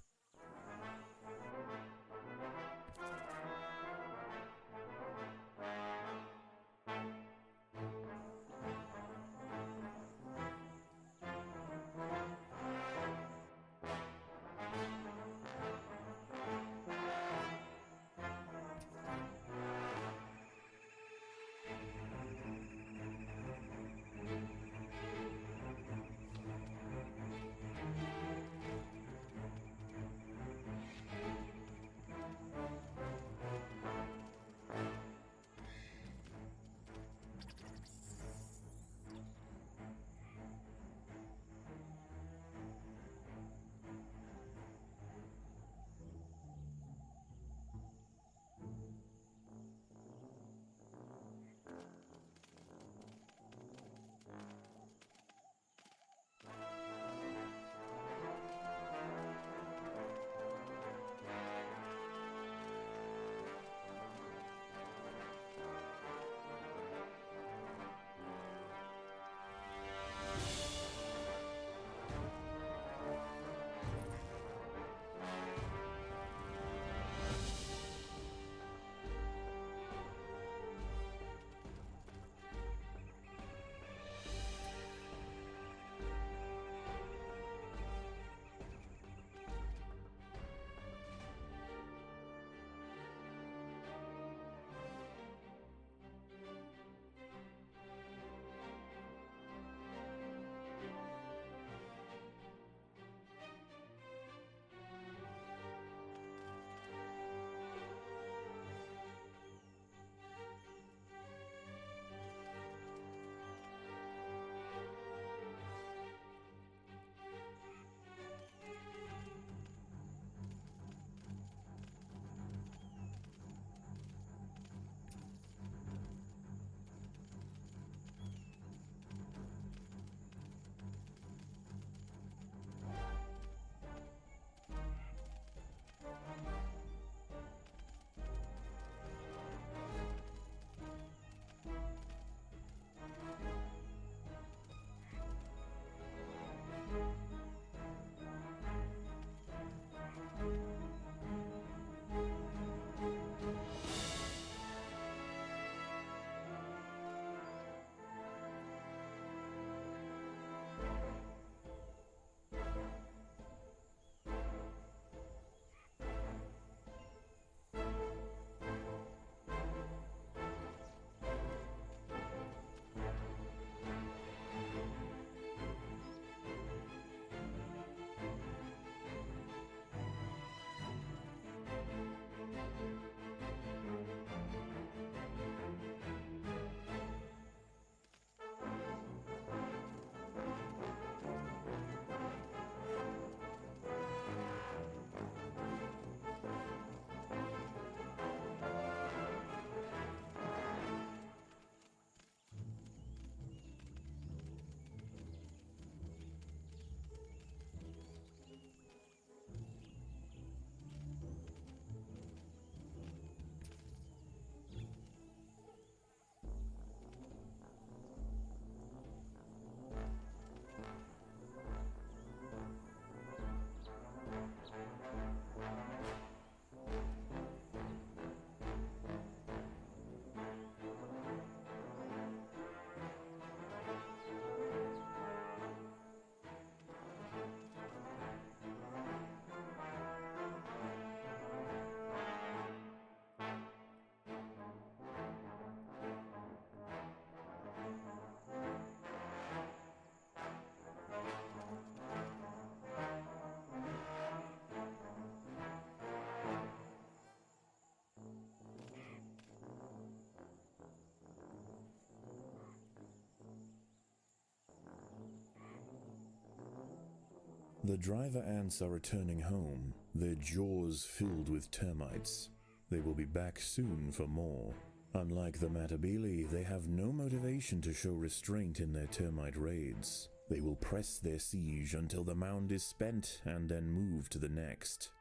The driver ants are returning home, their jaws filled with termites. They will be back soon for more. Unlike the Matabele, they have no motivation to show restraint in their termite raids. They will press their siege until the mound is spent and then move to the next.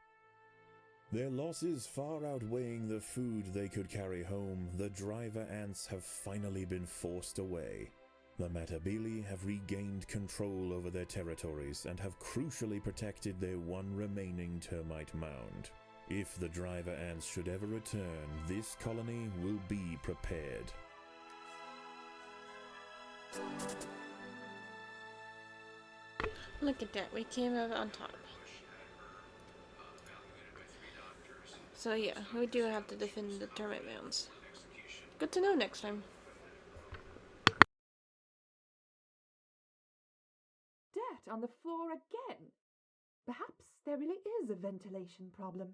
Their losses far outweighing the food they could carry home, the driver ants have finally been forced away. The Matabili have regained control over their territories and have crucially protected their one remaining termite mound. If the driver ants should ever return, this colony will be prepared. Look at that, we came out on top. So yeah, we do have to defend the termite mounds. Good to know next time. Dirt on the floor again. Perhaps there really is a ventilation problem.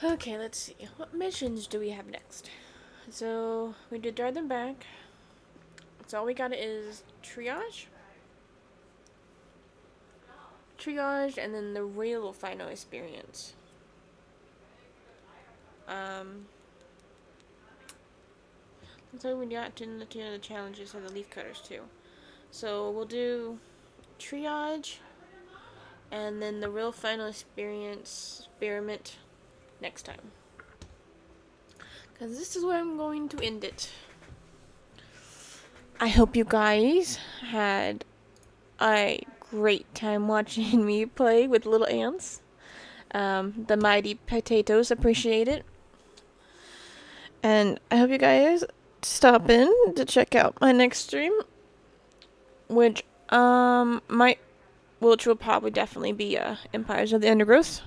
Okay, let's see. What missions do we have next? So, we did drive them back. So all we got is triage. Triage, and then the real final experience. Looks like we got to the challenges of the leaf cutters too. So we'll do triage, and then the real final experiment next time. Because this is where I'm going to end it. I hope you guys had a great time watching me play with little ants. The mighty potatoes appreciate it. And I hope you guys stop in to check out my next stream, which will probably definitely be Empires of the Undergrowth,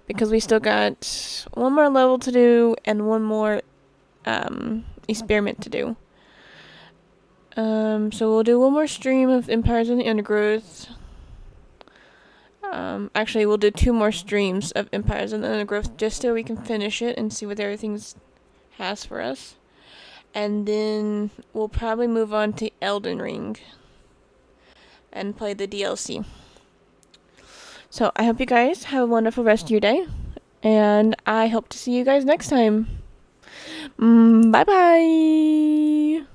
because we still got one more level to do and one more experiment to do. So we'll do one more stream of Empires of the Undergrowth. Actually, we'll do 2 more streams of Empires of the Undergrowth just so we can finish it and see what everything has for us. And then we'll probably move on to Elden Ring and play the DLC. So I hope you guys have a wonderful rest of your day, and I hope to see you guys next time. Bye bye!